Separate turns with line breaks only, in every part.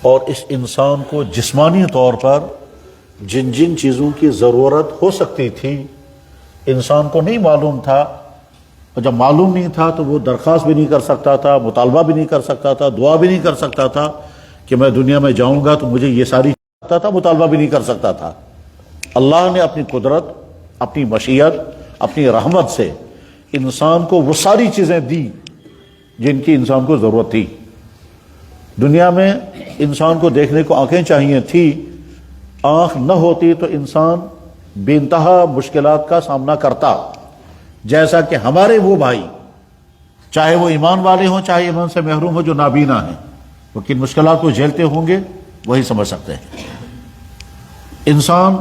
اور اس انسان کو جسمانی طور پر جن جن چیزوں کی ضرورت ہو سکتی تھی انسان کو نہیں معلوم تھا، اور جب معلوم نہیں تھا تو وہ درخواست بھی نہیں کر سکتا تھا، مطالبہ بھی نہیں کر سکتا تھا، دعا بھی نہیں کر سکتا تھا کہ میں دنیا میں جاؤں گا تو مجھے یہ ساری چیزیں تھا، مطالبہ بھی نہیں کر سکتا تھا۔ اللہ نے اپنی قدرت، اپنی مشیت، اپنی رحمت سے انسان کو وہ ساری چیزیں دی جن کی انسان کو ضرورت تھی۔ دنیا میں انسان کو دیکھنے کو آنکھیں چاہیے تھی، آنکھ نہ ہوتی تو انسان بے انتہا مشکلات کا سامنا کرتا، جیسا کہ ہمارے وہ بھائی چاہے وہ ایمان والے ہوں چاہے ایمان سے محروم ہو جو نابینا ہیں، وہ کن مشکلات کو جھیلتے ہوں گے وہی سمجھ سکتے ہیں۔ انسان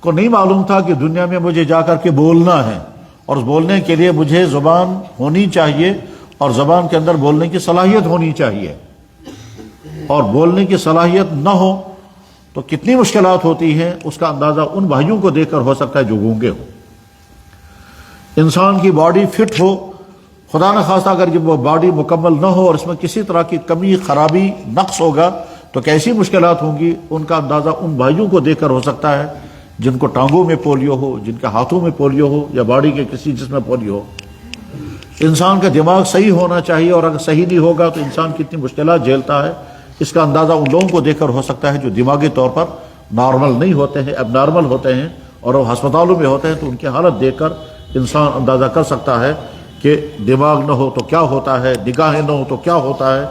کو نہیں معلوم تھا کہ دنیا میں مجھے جا کر کے بولنا ہے، اور اس بولنے کے لیے مجھے زبان ہونی چاہیے، اور زبان کے اندر بولنے کی صلاحیت ہونی چاہیے، اور بولنے کی صلاحیت نہ ہو تو کتنی مشکلات ہوتی ہیں اس کا اندازہ ان بھائیوں کو دیکھ کر ہو سکتا ہے جو گونگے ہو۔ انسان کی باڈی فٹ ہو، خدا نہ خواستہ اگر یہ وہ باڈی مکمل نہ ہو اور اس میں کسی طرح کی کمی، خرابی، نقص ہوگا تو کیسی مشکلات ہوں گی، ان کا اندازہ ان بھائیوں کو دیکھ کر ہو سکتا ہے جن کو ٹانگوں میں پولیو ہو، جن کے ہاتھوں میں پولیو ہو، یا باڈی کے کسی جسم میں پولیو ہو۔ انسان کا دماغ صحیح ہونا چاہیے، اور اگر صحیح نہیں ہوگا تو انسان کتنی مشکلات جھیلتا ہے، اس کا اندازہ ان لوگوں کو دیکھ کر ہو سکتا ہے جو دماغی طور پر نارمل نہیں ہوتے ہیں، اب نارمل ہوتے ہیں اور وہ ہسپتالوں میں ہوتے ہیں، تو ان کی حالت دیکھ کر انسان اندازہ کر سکتا ہے کہ دماغ نہ ہو تو کیا ہوتا ہے، نگاہیں نہ ہو تو کیا ہوتا ہے،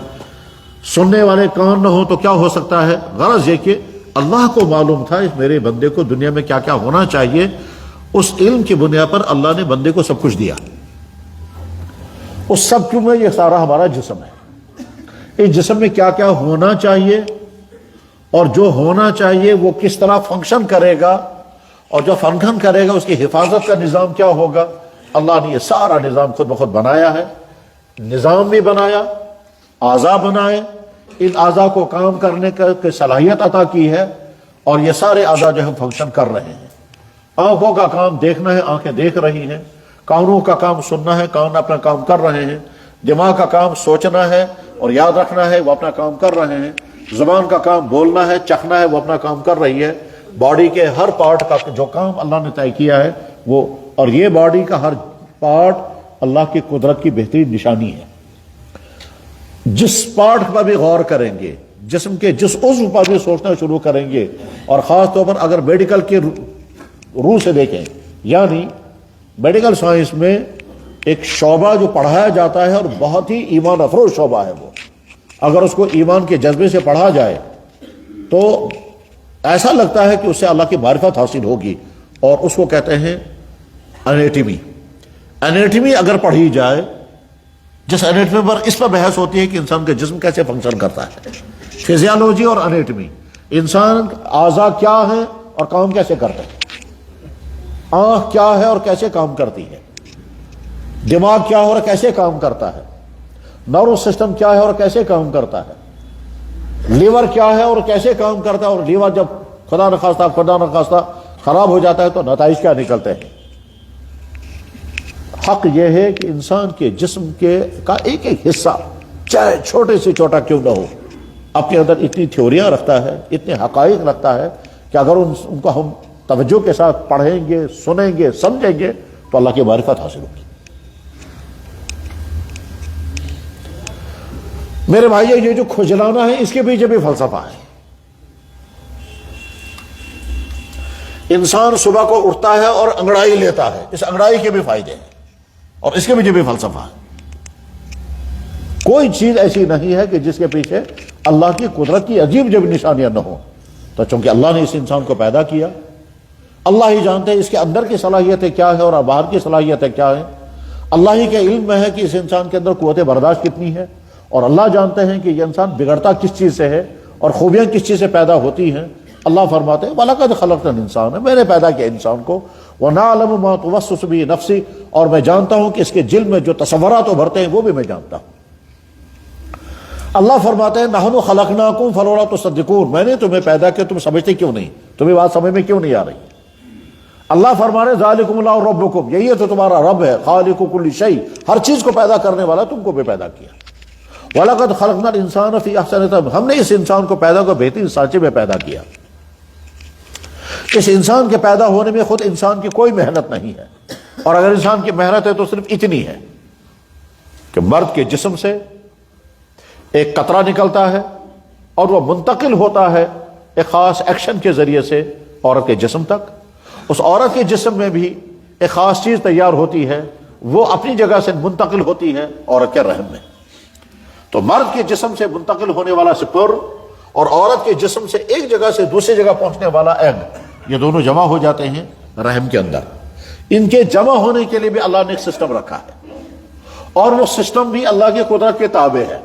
سننے والے کان نہ ہو تو کیا ہو سکتا ہے۔ غرض یہ کہ اللہ کو معلوم تھا اس میرے بندے کو دنیا میں کیا کیا ہونا چاہیے، اس علم کی بنیاد پر اللہ نے بندے کو سب کچھ دیا۔ اس سب کیوں میں یہ سارا ہمارا جسم ہے، اس جسم میں کیا کیا ہونا چاہیے، اور جو ہونا چاہیے وہ کس طرح فنکشن کرے گا، اور جو فنکشن کرے گا اس کی حفاظت کا نظام کیا ہوگا۔ اللہ نے یہ سارا نظام خود بخود بنایا ہے، نظام بھی بنایا، اعضاء بنائے، ان اعضاء کو کام کرنے کی صلاحیت عطا کی ہے، اور یہ سارے اعضاء جو ہے فنکشن کر رہے ہیں۔ آنکھوں کا کام دیکھنا ہے، آنکھیں دیکھ رہی ہیں، کانوں کا کام سننا ہے، کان اپنا کام کر رہے ہیں، دماغ کا کام سوچنا ہے اور یاد رکھنا ہے، وہ اپنا کام کر رہے ہیں، زبان کا کام بولنا ہے، چکھنا ہے، وہ اپنا کام کر رہی ہے۔ باڈی کے ہر پارٹ کا جو کام اللہ نے طے کیا ہے وہ، اور یہ باڈی کا ہر پارٹ اللہ کی قدرت کی بہترین نشانی ہے۔ جس پارٹ پر بھی غور کریں گے، جسم کے جس عضو پر بھی سوچنا شروع کریں گے، اور خاص طور پر اگر میڈیکل کی روح سے دیکھیں، یعنی میڈیکل سائنس میں ایک شعبہ جو پڑھایا جاتا ہے اور بہت ہی ایمان افروز شعبہ ہے، وہ اگر اس کو ایمان کے جذبے سے پڑھا جائے تو ایسا لگتا ہے کہ اس سے اللہ کی معرفت حاصل ہوگی، اور اس کو کہتے ہیں انیٹمی۔ انیٹمی اگر پڑھی جائے، جس انیٹمی پر اس پر بحث ہوتی ہے کہ انسان کا جسم کیسے فنکشن کرتا ہے، فزیالوجی اور انیٹمی، انسان اعضاء کیا ہیں اور کام کیسے کرتے ہیں، آنکھ کیا ہے اور کیسے کام کرتی ہے، دماغ کیا ہے اور کیسے کام کرتا ہے، نرو سسٹم کیا ہے اور کیسے کام کرتا ہے، لیور کیا ہے اور کیسے کام کرتا ہے، اور لیور جب خدا نخواستہ خراب ہو جاتا ہے تو نتائج کیا نکلتے ہیں۔ حق یہ ہے کہ انسان کے جسم کا ایک ایک حصہ چاہے چھوٹے سے چھوٹا کیوں نہ ہو، اپنے اندر اتنی تھیوریاں رکھتا ہے، اتنے حقائق رکھتا ہے کہ اگر ان کو ہم توجہ کے ساتھ پڑھیں گے، سنیں گے، سمجھیں گے تو اللہ کی معرفت حاصل ہوگی۔ میرے بھائیو، یہ جو کھجلانا ہے اس کے پیچھے بھی فلسفہ ہے۔ انسان صبح کو اٹھتا ہے اور انگڑائی لیتا ہے، اس انگڑائی کے بھی فائدے ہیں اور اس کے پیچھے بھی فلسفہ ہے۔ کوئی چیز ایسی نہیں ہے کہ جس کے پیچھے اللہ کی قدرت کی عجیب جب نشانیاں نہ ہوں، تو چونکہ اللہ نے اس انسان کو پیدا کیا، اللہ ہی جانتے ہیں اس کے اندر کی صلاحیتیں کیا ہے اور باہر کی صلاحیتیں کیا ہیں۔ اللہ ہی کے علم میں ہے کہ اس انسان کے اندر قوت برداشت کتنی ہے، اور اللہ جانتے ہیں کہ یہ انسان بگڑتا کس چیز سے ہے اور خوبیاں کس چیز سے پیدا ہوتی ہیں۔ اللہ فرماتے ہیں وَلَقَدْ خَلَقْنَا الْإِنسَانَ، میں نے پیدا کیا انسان کو، وَنَعْلَمُ مَا تُوَسْوِسُ بِهِ نَفْسُهُ، اور میں جانتا ہوں کہ اس کے دل میں جو تصورات ابھرتے ہیں وہ بھی میں جانتا ہوں۔ اللہ فرماتے ہیں نَحْنُ خَلَقْنَاكُمْ فَلَوْلَا تُصَدِّقُونَ، میں نے تمہیں پیدا کیا، تم سمجھتے کیوں نہیں، تمہیں بات سمجھ میں کیوں نہیں آ رہی۔ اللہ فرما رہے ذالکم اللہ ربکم، یہی تو تمہارا رب ہے، خالق کل شیء، ہر چیز کو پیدا کرنے والا، تم کو بھی پیدا کیا۔ وَلَقَدْ خَلَقْنَا الْإِنسَانَ فِي أَحْسَنِ تَقْوِيمٍ، ہم نے اس انسان کو پیدا کو بہترین سانچے میں پیدا کیا۔ اس انسان کے پیدا ہونے میں خود انسان کی کوئی محنت نہیں ہے، اور اگر انسان کی محنت ہے تو صرف اتنی ہے کہ مرد کے جسم سے ایک قطرہ نکلتا ہے اور وہ منتقل ہوتا ہے ایک خاص ایکشن کے ذریعے سے عورت کے جسم تک۔ اس عورت کے جسم میں بھی ایک خاص چیز تیار ہوتی ہے، وہ اپنی جگہ سے منتقل ہوتی ہے عورت کے رحم میں۔ تو مرد کے جسم سے منتقل ہونے والا سپر اور عورت کے جسم سے ایک جگہ سے دوسری جگہ پہنچنے والا ایگ، یہ دونوں جمع ہو جاتے ہیں رحم کے اندر۔ ان کے جمع ہونے کے لیے بھی اللہ نے ایک سسٹم رکھا ہے، اور وہ سسٹم بھی اللہ کی قدرت کے تابع ہے۔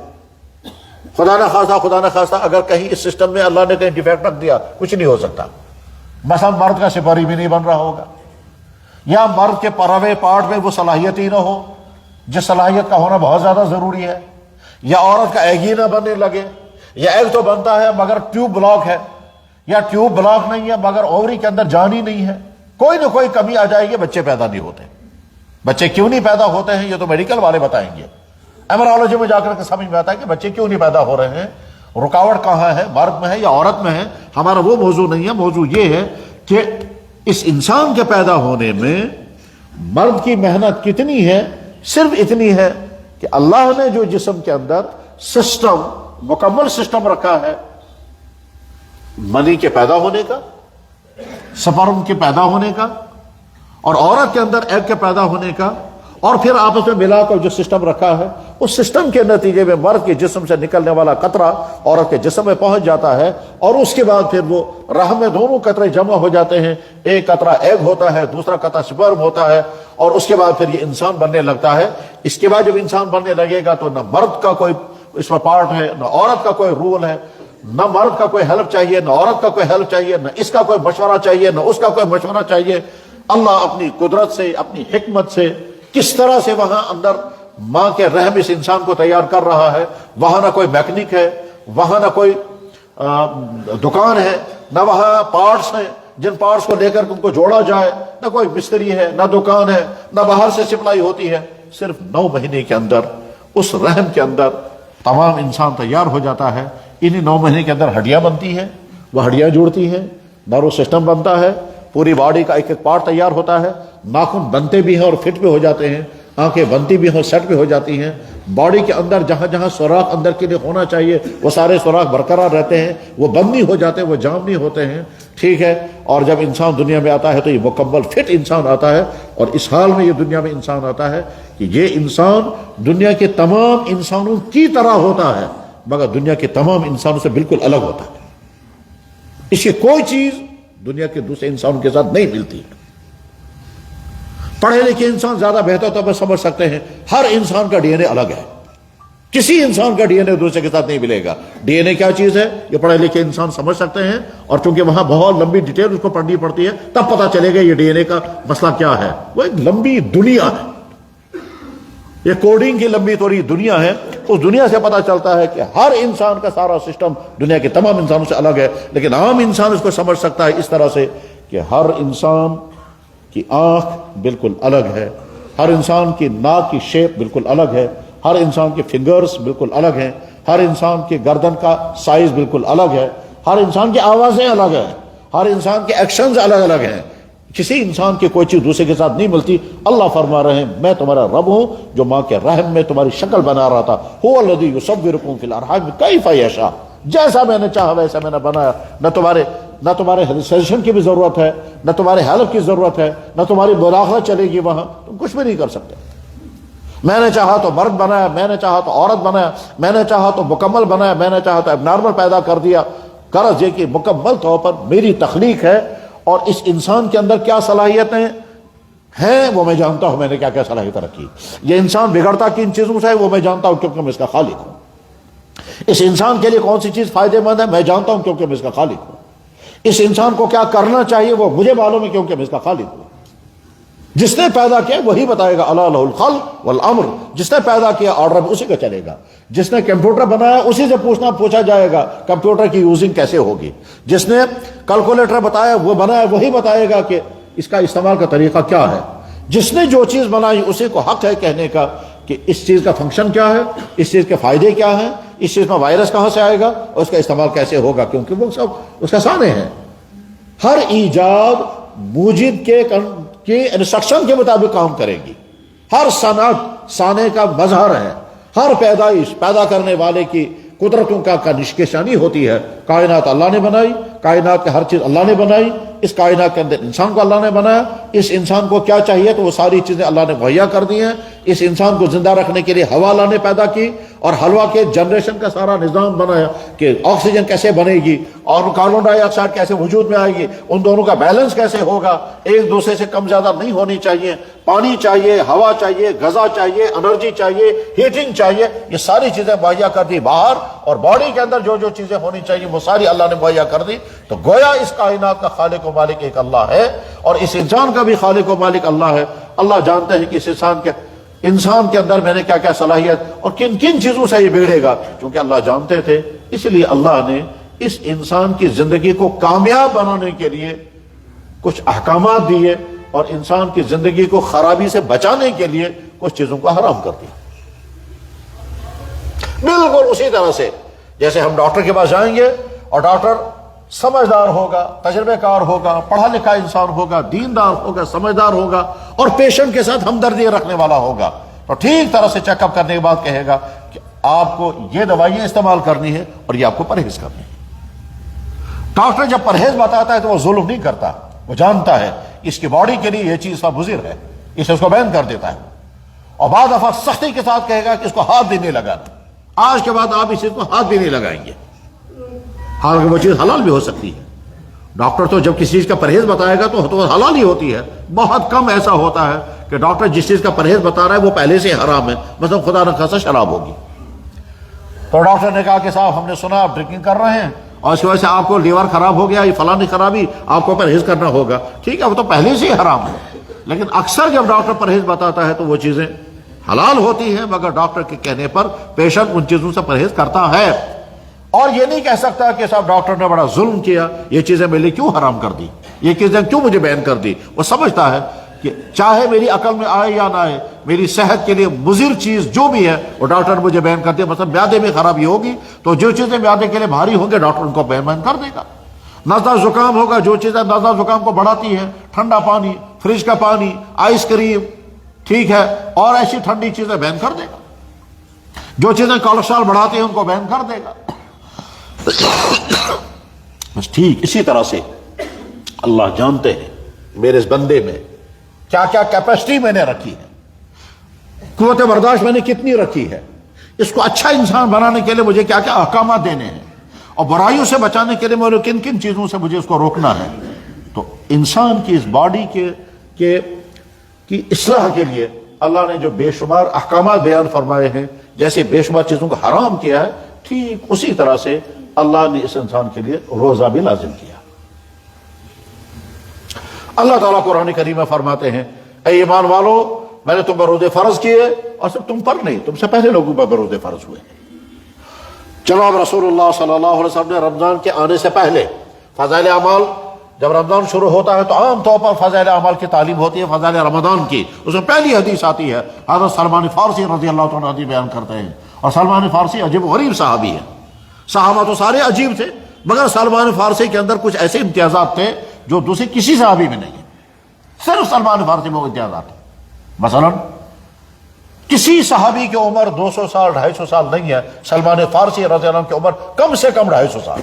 خدا نہ خواستہ اگر کہیں اس سسٹم میں اللہ نے کہیں ڈیفیکٹ رکھ دیا، کچھ نہیں ہو سکتا۔ مثلا مرد کا سپری بھی نہیں بن رہا ہوگا، یا مرد کے پروے پارٹ میں وہ صلاحیت ہی نہ ہو جس صلاحیت کا ہونا بہت زیادہ ضروری ہے، یا عورت کا ایگ ہی نہ بننے لگے، یا ایگ تو بنتا ہے مگر ٹیوب بلاک ہے، یا ٹیوب بلاک نہیں ہے مگر اووری کے اندر جان ہی نہیں ہے، کوئی نہ کوئی کمی آ جائے گی، بچے پیدا نہیں ہوتے۔ بچے کیوں نہیں پیدا ہوتے ہیں یہ تو میڈیکل والے بتائیں گے، ایمرالوجی میں جا کر کے سمجھ میں آتا ہے کہ بچے کیوں نہیں پیدا ہو رہے ہیں، رکاوٹ کہاں ہے، مرد میں ہے یا عورت میں ہے۔ ہمارا وہ موضوع نہیں ہے، موضوع یہ ہے کہ اس انسان کے پیدا ہونے میں مرد کی محنت کتنی ہے، صرف اتنی ہے کہ اللہ نے جو جسم کے اندر سسٹم، مکمل سسٹم رکھا ہے منی کے پیدا ہونے کا، سپرم کے پیدا ہونے کا، اور عورت کے اندر ایگ کے پیدا ہونے کا، اور پھر آپس میں ملا کر جو سسٹم رکھا ہے، اس سسٹم کے نتیجے میں مرد کے جسم سے نکلنے والا قطرہ عورت کے جسم میں پہنچ جاتا ہے، اور اس کے بعد پھر وہ رحم میں دونوں قطرے جمع ہو جاتے ہیں، ایک قطرہ ایگ ہوتا ہے، دوسرا قطرہ سپرم ہوتا ہے، اور اس کے بعد پھر یہ انسان بننے لگتا ہے۔ اس کے بعد جب انسان بننے لگے گا تو نہ مرد کا کوئی اس میں پارٹ ہے، نہ عورت کا کوئی رول ہے، نہ مرد کا کوئی ہیلپ چاہیے، نہ عورت کا کوئی ہیلپ چاہیے، نہ اس کا کوئی مشورہ چاہیے، نہ اس کا کوئی مشورہ چاہیے۔ اللہ اپنی قدرت سے، اپنی حکمت سے کس طرح سے وہاں اندر ماں کے رحم اس انسان کو تیار کر رہا ہے۔ وہاں نہ کوئی میکنک ہے، وہاں نہ کوئی دکان ہے، نہ وہاں پارٹس ہیں جن پارٹس کو لے کر ان کو جوڑا جائے، نہ کوئی مستری ہے، نہ دکان ہے، نہ باہر سے سپلائی ہوتی ہے۔ صرف 9 مہینے کے اندر اس رحم کے اندر تمام انسان تیار ہو جاتا ہے۔ انہی 9 مہینے کے اندر ہڈیاں بنتی ہیں، وہ ہڈیاں جوڑتی ہیں، نرو سسٹم بنتا ہے، پوری باڈی کا ایک ایک پارٹ تیار ہوتا ہے، ناخن بنتے بھی ہیں اور فٹ بھی ہو جاتے ہیں، آنکھیں بنتی بھی ہیں اور سیٹ بھی ہو جاتی ہیں، باڈی کے اندر جہاں جہاں سوراخ اندر کے لیے ہونا چاہیے وہ سارے سوراخ برقرار رہتے ہیں، وہ بند نہیں ہو جاتے، وہ جام نہیں ہوتے ہیں، ٹھیک ہے۔ اور جب انسان دنیا میں آتا ہے تو یہ مکمل فٹ انسان آتا ہے، اور اس حال میں یہ دنیا میں انسان آتا ہے کہ یہ انسان دنیا کے تمام انسانوں کی طرح ہوتا ہے، مگر دنیا کے تمام انسانوں سے بالکل الگ ہوتا ہے۔ اس کی کوئی چیز دنیا کے دوسرے انسانوں کے ساتھ نہیں ملتی۔ پڑھے لکھے انسان زیادہ بہتر طور پر سمجھ سکتے ہیں، ہر انسان کا ڈی این اے الگ ہے، کسی انسان کا ڈی این اے دوسرے کے ساتھ نہیں ملے گا۔ ڈی این اے کیا چیز ہے یہ پڑھے لکھے انسان سمجھ سکتے ہیں، اور چونکہ وہاں بہت لمبی ڈیٹیل اس کو پڑھنی پڑتی ہے تب پتہ چلے گا یہ ڈی این اے کا مسئلہ کیا ہے۔ وہ ایک لمبی دنیا ہے، یہ کوڈنگ کی لمبی توری دنیا ہے، اس دنیا سے پتہ چلتا ہے کہ ہر انسان کا سارا سسٹم دنیا کے تمام انسانوں سے الگ ہے۔ لیکن عام انسان اس کو سمجھ سکتا ہے اس طرح سے کہ ہر انسان کی آنکھ بالکل الگ ہے، ہر انسان کی ناک کی شیپ بالکل الگ ہے، ہر انسان کے فنگرز بالکل الگ ہیں، ہر انسان کے گردن کا سائز بالکل الگ ہے، ہر انسان کی آوازیں الگ ہیں، ہر انسان کے ایکشنز الگ الگ ہیں، کسی انسان کی کوئی چیز دوسرے کے ساتھ نہیں ملتی۔ اللہ فرما رہے ہیں میں تمہارا رب ہوں جو ماں کے رحم میں تمہاری شکل بنا رہا تھا، هو الذی یصورکم فی الارحام کیف یشاء، جیسا میں نے چاہا ویسا میں نے بنایا۔ نہ تمہارے سجیشن کی بھی ضرورت ہے، نہ تمہارے ہیلپ کی ضرورت ہے، نہ تمہاری مداخلت چلے گی، وہاں تم کچھ بھی نہیں کر سکتے۔ میں نے چاہا تو مرد بنایا، میں نے چاہا تو عورت بنایا، میں نے چاہا تو مکمل بنایا، میں نے چاہا تو اب نارمل پیدا کر دیا۔ غرض یہ کہ مکمل طور پر میری تخلیق ہے، اور اس انسان کے اندر کیا صلاحیتیں ہیں وہ میں جانتا ہوں، میں نے کیا کیا صلاحیتیں رکھی۔ یہ انسان بگڑتا کن چیزوں سے ہے وہ میں جانتا ہوں کیونکہ میں اس کا خالق ہوں۔ اس انسان کے لیے کون سی چیز فائدہ مند ہے میں جانتا ہوں کیونکہ میں اس کا خالق ہوں۔ اس انسان کو کیا کرنا چاہیے وہ مجھے معلوم ہے کیونکہ میں اس کا خالق ہوں۔ جس نے پیدا کیا وہی بتائے گا، الا لہ الخلق والامر، جس نے پیدا کیا آرڈر اسی کا چلے گا۔ جس نے کمپیوٹر بنایا اسی سے پوچھا جائے گا کمپیوٹر کی یوزنگ کیسے ہوگی۔ جس نے کیلکولیٹر بتایا وہ بنایا وہی بتائے گا کہ اس کا استعمال کا طریقہ کیا ہے۔ جس نے جو چیز بنائی اسی کو حق ہے کہنے کا کہ اس چیز کا فنکشن کیا ہے، اس چیز کے فائدے کیا ہیں، اس چیز میں وائرس کہاں سے آئے گا اور اس کا استعمال کیسے ہوگا، کیونکہ وہ سب اس کا سانے ہیں۔ ہر ایجاد موجد کے انسٹرکشن کے مطابق کام کرے گی، ہر صنعت سانے کا مظہر ہے، ہر پیدائش پیدا کرنے والے کی قدرتوں کا نشانی ہوتی ہے۔ کائنات اللہ نے بنائی، کائنات کے ہر چیز اللہ نے بنائی، اس کائنات کے اندر انسان کو اللہ نے بنایا، اس انسان کو کیا چاہیے تو وہ ساری چیزیں اللہ نے مہیا کر دی ہیں۔ اس انسان کو زندہ رکھنے کے لیے ہوا اللہ نے پیدا کی اور ہوا کے جنریشن کا سارا نظام بنایا کہ آکسیجن کیسے بنے گی اور کاربن ڈائی آکسائڈ کیسے وجود میں آئے گی، ان دونوں کا بیلنس کیسے ہوگا، ایک دوسرے سے کم زیادہ نہیں ہونی چاہیے، پانی چاہیے، ہوا چاہیے، غذا چاہیے، انرجی چاہیے، ہیٹنگ چاہیے، یہ ساری چیزیں مہیا کر دی باہر، اور باڈی کے اندر جو جو چیزیں ہونی چاہیے وہ ساری اللہ نے مہیا کر دی۔ تو گویا اس کائنات کا خالق و مالک ایک اللہ ہے، اور اس انسان کا بھی خالق و مالک اللہ ہے۔ اللہ جانتے ہیں کہ اس انسان کے اندر میں نے کیا کیا صلاحیت اور کن کن چیزوں سے یہ بگڑے گا، کیونکہ اللہ جانتے تھے۔ اس لیے اللہ نے اس انسان کی زندگی کو کامیاب بنانے کے لیے کچھ احکامات دیے اور انسان کی زندگی کو خرابی سے بچانے کے لیے کچھ چیزوں کو حرام کر دیا۔ بالکل اسی طرح سے جیسے ہم ڈاکٹر کے پاس جائیں گے اور ڈاکٹر سمجھدار ہوگا، تجربے کار ہوگا، پڑھا لکھا انسان ہوگا، دیندار ہوگا، سمجھدار ہوگا اور پیشنٹ کے ساتھ ہمدردی رکھنے والا ہوگا، تو ٹھیک طرح سے چیک اپ کرنے کے بعد کہے گا کہ آپ کو یہ دوائیاں استعمال کرنی ہے اور یہ آپ کو پرہیز کرنی ہے۔ ڈاکٹر جب پرہیز بتاتا ہے تو وہ ظلم نہیں کرتا، وہ جانتا ہے اس کی باڈی کے لیے یہ چیز مضر ہے، اسے اس کو بین کر دیتا ہے، اور بعض دفعہ سختی کے ساتھ کہے گا کہ اس کو ہاتھ بھی نہیں لگانا، آج کے بعد آپ اس چیز کو ہاتھ بھی نہیں لگائیں گے، حالانکہ وہ چیز حلال بھی ہو سکتی ہے۔ ڈاکٹر تو جب کسی چیز کا پرہیز بتائے گا تو حلال ہی ہوتی ہے، بہت کم ایسا ہوتا ہے کہ ڈاکٹر جس چیز کا پرہیز بتا رہا ہے وہ پہلے سے حرام ہے، مثلا خدا نہ خاصا شراب ہوگی، تو ڈاکٹر نے کہا کہ صاحب ہم نے سنا آپ ڈرنکنگ کر رہے ہیں اور اس کی وجہ سے آپ کو لیور خراب ہو گیا، یہ فلانی خرابی، آپ کو پرہیز کرنا ہوگا، ٹھیک ہے وہ تو پہلے سے ہی حرام ہے، لیکن اکثر جب ڈاکٹر پرہیز بتاتا ہے تو وہ چیزیں حلال ہوتی ہیں، مگر ڈاکٹر کے کہنے پر پیشنٹ ان چیزوں سے پرہیز کرتا ہے، اور یہ نہیں کہہ سکتا کہ صاحب ڈاکٹر نے بڑا ظلم کیا، یہ چیزیں میرے لیے کیوں حرام کر دی، یہ چیزیں کیوں مجھے بین کر دی۔ وہ سمجھتا ہے کہ چاہے میری عقل میں آئے یا نہ آئے، میری صحت کے لیے مضر چیز جو بھی ہے وہ ڈاکٹر نے مجھے بیان کر دیا، مثلا میادے میں خرابی ہوگی تو جو چیزیں میادے کے لیے بھاری ہوں گے ڈاکٹر ان کو بیان کر دے گا، نزلہ زکام ہوگا، جو چیزیں نزلہ زکام کو بڑھاتی ہیں، ٹھنڈا پانی، فریج کا پانی، آئس کریم، ٹھیک ہے، اور ایسی ٹھنڈی چیزیں بیان کر دے گا، جو چیزیں کولیسٹرول بڑھاتی ہیں ان کو بیان کر دے گا۔ بس ٹھیک اسی طرح سے اللہ جانتے ہیں میرے اس بندے میں کیا کیا کیپیسٹی میں نے رکھی ہے، قوت برداشت میں نے کتنی رکھی ہے، اس کو اچھا انسان بنانے کے لیے مجھے کیا کیا احکامات دینے ہیں، اور برائیوں سے بچانے کے لیے مجھے کن کن چیزوں سے مجھے اس کو روکنا ہے۔ تو انسان کی اس باڈی کی اصلاح کے لیے اللہ نے جو بے شمار احکامات بیان فرمائے ہیں، جیسے بے شمار چیزوں کو حرام کیا ہے، ٹھیک اسی طرح سے اللہ نے اس انسان کے لیے روزہ بھی لازم کیا۔ اللہ تعالیٰ قرآن کریم میں فرماتے ہیں، اے ایمان والو میں نے تم پر روزے فرض کیے، اور صرف تم پر نہیں، تم سے پہلے لوگوں پر روزے فرض ہوئے۔ چلو اب رسول اللہ صلی اللہ علیہ وسلم نے رمضان کے آنے سے پہلے فضائل اعمال، جب رمضان شروع ہوتا ہے تو عام طور پر فضائل اعمال کی تعلیم ہوتی ہے، فضائل رمضان کی، اس میں پہلی حدیث آتی ہے، حضرت سلمان فارسی رضی اللہ تعالیٰ عنہ بیان کرتے ہیں، اور سلمان فارسی عجیب و غریب صحابی ہے، صحابہ تو سارے عجیب تھے مگر سلمان فارسی کے اندر کچھ ایسے امتیازات تھے جو دوسرے کسی صحابی میں نہیں ہے، صرف سلمان فارسی میں وہ امتیازات ہیں۔ مثلا کسی صحابی کی عمر 200 سال 250 سال نہیں ہے، سلمان فارسی رضی اللہ عنہ کی عمر کم سے کم 250 سال،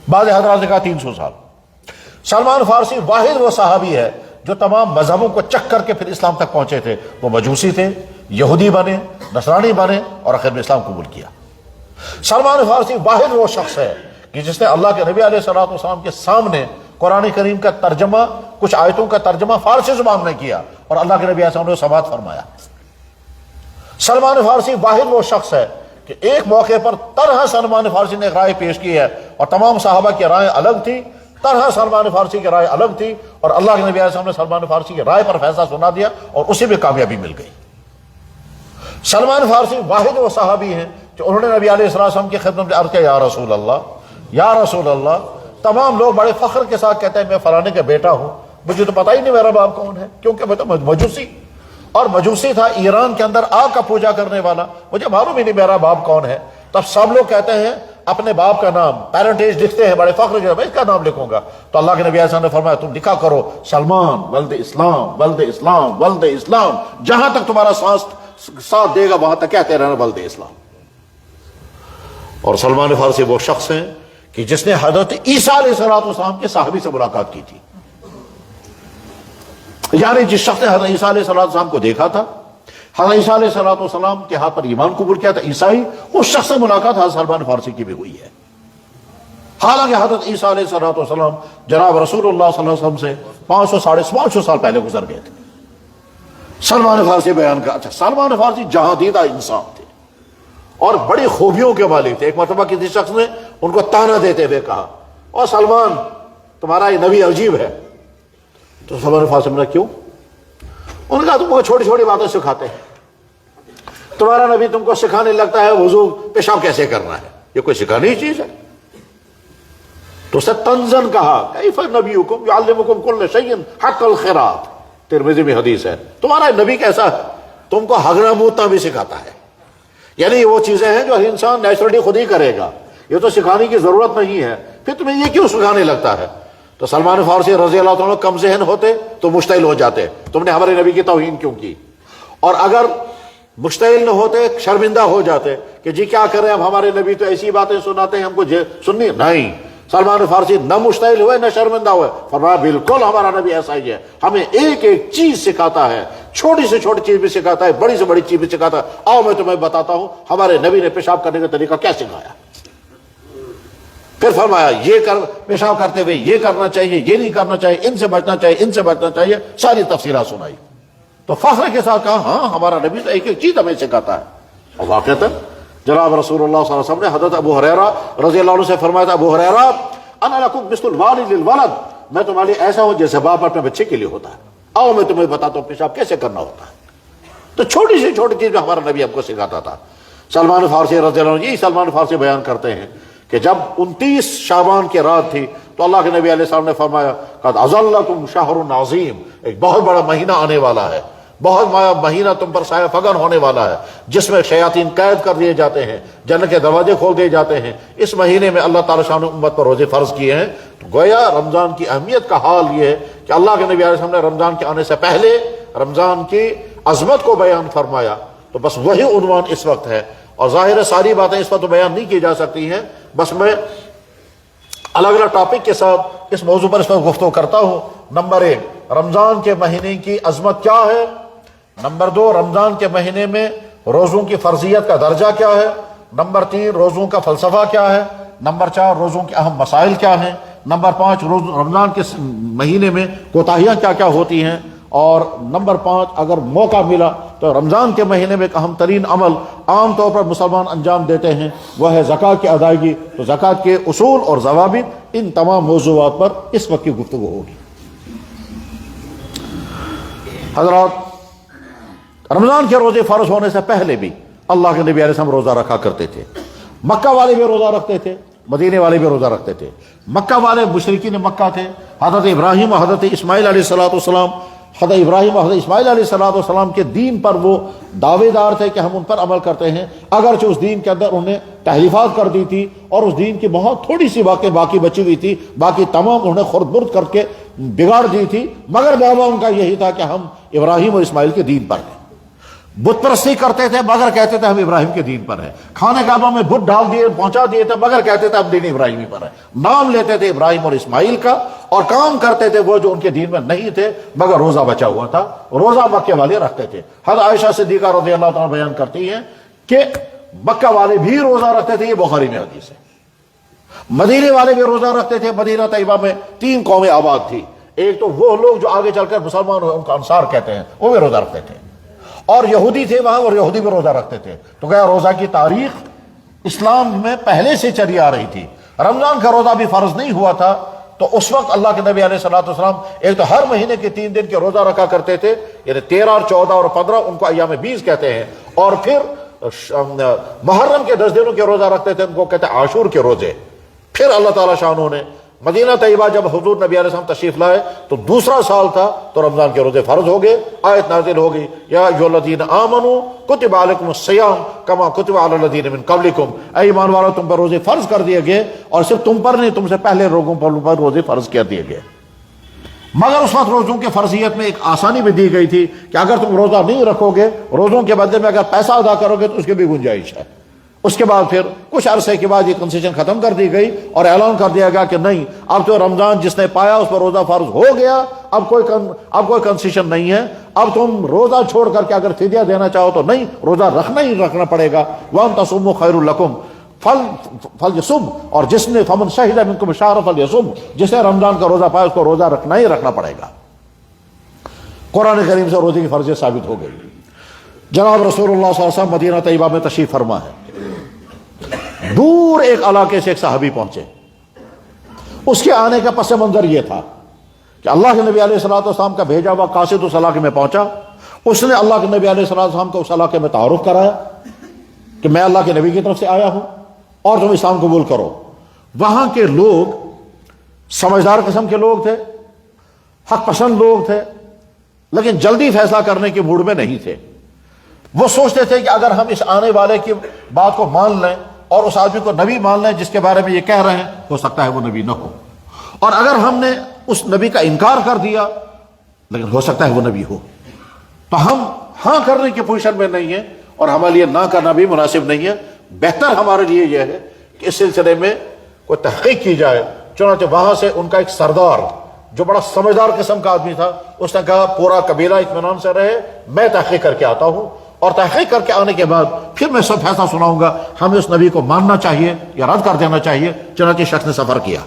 بعض حضرات نے کہا 300 سال۔ سلمان فارسی واحد وہ صحابی ہے جو تمام مذہبوں کو چک کر کے پھر اسلام تک پہنچے تھے، وہ مجوسی تھے، یہودی بنے، نصرانی بنے اور آخر میں اسلام قبول کیا۔ سلمان فارسی واحد وہ شخص ہے کہ جس نے اللہ کے نبی علیہ الصلوۃ والسلام کے سامنے قرآن کریم کا ترجمہ، کچھ آیتوں کا ترجمہ فارسی زبان میں کیا اور اللہ کے نبی علیہ السلام نے سماعت فرمایا۔ سلمان فارسی واحد وہ شخص ہے کہ ایک موقع پر طرح سلمان فارسی نے ایک رائے پیش کی ہے اور تمام صحابہ کی رائے الگ تھی، طرح سلمان فارسی کی رائے الگ تھی، اور اللہ کے نبی علیہ السلام نے سلمان فارسی کی رائے پر فیصلہ سنا دیا اور اسی میں کامیابی مل گئی۔ سلمان فارسی واحد وہ صحابی ہیں جو انہوں نے نبی علیہ السلام کی خدمت میں عرض کیا، یا رسول اللہ، یا رسول اللہ، تمام لوگ بڑے فخر کے ساتھ کہتے ہیں میں فلانے کا بیٹا ہوں، مجھے تو پتہ ہی نہیں میرا باپ کون ہے، کیونکہ میں تو مجوسی، اور مجوسی تھا ایران کے اندر آگ کا پوجا کرنے والا. مجھے معلوم ہی نہیں میرا باپ کون ہے. تب سب لوگ کہتے ہیں اپنے باپ کا نام پیرنٹیج لکھتے ہیں بڑے فخر کے, میں اس کا نام لکھوں گا. تو اللہ کے نبی علیہ السلام نے فرمایا تم لکھا کرو سلمان ولد اسلام ولد اسلام ولد اسلام, جہاں تک تمہارا ساتھ دے گا وہاں تک کہتے رہنا ولد اسلام. اور سلمان فارسی وہ شخص ہیں کہ جس نے حضرت عیسیٰ علیہ السلام کے صحابی سے ملاقات کی تھی. یعنی جس شخص نے حضرت عیسیٰ علیہ السلام کو دیکھا تھا, حضرت عیسیٰ علیہ السلام کے ہاتھ پر ایمان قبول کیا تھا عیسائی, اس شخص سے ملاقات حضرت سلمان فارسی کی بھی ہوئی ہے. حالانکہ حضرت عیسیٰ علیہ السلام جناب رسول اللہ صلی اللہ علیہ وسلم سے 500 سال پہلے گزر گئے تھے. سلمان فارسی بیان کا, اچھا سلمان فارسی جہاں دیدہ انسان تھے اور بڑی خوبیوں کے مالک تھے. ایک مرتبہ کسی شخص نے ان کو تانا دیتے ہوئے کہا, اور سلمان تمہارا یہ نبی عجیب ہے. تو سلمان فارسی نے کیوں؟ انہوں نے کہا تم کو چھوٹی چھوٹی باتیں سکھاتے ہیں, تمہارا نبی تم کو سکھانے لگتا ہے وضو پیشاب کیسے کرنا ہے, یہ کوئی سکھانے کی چیز ہے؟ تو اس نے طنزاً کہا کیف نبیکم یعلمکم کل شیء حق الخیرات, ترمذی میں حدیث ہے, تمہارا نبی کیسا ہے تم کو ہگنا موتنا بھی سکھاتا ہے. یعنی وہ چیزیں ہیں جو انسان نیچرلی خود ہی کرے گا, یہ تو سکھانے کی ضرورت نہیں ہے, پھر تمہیں یہ کیوں سکھانے لگتا ہے؟ تو سلمان فارسی رضی اللہ عنہ کم ذہن ہوتے تو مشتعل ہو جاتے, تم نے ہمارے نبی کی توہین کیوں کی؟ اور اگر مشتعل نہ ہوتے شرمندہ ہو جاتے کہ جی کیا کریں اب ہمارے نبی تو ایسی باتیں سناتے ہیں ہم کو سننی نہیں. سلمان فارسی نہ مشتعل ہوئے نہ شرمندہ ہوئے, فرمایا بالکل ہمارا نبی ایسا ہی ہے, ہمیں ایک ایک چیز سکھاتا ہے, چھوٹی سے چھوٹی چیز بھی سکھاتا ہے, بڑی سے بڑی چیز بھی سکھاتا ہے. آؤ میں تمہیں بتاتا ہوں ہمارے نبی نے پیشاب کرنے کا طریقہ کیا سکھایا. پھر فرمایا یہ پیشاب کرتے ہوئے یہ کرنا چاہیے, یہ نہیں کرنا چاہیے, ان سے بچنا چاہیے, ان سے بچنا چاہیے, ساری تفصیلات سنائی. تو فخر کے ساتھ کہا ہاں ہمارا نبی تو ایک ایک چیز ہمیں سکھاتا ہے. اور واقعتاً جناب رسول اللہ صلی اللہ علیہ وسلم نے حضرت ابو ہریرہ رضی اللہ عنہ سے فرمایا تھا, ابو ہریرہ انا لکم مثل الوالد للولد, میں تمہارے لیے ایسا ہوں جیسے باپ اپنے بچے کے لیے ہوتا ہے, آؤ میں تمہیں بتاتا ہوں پیشاب کیسے کرنا ہوتا ہے. تو چھوٹی سی چھوٹی چیز ہمارا نبی ہم کو سکھاتا تھا. سلمان فارسی رضی اللہ عنہ, یہی سلمان فارسی بیان کرتے ہیں کہ جب 29 شعبان کی رات تھی تو اللہ کے نبی علیہ السلام نے فرمایا قد اظلکم شہر عظیم, ایک بہت بڑا مہینہ آنے والا ہے, بہت بڑا مہینہ تم پر سایہ فگن ہونے والا ہے, جس میں شیاطین قید کر دیے جاتے ہیں, جنت کے دروازے کھول دیے جاتے ہیں. اس مہینے میں اللہ تعالیٰ شان امت پر روزے فرض کیے ہیں. تو گویا رمضان کی اہمیت کا حال یہ ہے کہ اللہ کے نبی علیہ السلام نے رمضان کے آنے سے پہلے رمضان کی عظمت کو بیان فرمایا. تو بس وہی عنوان اس وقت ہے, اور ظاہر ہے ساری باتیں اس وقت تو بیان نہیں کی جا سکتی ہیں, بس میں الگ الگ ٹاپک کے ساتھ اس موضوع پر اس وقت گفتگو کرتا ہوں. نمبر 1 رمضان کے مہینے کی عظمت کیا ہے. نمبر 2 رمضان کے مہینے میں روزوں کی فرضیت کا درجہ کیا ہے. نمبر 3 روزوں کا فلسفہ کیا ہے. نمبر 4 روزوں کے اہم مسائل کیا ہیں. نمبر 5 رمضان کے مہینے میں کوتاہیاں کیا کیا ہوتی ہیں. اور نمبر 5 اگر موقع ملا تو رمضان کے مہینے میں ایک اہم ترین عمل عام طور پر مسلمان انجام دیتے ہیں, وہ ہے زکوٰۃ کی ادائیگی. تو زکوٰۃ کے اصول اور ضوابط, ان تمام موضوعات پر اس وقت کی گفتگو ہوگی. حضرات رمضان کے روزے فرض ہونے سے پہلے بھی اللہ کے نبی علیہ السلام روزہ رکھا کرتے تھے. مکہ والے بھی روزہ رکھتے تھے, مدینے والے بھی روزہ رکھتے تھے. مکہ والے مشرکین مکہ تھے. حضرت ابراہیم اور حضرت اسماعیل علیہ السلام, حضرت ابراہیم اور حضرت اسماعیل علیہ السلام کے دین پر وہ دعوے دار تھے کہ ہم ان پر عمل کرتے ہیں, اگرچہ اس دین کے اندر انہیں تحریفات کر دی تھی اور اس دین کی بہت تھوڑی سی باتیں باقی بچی ہوئی تھی, باقی تمام انہوں نے خرد برد کر کے بگاڑ دی تھی. مگر دعویٰ ان کا یہی تھا کہ ہم ابراہیم اور اسماعیل کے دین پر ہیں. بت پرستی کرتے تھے مگر کہتے تھے ہم ابراہیم کے دین پر ہیں. کھانے کعبہ میں بت ڈال دیے پہنچا دیے تھے مگر کہتے تھے ہم دین ابراہیمی پر ہیں. نام لیتے تھے ابراہیم اور اسماعیل کا اور کام کرتے تھے وہ جو ان کے دین میں نہیں تھے, مگر روزہ بچا ہوا تھا. روزہ مکے والے رکھتے تھے. حضرت عائشہ صدیقہ رضی اللہ تعالیٰ بیان کرتی ہیں کہ مکہ والے بھی روزہ رکھتے تھے, یہ بخاری میں حدیث ہے. مدینے والے بھی روزہ رکھتے تھے. مدینہ طیبہ میں 3 قومیں آباد تھی. ایک تو وہ لوگ جو آگے چل کر مسلمان ہوئے, ان کا انصار کہتے ہیں, وہ بھی روزہ رکھتے تھے. اور یہودی تھے وہاں, اور یہودی بھی روزہ رکھتے تھے. تو کیا روزہ کی تاریخ اسلام میں پہلے سے چلی آ رہی تھی. رمضان کا روزہ بھی فرض نہیں ہوا تھا, تو اس وقت اللہ کے نبی علیہ السلام ایک تو ہر مہینے کے 3 دن کے روزہ رکھا کرتے تھے, یعنی 13 اور 14 اور 15, ان کو ایام 20 کہتے ہیں. اور پھر محرم کے 10 دنوں کے روزہ رکھتے تھے, ان کو کہتے ہیں عاشور کے روزے. پھر اللہ تعالیٰ شانوں نے مدینہ طیبہ جب حضور نبی علیہ السلام تشریف لائے تو دوسرا سال تھا تو رمضان کے روزے فرض ہو گئے. آیت نازل ہو گئی یا ایھا الذین آمنوا کتب علیکم الصیام کما کتب علی الذین من قبلکم، اے ایمان والو تم پر روزے فرض کر دیے گئے، اور صرف تم پر نہیں، تم سے پہلے لوگوں پر روزے فرض کر دیے گئے. مگر اس وقت روزوں کے فرضیت میں ایک آسانی بھی دی گئی تھی کہ اگر تم روزہ نہیں رکھو گے، روزوں کے بدلے میں اگر پیسہ ادا کرو گے تو اس کی بھی گنجائش ہے. اس کے بعد پھر کچھ عرصے کے بعد یہ کنسیشن ختم کر دی گئی اور اعلان کر دیا گیا کہ نہیں، اب تو رمضان جس نے پایا اس پر روزہ فرض ہو گیا، اب کوئی کنسیشن نہیں ہے. اب تم روزہ چھوڑ کر کے اگر فدیہ دینا چاہو تو نہیں، روزہ رکھنا ہی رکھنا پڑے گا. وَأَن تَصُومُوا خَيْرٌ لَكُمْ فَلْيَصُمْ، اور جس نے فَمَن شَهِدَ مِنكُمُ الشَّهْرَ فَلْيَصُمْ، جس نے رمضان کا روزہ پایا اس کو روزہ رکھنا ہی رکھنا پڑے گا. قرآن کریم سے روزے کی فرضیت ثابت ہو گئی. جناب رسول اللہ صلی اللہ علیہ وسلم مدینہ طیبہ میں تشریف فرما ہے. دور ایک علاقے سے ایک صحابی پہنچے. اس کے آنے کا پس منظر یہ تھا کہ اللہ کے نبی علیہ الصلوۃ والسلام کا بھیجا ہوا قاصد اس علاقے میں پہنچا. اس نے اللہ کے نبی علیہ الصلوۃ والسلام کو اس علاقے میں تعارف کرایا کہ میں اللہ کے نبی کی طرف سے آیا ہوں اور تم اسلام قبول کرو. وہاں کے لوگ سمجھدار قسم کے لوگ تھے، حق پسند لوگ تھے، لیکن جلدی فیصلہ کرنے کے موڈ میں نہیں تھے. وہ سوچتے تھے کہ اگر ہم اس آنے والے کی بات کو مان لیں اور اس آدمی کو نبی مان لیں جس کے بارے میں یہ کہہ رہے ہیں، ہو سکتا ہے وہ نبی نہ ہو، اور اگر ہم نے اس نبی کا انکار کر دیا لیکن ہو سکتا ہے وہ نبی ہو. تو ہم ہاں کرنے کی پوزیشن میں نہیں ہیں اور ہمارے لیے نہ کرنا بھی مناسب نہیں ہے. بہتر ہمارے لیے یہ ہے کہ اس سلسلے میں کوئی تحقیق کی جائے. چنانچہ وہاں سے ان کا ایک سردار جو بڑا سمجھدار قسم کا آدمی تھا، اس نے کہا پورا قبیلہ اطمینان سے رہے، میں تحقیق کر کے آتا ہوں، اور تحقیق کر کے آنے کے بعد پھر میں سب فیصلہ سناؤں گا ہمیں اس نبی کو ماننا چاہیے یا رد کر دینا چاہیے. چنانچہ شخص نے سفر کیا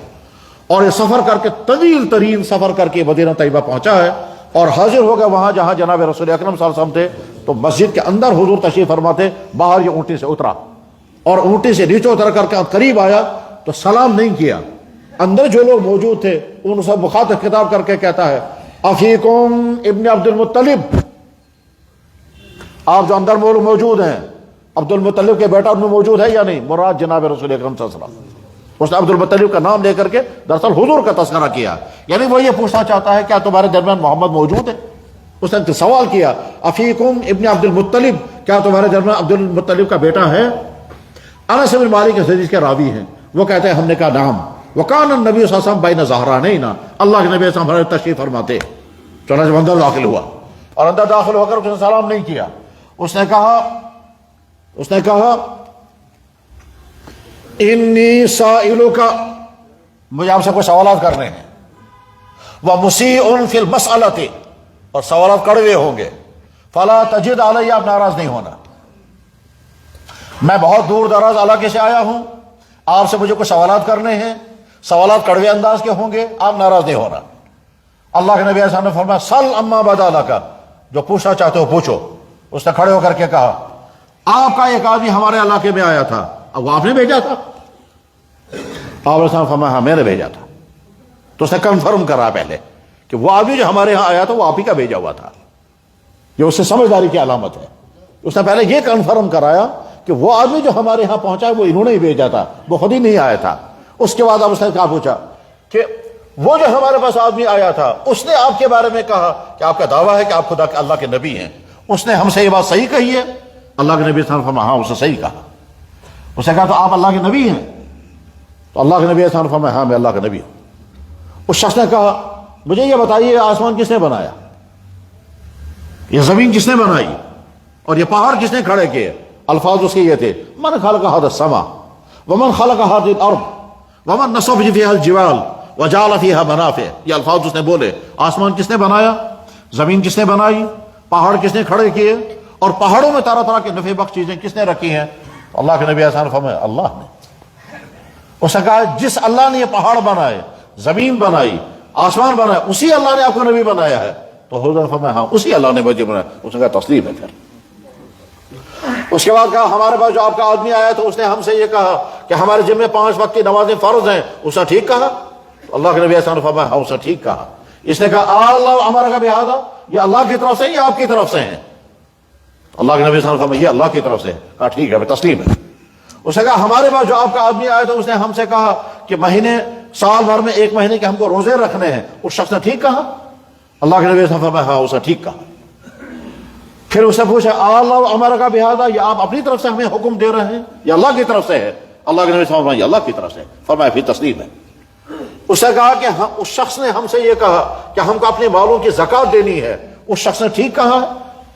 اور یہ سفر کر کے طویل ترین سفر کر کے مدینہ طیبہ پہنچا ہے اور حاضر ہو گیا وہاں جہاں جناب رسول اکرم صلی اللہ علیہ وسلم تھے. تو مسجد کے اندر حضور تشریف فرما تھے. باہر یہ اونٹی سے اترا اور اونٹی سے نیچے اتر کر کے قریب آیا تو سلام نہیں کیا. اندر جو لوگ موجود تھے ان سب مخاطب خطاب کر کے کہتا ہے افیکم ابن عبد المطلب، آپ جو اندر موجود ہیں عبد المطلب کے بیٹا ان میں موجود ہے یا نہیں؟ مراد جناب رسول اکرم صلی اللہ علیہ وسلم. اس نے عبد المطلب کا نام لے کر کے دراصل حضور کا تذکرہ کیا، یعنی وہ یہ پوچھنا چاہتا ہے کیا تمہارے درمیان محمد موجود ہے. اس نے سوال کیا افیکم ابن عبد المطلب، کیا تمہارے درمیان عبد المطلب کا بیٹا ہے؟ انس بن مالک اس حدیث کے راوی ہیں، وہ کہتے ہیں ہم نے کہا نام. وکان النبی صلی اللہ علیہ وسلم بین ظہرانین، اللہ کے نبی صلی اللہ علیہ وسلم تشریف فرماتے. چنانچہ اندر داخل ہوا اور اندر داخل ہو کر اس نے سلام نہیں کیا. اس نے کہا انی سائلک، مجھے آپ سے کوئی سوالات کرنے ہیں. ومسیء فی المسألۃ، اور سوالات کڑوے ہوں گے. فلا تجد علی، آپ ناراض نہیں ہونا. میں بہت دور دراز علاقے سے آیا ہوں، آپ سے مجھے کچھ سوالات کرنے ہیں، سوالات کڑوے انداز کے ہوں گے، آپ ناراض نہیں ہونا. اللہ کے نبی علیہ السلام نے فرمایا سل اما بدا لک، جو پوچھنا چاہتے ہو پوچھو. اس نے کھڑے ہو کر کے کہا آپ کا ایک آدمی ہمارے علاقے میں آیا تھا، اب وہ آپ نے بھیجا تھا؟ آپ نے فرمایا ہاں میں نے بھیجا تھا. تو اس نے کنفرم کرا پہلے کہ وہ آدمی جو ہمارے ہاں آیا تھا وہ آپ ہی کا بھیجا ہوا تھا. یہ اس سے سمجھداری کی علامت ہے. اس نے پہلے یہ کنفرم کرایا کہ وہ آدمی جو ہمارے ہاں پہنچا ہے وہ انہوں نے ہی بھیجا تھا، وہ خود ہی نہیں آیا تھا. اس کے بعد اب اس نے کہا پوچھا کہ وہ جو ہمارے پاس آدمی آیا تھا اس نے آپ کے بارے میں کہا کہ آپ کا دعویٰ ہے کہ آپ خدا کے اللہ کے نبی ہیں، اس نے ہم سے یہ بات صحیح کہی ہے؟ اللہ کے نبی صلی اللہ علیہ وسلم ہاں، اس نے صحیح کہا. اس نے کہا تو آپ اللہ کے نبی ہیں؟ تو اللہ کے نبی صلی اللہ علیہ وسلم ہاں میں اللہ کا نبی ہوں. اس شخص نے کہا مجھے یہ بتائیے آسمان کس نے بنایا، یہ زمین کس نے بنائی، اور یہ پہاڑ کس نے کھڑے کیے؟ الفاظ اس کے یہ تھے من خلق هذا السماء ومن خلق هذه الارض ومن نصب فيها الجبال وجعل فيها منافع. یہ الفاظ اس نے بولے. آسمان کس نے بنایا، زمین کس نے بنائی، پہاڑ کس نے کھڑے کیے، اور پہاڑوں میں طرح طرح کے نفع بخش چیزیں کس نے رکھی ہیں؟ اللہ کے نبی صلی اللہ علیہ وسلم فرمایا اللہ نے. اس نے کہا جس اللہ نے یہ پہاڑ بنائے، زمین بنائی، آسمان بنایا، اسی اللہ نے آپ کو نبی بنایا ہے. تو حضور فرمایا ہاں اسی اللہ نے مجھے بنایا. اس نے کہا تسلیم ہے. پھر اس کے بعد کہا ہمارے پاس جو آپ کا آدمی آیا تو اس نے ہم سے یہ کہا کہ ہمارے جن میں 5 وقت کی نمازیں فرض ہیں. اس نے ٹھیک کہا؟ اللہ کے نبی صلی اللہ علیہ وسلم فرمایا ہاں اس نے ٹھیک کہا. اس نے کہا اللہ ہمارا کا بہذا، یہ اللہ کی طرف سے یا آپ کی طرف سے ہیں؟ اللہ کے نبی صلی اللہ علیہ وسلم فرمایا یہ اللہ کی طرف سے. کہا ٹھیک ہے تسلیم ہے. اس نے کہا ہمارے پاس جو آپ کا آدمی آیا تو اس نے ہم سے کہا کہ مہینے سال بھر میں 1 مہینے کے ہم کو روزے رکھنے ہیں، اس شخص نے ٹھیک کہا؟ اللہ کے نبی نے فرمایا ہاں، اسے ٹھیک کہا۔ پھر اسے پوچھا اللہ امر کا بہذا، یہ آپ اپنی طرف سے ہمیں حکم دے رہے ہیں یا اللہ کی طرف سے ہے؟ اللہ کے نبی نے فرمایا یہ اللہ کی طرف سے، فرمایا پھر تسلیم ہے۔ اس نے کہا کہ اس شخص نے ہم سے یہ کہا کہ ہم کو اپنے مالوں کی زکات دینی ہے، اس شخص نے ٹھیک کہا؟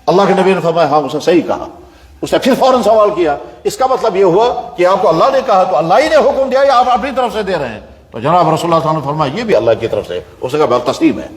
اللہ کے نبی نے فرمایا ہاں، اسے صحیح کہا۔ اس نے پھر فوراً سوال کیا، اس کا مطلب یہ ہوا کہ آپ کو اللہ نے کہا تو اللہ ہی نے حکم دیا یا آپ اپنی طرف سے دے رہے ہیں؟ تو جناب رسول اللہ صلی اللہ علیہ وسلم نے فرمایا یہ بھی اللہ کی طرف سے۔ اس نے کہا بس تسلیم ہے۔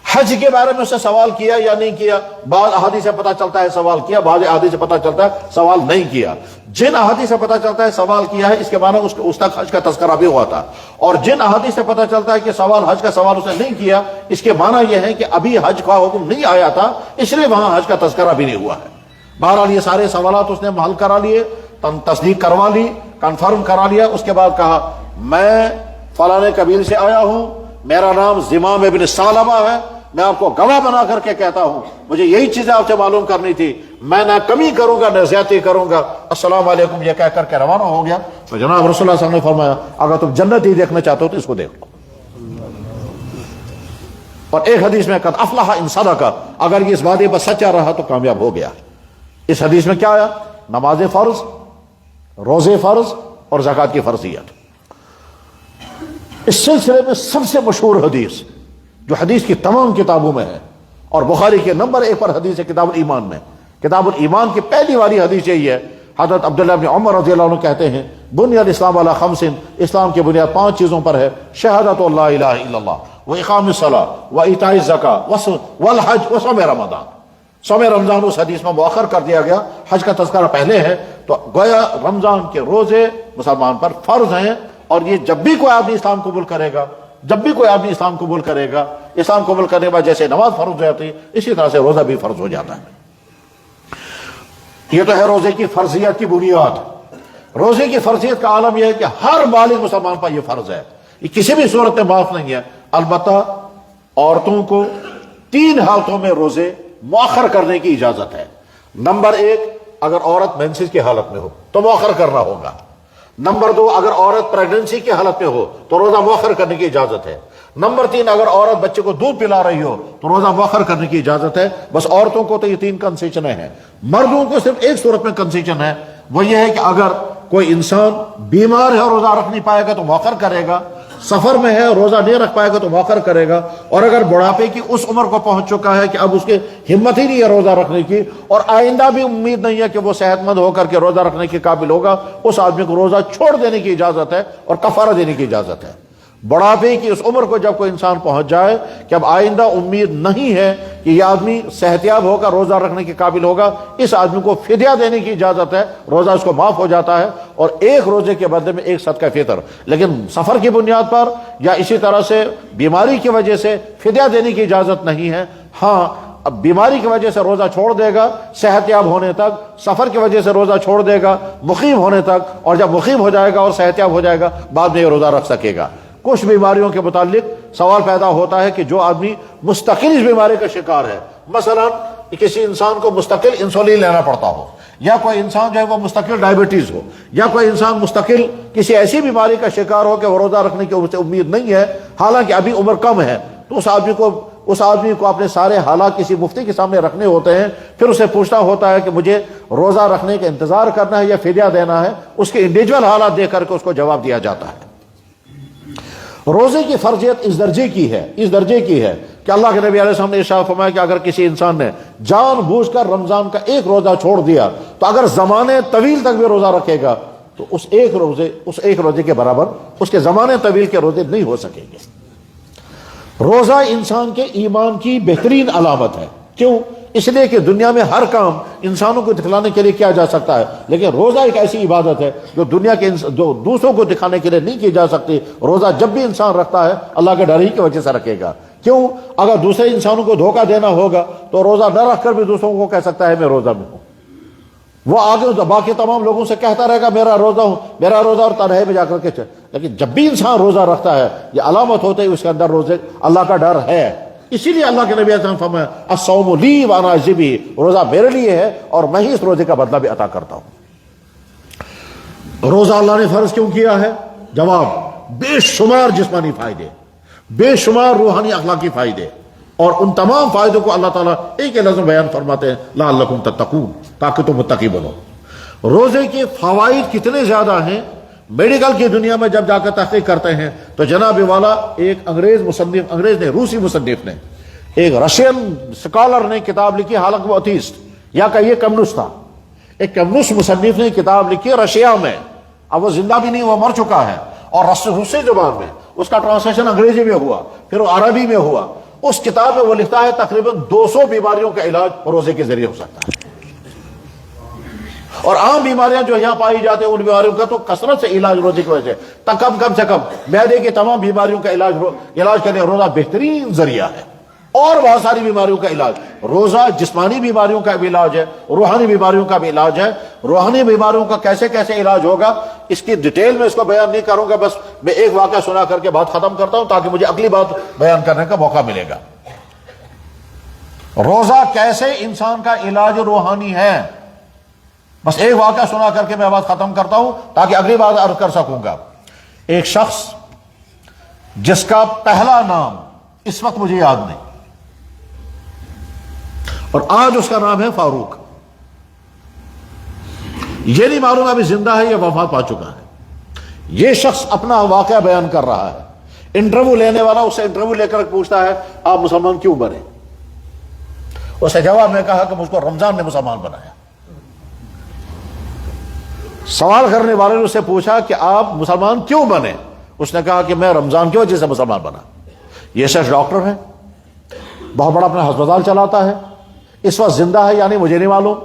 حج کے بارے میں اس نے سوال کیا یا نہیں کیا؟ بعض احادیث سے پتہ چلتا ہے سوال کیا، بعض احادیث سے پتہ چلتا ہے سوال نہیں کیا۔ جن احادیث سے پتہ چلتا ہے سوال کیا ہے، اس کے معنی اس تک حج کا تذکرہ بھی ہوا تھا، اور جن احادیث سے پتہ چلتا ہے کہ حج کا سوال اس نے نہیں کیا، اس کے معنی یہ ہے کہ ابھی حج کا حکم نہیں آیا تھا، اس لیے وہاں حج کا تذکرہ بھی نہیں ہوا ہے۔ بہرحال یہ سارے سوالات اس نے حل کرا لیے، تصدیق کروا لی، کنفرم کرا لیا۔ اس کے بعد کہا میں فلاں قبیل سے آیا ہوں، میرا نام زمام ابن ثعلبہ ہے، میں آپ کو گواہ بنا کر کے کہتا ہوں، مجھے یہی چیزیں آپ سے معلوم کرنی تھی، میں نہ کمی کروں گا نہ زیادتی کروں گا، السلام علیکم یہ کہہ کر کے روانہ ہو گیا۔ تو جناب رسول اللہ صلی اللہ علیہ وسلم نے فرمایا اگر تم جنت ہی دیکھنا چاہتے ہو تو اس کو دیکھ لو۔ اور ایک حدیث میں قد افلح ان صدق، اگر یہ اس وعدے پر سچا رہا تو کامیاب ہو گیا۔ اس حدیث میں کیا آیا؟ نماز فرض، روزے فرض اور زکوٰۃ کی فرضیت۔ اس سلسلے میں سب سے مشہور حدیث جو حدیث کی تمام کتابوں میں ہے اور بخاری کے نمبر 1 پر حدیث ہے کتاب الایمان میں، کتاب الایمان کی پہلی والی حدیث یہی ہے۔ حضرت عبداللہ بن عمر رضی اللہ عنہ کہتے ہیں بنی الاسلام علی 5، اسلام کی بنیاد 5 چیزوں پر ہے، شہادت اللہ الہ الا اللہ واقام الصلاۃ وایتاء الزکاۃ والحج وصوم رمضان۔ صوم رمضان اس حدیث میں مؤخر کر دیا گیا، حج کا تذکرہ پہلے ہے، تو گویا رمضان کے روزے مسلمان پر فرض ہیں، اور یہ جب بھی کوئی آدمی اسلام قبول کرے گا، جب بھی کوئی آدمی اسلام قبول کرے گا، اسلام قبول کرنے کے بعد جیسے نماز فرض ہو جاتی ہے اسی طرح سے روزہ بھی فرض ہو جاتا ہے۔ یہ تو ہے روزے کی فرضیت کی بنیاد۔ روزے کی فرضیت کا عالم یہ ہے کہ ہر بالغ مسلمان پر یہ فرض ہے، یہ کسی بھی صورت میں معاف نہیں ہے۔ البتہ عورتوں کو 3 حالتوں میں روزے مؤخر کرنے کی اجازت ہے۔ نمبر 1، اگر عورت مینسز کی حالت میں ہو تو مؤخر کرنا ہوگا۔ نمبر 2، اگر عورت پریگننسی کی حالت میں ہو تو روزہ مؤخر کرنے کی اجازت ہے۔ نمبر 3، اگر عورت بچے کو دودھ پلا رہی ہو تو روزہ مؤخر کرنے کی اجازت ہے۔ بس عورتوں کو تو یہ 3 کنسیشنیں ہیں۔ مردوں کو صرف ایک صورت میں کنسیشن ہے، وہ یہ ہے کہ اگر کوئی انسان بیمار ہے اور روزہ رکھ نہیں پائے گا تو مؤخر کرے گا، سفر میں ہے روزہ نہیں رکھ پائے گا تو مؤخر کرے گا، اور اگر بڑھاپے کی اس عمر کو پہنچ چکا ہے کہ اب اس کی ہمت ہی نہیں ہے روزہ رکھنے کی، اور آئندہ بھی امید نہیں ہے کہ وہ صحت مند ہو کر کے روزہ رکھنے کے قابل ہوگا، اس آدمی کو روزہ چھوڑ دینے کی اجازت ہے اور کفارہ دینے کی اجازت ہے۔ بڑھاپے کی اس عمر کو جب کوئی انسان پہنچ جائے کہ اب آئندہ امید نہیں ہے کہ یہ آدمی صحت یاب ہو کر روزہ رکھنے کے قابل ہوگا، اس آدمی کو فدیہ دینے کی اجازت ہے، روزہ اس کو معاف ہو جاتا ہے، اور ایک روزے کے بدلے میں 1 صدقہ فطر۔ لیکن سفر کی بنیاد پر یا اسی طرح سے بیماری کی وجہ سے فدیہ دینے کی اجازت نہیں ہے۔ ہاں، اب بیماری کی وجہ سے روزہ چھوڑ دے گا صحت یاب ہونے تک، سفر کی وجہ سے روزہ چھوڑ دے گا مقیم ہونے تک، اور جب مقیم ہو جائے گا اور صحت یاب ہو جائے گا بعد میں یہ روزہ رکھ سکے گا۔ کچھ بیماریوں کے متعلق سوال پیدا ہوتا ہے کہ جو آدمی مستقل اس بیماری کا شکار ہے، مثلا کسی انسان کو مستقل انسولین لینا پڑتا ہو، یا کوئی انسان جو ہے وہ مستقل ڈائبٹیز ہو، یا کوئی انسان مستقل کسی ایسی بیماری کا شکار ہو کہ وہ روزہ رکھنے کی اسے امید نہیں ہے حالانکہ ابھی عمر کم ہے، تو اس آدمی کو اپنے سارے حالات کسی مفتی کے سامنے رکھنے ہوتے ہیں، پھر اسے پوچھنا ہوتا ہے کہ مجھے روزہ رکھنے کا انتظار کرنا ہے یا فدیہ دینا ہے، اس کے انڈیویجول حالات دیکھ کر کے اس کو جواب دیا جاتا ہے۔ روزے کی فرضیت اس درجے کی ہے کہ اللہ کے نبی علیہ السلام نے ارشاد فرمایا کہ اگر کسی انسان نے جان بوجھ کر رمضان کا 1 روزہ چھوڑ دیا تو اگر زمانے طویل تک بھی روزہ رکھے گا تو اس ایک روزے کے برابر اس کے زمانے طویل کے روزے نہیں ہو سکیں گے۔ روزہ انسان کے ایمان کی بہترین علامت ہے۔ کیوں؟ اس لیے کہ دنیا میں ہر کام انسانوں کو دکھلانے کے لیے کیا جا سکتا ہے، لیکن روزہ ایک ایسی عبادت ہے جو جو دوسروں کو دکھانے کے لیے نہیں کی جا سکتی۔ روزہ جب بھی انسان رکھتا ہے اللہ کے ڈر ہی کی وجہ سے رکھے گا۔ کیوں؟ اگر دوسرے انسانوں کو دھوکہ دینا ہوگا تو روزہ نہ رکھ کر بھی دوسروں کو کہہ سکتا ہے میں روزہ میں ہوں، وہ آگے باقی تمام لوگوں سے کہتا رہے گا میرا روزہ اور تنہائی میں جا کر کے لیکن جب بھی انسان روزہ رکھتا ہے یہ علامت ہوتا ہے اس کے اندر اللہ کا ڈر ہے۔ اسی لیے اللہ کے نبی علیہ السلام فرمایا الصوم لی وانا اجزی بہ، روزہ میرے لیے ہے اور میں ہی اس روزے کا بدلہ بھی عطا کرتا ہوں۔ روزہ اللہ نے فرض کیوں کیا ہے؟ جواب، بے شمار جسمانی فائدے، بے شمار روحانی اخلاقی فائدے، اور ان تمام فائدوں کو اللہ تعالیٰ ایک لفظ میں بیان فرماتے ہیں لعلکم تتقون، تاکہ تم متقی بنو۔ روزے کے فوائد کتنے زیادہ ہیں، میڈیکل کی دنیا میں جب جا کر تحقیق کرتے ہیں تو جناب والا ایک روسی مصنف نے، ایک رشین سکالر نے کتاب لکھی، حالانکہ وہ اتھیسٹ یا کہ یہ کمیونسٹ تھا، ایک کمیونسٹ مصنف نے کتاب لکھی رشیا میں، اب وہ زندہ بھی نہیں، وہ مر چکا ہے، اور روسی زبان میں اس کا ٹرانسلیشن انگریزی میں ہوا، پھر وہ عربی میں ہوا۔ اس کتاب میں وہ لکھتا ہے تقریباً 200 بیماریوں کا علاج روزے کے ذریعے ہو سکتا ہے، اور عام بیماریاں جو یہاں پائی جاتی ہیں ان بیماریوں کا تو کثرت سے علاج روزے کی وجہ سے، کم سے کم معدے کی تمام بیماریوں کا علاج کرنے روزہ بہترین ذریعہ ہے، اور بہت ساری بیماریوں کا علاج روزہ، جسمانی بیماریوں کا بھی علاج ہے، روحانی بیماریوں کا بھی علاج ہے۔ روحانی بیماریوں کا کیسے کیسے علاج ہوگا اس کی ڈیٹیل میں اس کو بیان نہیں کروں گا، بس میں ایک واقعہ سنا کر کے بات ختم کرتا ہوں تاکہ مجھے اگلی بات بیان کرنے کا موقع ملے گا۔ روزہ کیسے انسان کا علاج روحانی ہے، بس ایک واقعہ سنا کر کے میں بات ختم کرتا ہوں تاکہ اگلی بات عرض کر سکوں گا۔ ایک شخص جس کا پہلا نام اس وقت مجھے یاد نہیں، اور آج اس کا نام ہے فاروق، یہ نہیں معلوم ابھی زندہ ہے یا وفات پا چکا ہے۔ یہ شخص اپنا واقعہ بیان کر رہا ہے، انٹرویو لینے والا اس سے انٹرویو لے کر پوچھتا ہے آپ مسلمان کیوں بنے؟ اس نے جواب میں کہا کہ مجھ کو رمضان نے مسلمان بنایا۔ سوال کرنے والے نے اس سے پوچھا کہ آپ مسلمان کیوں بنے؟ اس نے کہا کہ میں رمضان کی وجہ سے مسلمان بنا۔ یہ شخص ڈاکٹر ہے، بہت بڑا اپنا ہسپتال چلاتا ہے، اس وقت زندہ ہے یا نہیں مجھے نہیں معلوم،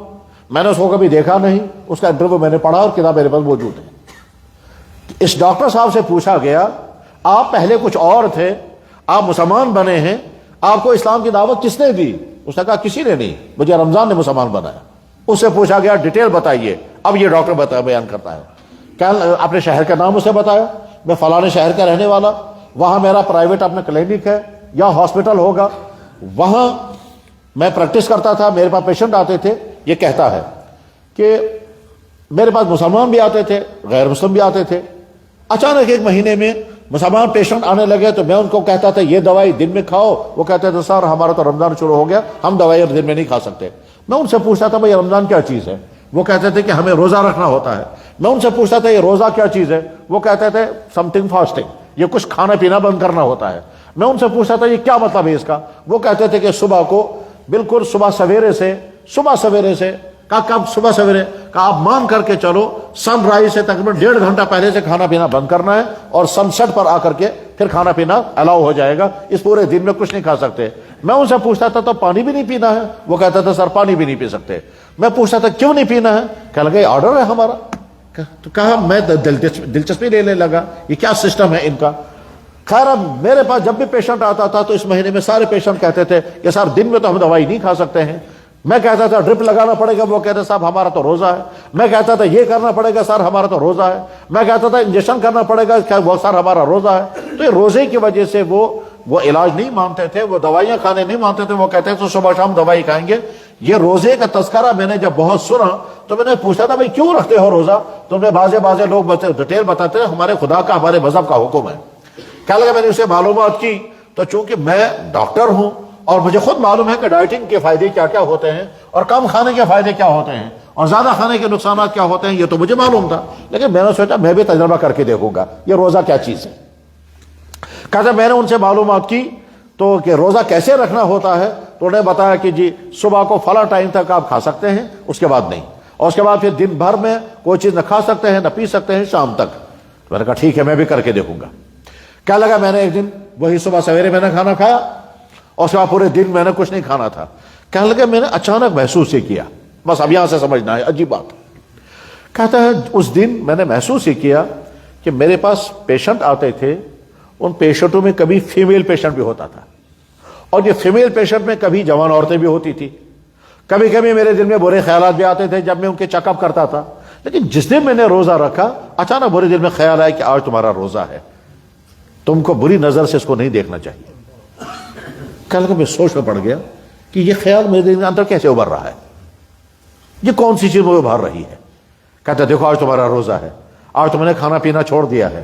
میں نے اس کو کبھی دیکھا نہیں، اس کا انٹرویو میں نے پڑھا اور کتاب میرے پاس موجود ہے۔ اس ڈاکٹر صاحب سے پوچھا گیا آپ پہلے کچھ اور تھے، آپ مسلمان بنے ہیں، آپ کو اسلام کی دعوت کس نے دی؟ اس نے کہا کسی نے نہیں، مجھے رمضان نے مسلمان بنایا۔ اس سے پوچھا گیا ڈیٹیل بتائیے، اب یہ ڈاکٹر بیان کرتا ہے، کیا اپنے شہر کا نام اسے بتایا، میں فلانے شہر کا رہنے والا، وہاں میرا پرائیویٹ اپنا کلینک ہے یا ہاسپٹل ہوگا، وہاں میں پریکٹس کرتا تھا، میرے پاس پیشنٹ آتے تھے۔ یہ کہتا ہے کہ میرے پاس مسلمان بھی آتے تھے، غیر مسلم بھی آتے تھے، اچانک ایک مہینے میں مسلمان پیشنٹ آنے لگے تو میں ان کو کہتا تھا یہ دوائی دن میں کھاؤ، وہ کہتے تھے سر ہمارا تو رمضان شروع ہو گیا، ہم دوائی دن میں نہیں کھا سکتے۔ میں ان سے پوچھتا تھا بھائی رمضان کیا چیز ہے؟ وہ کہتے تھے کہ ہمیں روزہ رکھنا ہوتا ہے۔ میں ان سے پوچھتا تھا یہ روزہ کیا چیز ہے؟ وہ کہتے تھے سم تھنگ فاسٹنگ، یہ کچھ کھانا پینا بند کرنا ہوتا ہے۔ میں ان سے پوچھتا تھا یہ کیا مطلب ہے اس کا؟ وہ کہتے تھے کہ صبح کو بالکل صبح سویرے سے کب صبح سویرے کا آپ مان کر کے چلو، سن رائز سے تقریباً 1.5 گھنٹہ پہلے سے کھانا پینا بند کرنا ہے، اور سن سیٹ پر آ کر کے پھر کھانا پینا الاؤ ہو جائے گا، اس پورے دن میں کچھ نہیں کھا سکتے۔ میں ان سے پوچھتا تھا تو پانی بھی نہیں پینا ہے؟ وہ کہتا تھا سر پانی بھی نہیں پی سکتے۔ میں پوچھتا تھا کیوں نہیں پینا ہے؟ کہنے لگے آرڈر ہے ہمارا۔ تو کہا میں دلچسپی لینے لگا یہ کیا سسٹم ہے ان کا۔ خیر اب میرے پاس جب بھی پیشنٹ آتا تھا تو اس مہینے میں سارے پیشنٹ کہتے تھے کہ سر دن میں تو ہم دوائی نہیں کھا سکتے ہیں۔ میں کہتا تھا ڈرپ لگانا پڑے گا، وہ کہتے صاحب ہمارا تو روزہ ہے۔ میں کہتا تھا یہ کرنا پڑے گا، سر ہمارا تو روزہ ہے۔ میں کہتا تھا انجیکشن کرنا پڑے گا، وہ سر ہمارا روزہ ہے۔ تو یہ روزے کی وجہ سے وہ علاج نہیں مانتے تھے، وہ دوائیاں کھانے نہیں مانتے تھے، وہ کہتے تھے صبح شام دوائی کھائیں گے۔ یہ روزے کا تذکرہ میں نے جب بہت سنا تو میں نے پوچھا تھا بھائی کیوں رکھتے ہو روزہ؟ تو میں بازے لوگ ڈیٹیل بتاتے ہیں ہمارے خدا کا، ہمارے مذہب کا حکم ہے۔ کیا لگا میں نے اسے معلومات کی تو چونکہ میں ڈاکٹر ہوں اور مجھے خود معلوم ہے کہ ڈائٹنگ کے فائدے کیا کیا ہوتے ہیں اور کم کھانے کے فائدے کیا ہوتے ہیں اور زیادہ کھانے کے نقصانات کیا ہوتے ہیں، یہ تو مجھے معلوم تھا، لیکن میں نے سوچا میں بھی تجربہ کر کے دیکھوں گا یہ روزہ کیا چیز ہے۔ کہتے میں نے ان سے معلومات کی تو کہ روزہ کیسے رکھنا ہوتا ہے، تو انہوں نے بتایا کہ جی صبح کو فلاں ٹائم تک آپ کھا سکتے ہیں، اس کے بعد نہیں، اور اس کے بعد پھر دن بھر میں کوئی چیز نہ کھا سکتے ہیں نہ پی سکتے ہیں شام تک۔ میں نے کہا ٹھیک ہے میں بھی کر کے دیکھوں گا۔ کیا لگا میں نے ایک دن وہی صبح سویرے میں نے کھانا کھایا اور اس کے بعد پورے دن میں نے کچھ نہیں کھانا تھا۔ کہنے لگا میں نے اچانک محسوس ہی کیا، بس اب یہاں سے سمجھنا ہے عجیب بات۔ کہتا ہے اس دن میں نے محسوس ہی کیا کہ میرے پاس پیشنٹ آتے تھے، ان پیشنٹوں میں کبھی فیمیل پیشنٹ بھی ہوتا تھا، اور یہ فیمیل پیشنٹ میں کبھی جوان عورتیں بھی ہوتی تھی، کبھی کبھی میرے دل میں برے خیالات بھی آتے تھے جب میں ان کے چیک اپ کرتا تھا۔ لیکن جس دن میں نے روزہ رکھا اچانک میرے دل میں خیال آیا کہ آج تمہارا روزہ ہے، تم کو بری نظر سے اس کو نہیں دیکھنا چاہیے۔ کہنے لگا میں سوچ میں پڑ گیا کہ یہ خیال میرے دل کے اندر کیسے ابھر رہا ہے، یہ کون سی چیز مجھے ابھر رہی ہے۔ کہتا دیکھو آج تمہارا روزہ ہے، آج تم نے کھانا پینا چھوڑ دیا ہے،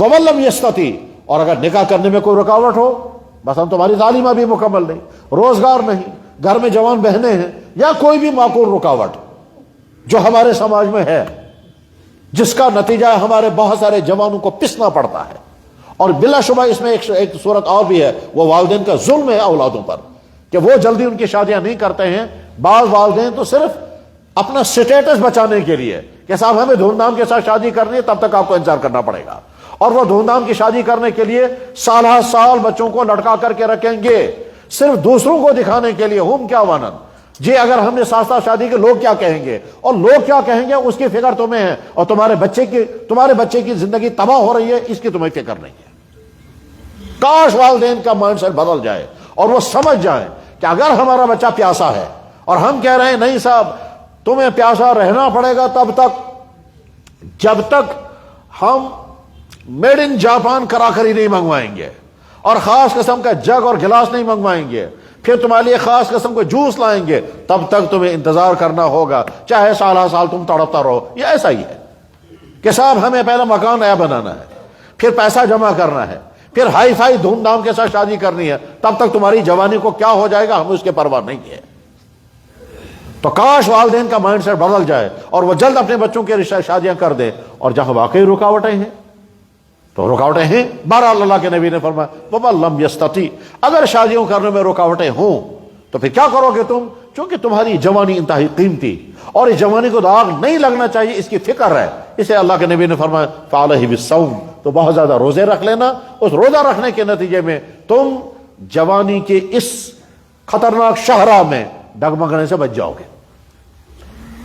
وَمَن لَّمْ يَسْتَطِعْ، اور اگر نکاح کرنے میں کوئی رکاوٹ ہو، مثلا تمہاری تعلیم ابھی مکمل نہیں، روزگار نہیں، گھر میں جوان بہنیں ہیں، یا کوئی بھی معقول رکاوٹ جو ہمارے سماج میں ہے، جس کا نتیجہ ہمارے بہت سارے جوانوں کو پسنا پڑتا ہے، اور بلا شبہ اس میں ایک صورت اور بھی ہے، وہ والدین کا ظلم ہے اولادوں پر کہ وہ جلدی ان کی شادیاں نہیں کرتے ہیں۔ بعض والدین تو صرف اپنا سٹیٹس بچانے کے لیے کہ صاحب ہمیں دھوم دھام کے ساتھ شادی کرنی ہے، تب تک آپ کو انتظار کرنا پڑے گا، اور وہ دھوم دھام کی شادی کرنے کے لیے سال ہر سال بچوں کو لٹکا کر کے رکھیں گے، صرف دوسروں کو دکھانے کے لیے، ہم کیا وانن جی اگر ہم نے ساتھ ساتھ شادی کی لوگ کیا کہیں گے، اور لوگ کیا کہیں گے اس کی فکر تمہیں ہے، اور تمہارے بچے کی زندگی تباہ ہو رہی ہے، اس کی تمہیں فکر نہیں ہے۔ کاش والدین کا مائنڈ سیٹ بدل جائے اور وہ سمجھ جائیں کہ اگر ہمارا بچہ پیاسا ہے اور ہم کہہ رہے ہیں نہیں صاحب تمہیں پیاسا رہنا پڑے گا تب تک جب تک ہم میڈ ان جاپان کراکری نہیں منگوائیں گے، اور خاص قسم کا جگ اور گلاس نہیں منگوائیں گے، پھر تمہارے لیے خاص قسم کو جوس لائیں گے، تب تک تمہیں انتظار کرنا ہوگا، چاہے سال ہر سال تم تڑپتا رہو۔ یہ ایسا ہی ہے کہ صاحب ہمیں پہلے مکان نیا بنانا ہے، پھر پیسہ جمع کرنا ہے، پھر ہائی فائی دھوم دھام کے ساتھ شادی کرنی ہے، تب تک تمہاری جوانی کو کیا ہو جائے گا ہم اس کے پرواہ نہیں ہے۔ تو کاش والدین کا مائنڈ سیٹ بدل جائے اور وہ جلد اپنے بچوں کے رشتہ شادیاں کر دے، اور جہاں واقعی رکاوٹیں ہیں تو رکاوٹیں ہیں۔ بہرحال اللہ کے نبی نے فرمایا وَمَن لَّمْ يَسْتَطِعْ، اگر شادیوں کرنے میں رکاوٹیں ہوں تو پھر کیا کرو گے تم؟ چونکہ تمہاری جوانی انتہائی قیمتی اور اس جوانی کو داغ نہیں لگنا چاہیے، اس کی فکر ہے، اسے اللہ کے نبی نے فرمایا فَعَلَيْهِ بِالصَّوْمِ، تو بہت زیادہ روزے رکھ لینا، اس روزہ رکھنے کے نتیجے میں تم جوانی کے اس خطرناک شاہراہ میں ڈگمگنے سے بچ جاؤ گے۔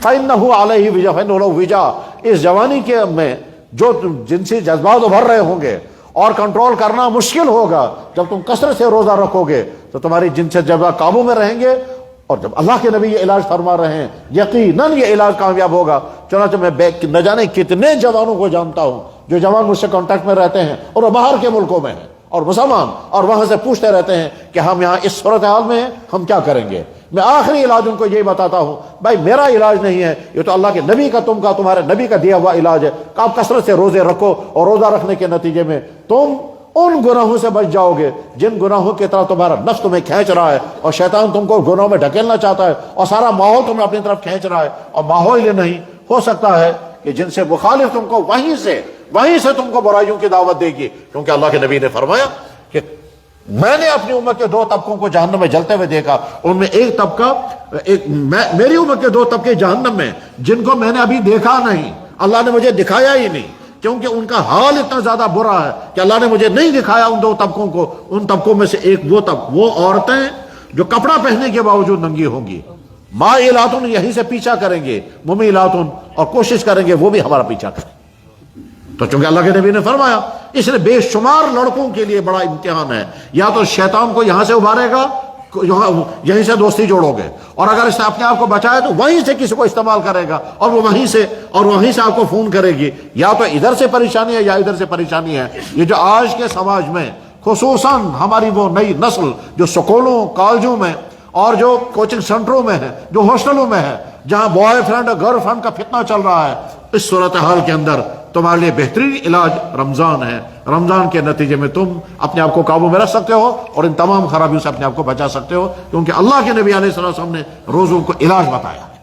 فَإِنَّهُ عَلَيْهِ وِجَا، فَإِنَّهُ لَهُ وِجَا، اس جوانی کے میں جو جنسی جذبات ابھر رہے ہوں گے اور کنٹرول کرنا مشکل ہوگا، جب تم کثرت سے روزہ رکھو گے تو تمہاری جنسی جذبات قابو میں رہیں گے، اور جب اللہ کے نبی یہ علاج فرما رہے ہیں یقیناً یہ علاج کامیاب ہوگا۔ چنانچہ میں نہ جانے کتنے جوانوں کو جانتا ہوں جو جوان مجھ سے کانٹیکٹ میں رہتے ہیں اور وہ باہر کے ملکوں میں ہیں اور مسلمان، اور وہاں سے پوچھتے رہتے ہیں کہ ہم یہاں اس صورتحال میں ہیں، ہم کیا کریں گے۔ میں آخری علاج ان کو یہی بتاتا ہوں بھائی میرا علاج نہیں ہے، یہ تو اللہ کے نبی کا تمہارے نبی کا دیا ہوا علاج ہے کہ آپ کثرت سے روزے رکھو، اور روزہ رکھنے کے نتیجے میں تم ان گناہوں سے بچ جاؤ گے جن گناہوں کی طرح تمہارا نفس تمہیں کھینچ رہا ہے، اور شیطان تم کو گناہوں میں ڈھکیلنا چاہتا ہے، اور سارا ماحول تمہیں اپنی طرف کھینچ رہا ہے، اور ماحول ہی نہیں ہو سکتا ہے کہ جن سے مخالف تم کو وہیں سے تم کو برائیوں کی دعوت دے گی، کیونکہ اللہ کے نبی نے فرمایا کہ میں نے اپنی امت کے 2 طبقوں کو جہنم میں جلتے ہوئے دیکھا، ان میں ایک طبقہ میری امت کے 2 طبقے جہنم میں جن کو میں نے ابھی دیکھا نہیں، اللہ نے مجھے دکھایا ہی نہیں، کیونکہ ان کا حال اتنا زیادہ برا ہے کہ اللہ نے مجھے نہیں دکھایا ان 2 طبقوں کو۔ ان طبقوں میں سے ایک وہ عورتیں جو کپڑا پہننے کے باوجود ننگی ہوں گی، مائلاتن یہیں سے پیچھا کریں گے، ممیلاتن، اور کوشش کریں گے وہ بھی ہمارا پیچھا کریں۔ تو چونکہ اللہ کے نبی نے فرمایا، اس لیے بے شمار لڑکوں کے لیے بڑا امتحان ہے، یا تو شیطان کو یہاں سے ابھارے گا، یہیں سے دوستی جوڑو گے، اور اگر اس نے اپنے آپ کو بچایا تو وہیں سے کسی کو استعمال کرے گا، اور وہ وہیں سے آپ کو فون کرے گی، یا تو ادھر سے پریشانی ہے یا ادھر سے پریشانی ہے۔ یہ جو آج کے سماج میں خصوصاً ہماری وہ نئی نسل جو سکولوں کالجوں میں اور جو کوچنگ سینٹروں میں ہے، جو ہاسٹلوں میں ہے، جہاں بوائے فرینڈ اور گرل فرینڈ کا فتنہ چل رہا ہے، اس صورتحال کے اندر تمہارے لیے بہترین علاج رمضان ہے۔ رمضان کے نتیجے میں تم اپنے آپ کو قابو میں رکھ سکتے ہو اور ان تمام خرابیوں سے اپنے آپ کو بچا سکتے ہو، کیونکہ اللہ کے نبی علیہ السلام نے روزوں کو علاج بتایا ہے۔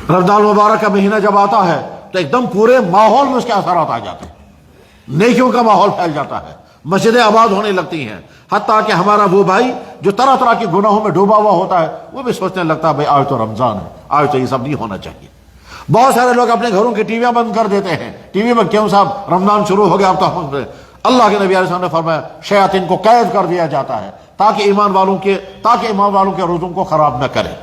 رمضان مبارک کا مہینہ جب آتا ہے تو ایک دم پورے ماحول میں اس کے اثرات آ جاتے ہیں، نیکیوں کا ماحول پھیل جاتا ہے، مسجدیں آباد ہونے لگتی ہیں، حتیٰ کہ ہمارا وہ بھائی جو طرح طرح کے گناہوں میں ڈوبا ہوا ہوتا ہے وہ بھی سوچنے لگتا ہے بھائی آج تو رمضان ہے، آج تو یہ سب نہیں ہونا چاہیے۔ بہت سارے لوگ اپنے گھروں کی ٹی ویاں بند کر دیتے ہیں، ٹی وی میں کیوں صاحب رمضان شروع ہو گیا اب تو ہم، اللہ کے نبی علیہ السلام نے فرمایا شیاطین کو قید کر دیا جاتا ہے تاکہ ایمان والوں کے روزوں کو خراب نہ کرے۔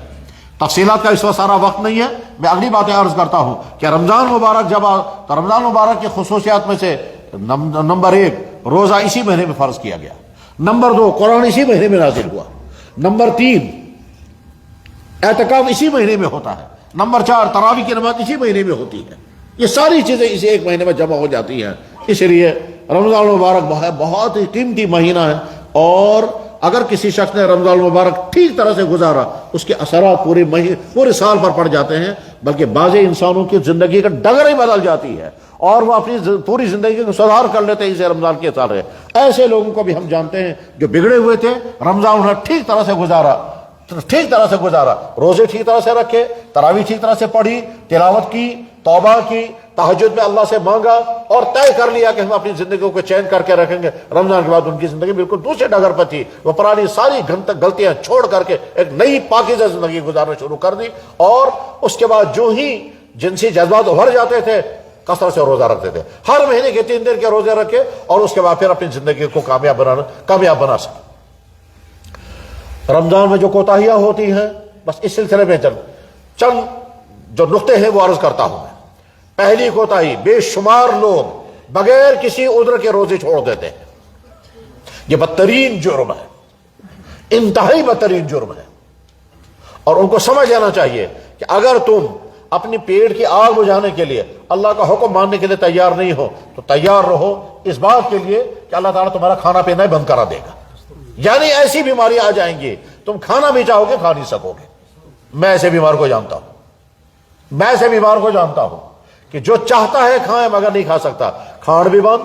تفصیلات کا اس وقت سارا وقت نہیں ہے، میں اگلی باتیں عرض کرتا ہوں کہ رمضان مبارک جب تو رمضان مبارک کی خصوصیات میں سے نمبر 1 روزہ اسی مہینے میں فرض کیا گیا، نمبر 2 قرآن اسی مہینے میں نازل ہوا، نمبر 3 اعتکاف اسی مہینے میں ہوتا ہے، نمبر 4 تراویح کی نماز اسی مہینے میں ہوتی ہے۔ یہ ساری چیزیں اسی ایک مہینے میں جمع ہو جاتی ہیں، اس لیے رمضان المبارک بہت ہی قیمتی مہینہ ہے، اور اگر کسی شخص نے رمضان المبارک ٹھیک طرح سے گزارا اس کے اثرات پورے سال پر پڑ جاتے ہیں، بلکہ بعض انسانوں کی زندگی کا ڈگر ہی بدل جاتی ہے، اور وہ اپنی پوری زندگی کو سدھار کر لیتے ہیں اسے رمضان کے سال ہے. ایسے لوگوں کو بھی ہم جانتے ہیں جو بگڑے ہوئے تھے، رمضان انہیں ٹھیک طرح سے گزارا، روزے ٹھیک طرح سے رکھے، تراویح ٹھیک طرح سے پڑھی، تلاوت کی، توبہ کی، تہجد میں اللہ سے مانگا اور طے کر لیا کہ ہم اپنی زندگیوں کو چین کر کے رکھیں گے. رمضان کے بعد ان کی زندگی بالکل دوسرے ڈگر پر تھی. وہ پرانی ساری غلطیاں چھوڑ کر کے ایک نئی پاکیزہ زندگی گزارنا شروع کر دی، اور اس کے بعد جو ہی جنسی جذبات ابھر جاتے تھے کثرت سے روزہ رکھتے تھے. ہر مہینے کے 3 دن کے روزے رکھے اور اس کے بعد پھر اپنی زندگی کو کامیاب بنا سکے. رمضان میں جو کوتاہیاں ہوتی ہیں، بس اس سلسلے میں چند جو نقطے ہیں وہ عرض کرتا ہوں میں. پہلی کوتاہی، بے شمار لوگ بغیر کسی عذر کے روزے چھوڑ دیتے ہیں. یہ بدترین جرم ہے، انتہائی بدترین جرم ہے. اور ان کو سمجھ لینا چاہیے کہ اگر تم اپنی پیٹ کی آگ بجھانے کے لیے اللہ کا حکم ماننے کے لیے تیار نہیں ہو تو تیار رہو اس بات کے لیے کہ اللہ تعالیٰ تمہارا کھانا پینا ہی بند کرا دے گا. یعنی ایسی بیماری آ جائیں گی تم کھانا بھی چاہو گے کھا نہیں سکو گے. میں ایسے بیمار کو جانتا ہوں کہ جو چاہتا ہے کھائے مگر نہیں کھا سکتا. کھان بھی بند،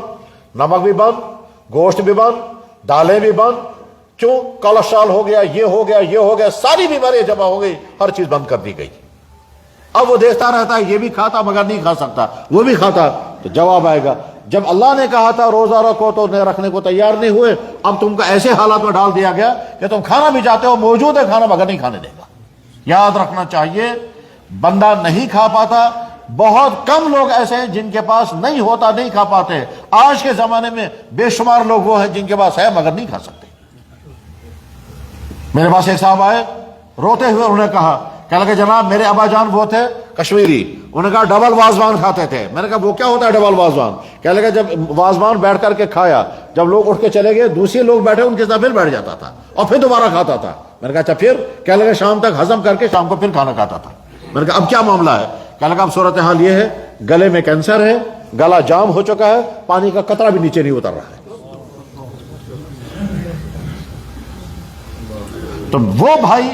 نمک بھی بند، گوشت بھی بند، دالیں بھی بند. کیوں؟ کولیسٹرول ہو گیا، یہ ہو گیا، ساری بیماریاں جمع ہو گئی، ہر چیز بند کر دی گئی. اب وہ دیکھتا رہتا ہے، یہ بھی کھاتا مگر نہیں کھا سکتا، وہ بھی کھاتا. تو جواب آئے گا، جب اللہ نے کہا تھا روزہ رکھو تو رکھنے کو تیار نہیں ہوئے، اب تم کو ایسے حالات میں ڈال دیا گیا کہ تم کھانا بھی چاہتے ہو، موجود ہے کھانا مگر نہیں کھانے دے گا. یاد رکھنا چاہیے بندہ نہیں کھا پاتا. بہت کم لوگ ایسے ہیں جن کے پاس نہیں ہوتا، نہیں کھا پاتے. آج کے زمانے میں بے شمار لوگ وہ ہیں جن کے پاس ہے مگر نہیں کھا سکتے. میرے پاس ایک صاحب آئے روتے ہوئے، انہوں نے کہا کہ لگے جناب میرے ابا جان وہ تھے کشمیری، انہوں نے کہا ڈبل وازوان کھاتے تھے. میں نے کہا وہ کیا ہوتا ہے ڈبل وازوان؟ کہنے لگا جب وازوان بیٹھ کر کے کھایا، جب لوگ اٹھ کے چلے گئے دوسرے لوگ بیٹھے ان کے ساتھ پھر بیٹھ جاتا تھا اور پھر دوبارہ کھاتا تھا. میں نے کہا اچھا پھر؟ کہنے لگا شام تک ہضم کر کے شام کو پھر کھانا کھاتا تھا. میں نے کہا اب کیا معاملہ ہے؟ کہنے لگا اب صورتحال یہ ہے گلے میں کینسر ہے، گلا جام ہو چکا ہے، پانی کا قطرہ بھی نیچے نہیں اتر رہا ہے. تو وہ بھائی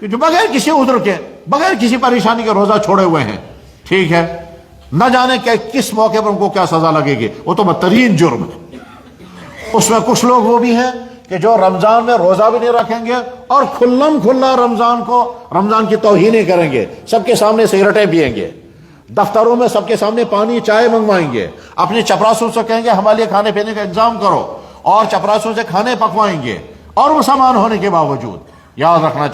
جو بغیر کسی عذر کے، بغیر کسی پریشانی کے روزہ چھوڑے ہوئے ہیں، ٹھیک ہے، نہ جانے کہ کس موقع پر ان کو کیا سزا لگے گی، وہ تو بدترین جرم ہے. اس میں کچھ لوگ وہ بھی ہیں کہ جو رمضان میں روزہ بھی نہیں رکھیں گے اور کھلم کھلا رمضان کی توہینیں کریں گے. سب کے سامنے سگریٹیں پئیں گے، دفتروں میں سب کے سامنے پانی چائے منگوائیں گے، اپنے چپراسوں سے کہیں گے ہمارے لیے کھانے پینے کا انتظام کرو، اور چپراسوں سے کھانے پکوائیں گے. اور مسلمان ہونے کے باوجود یاد رکھنا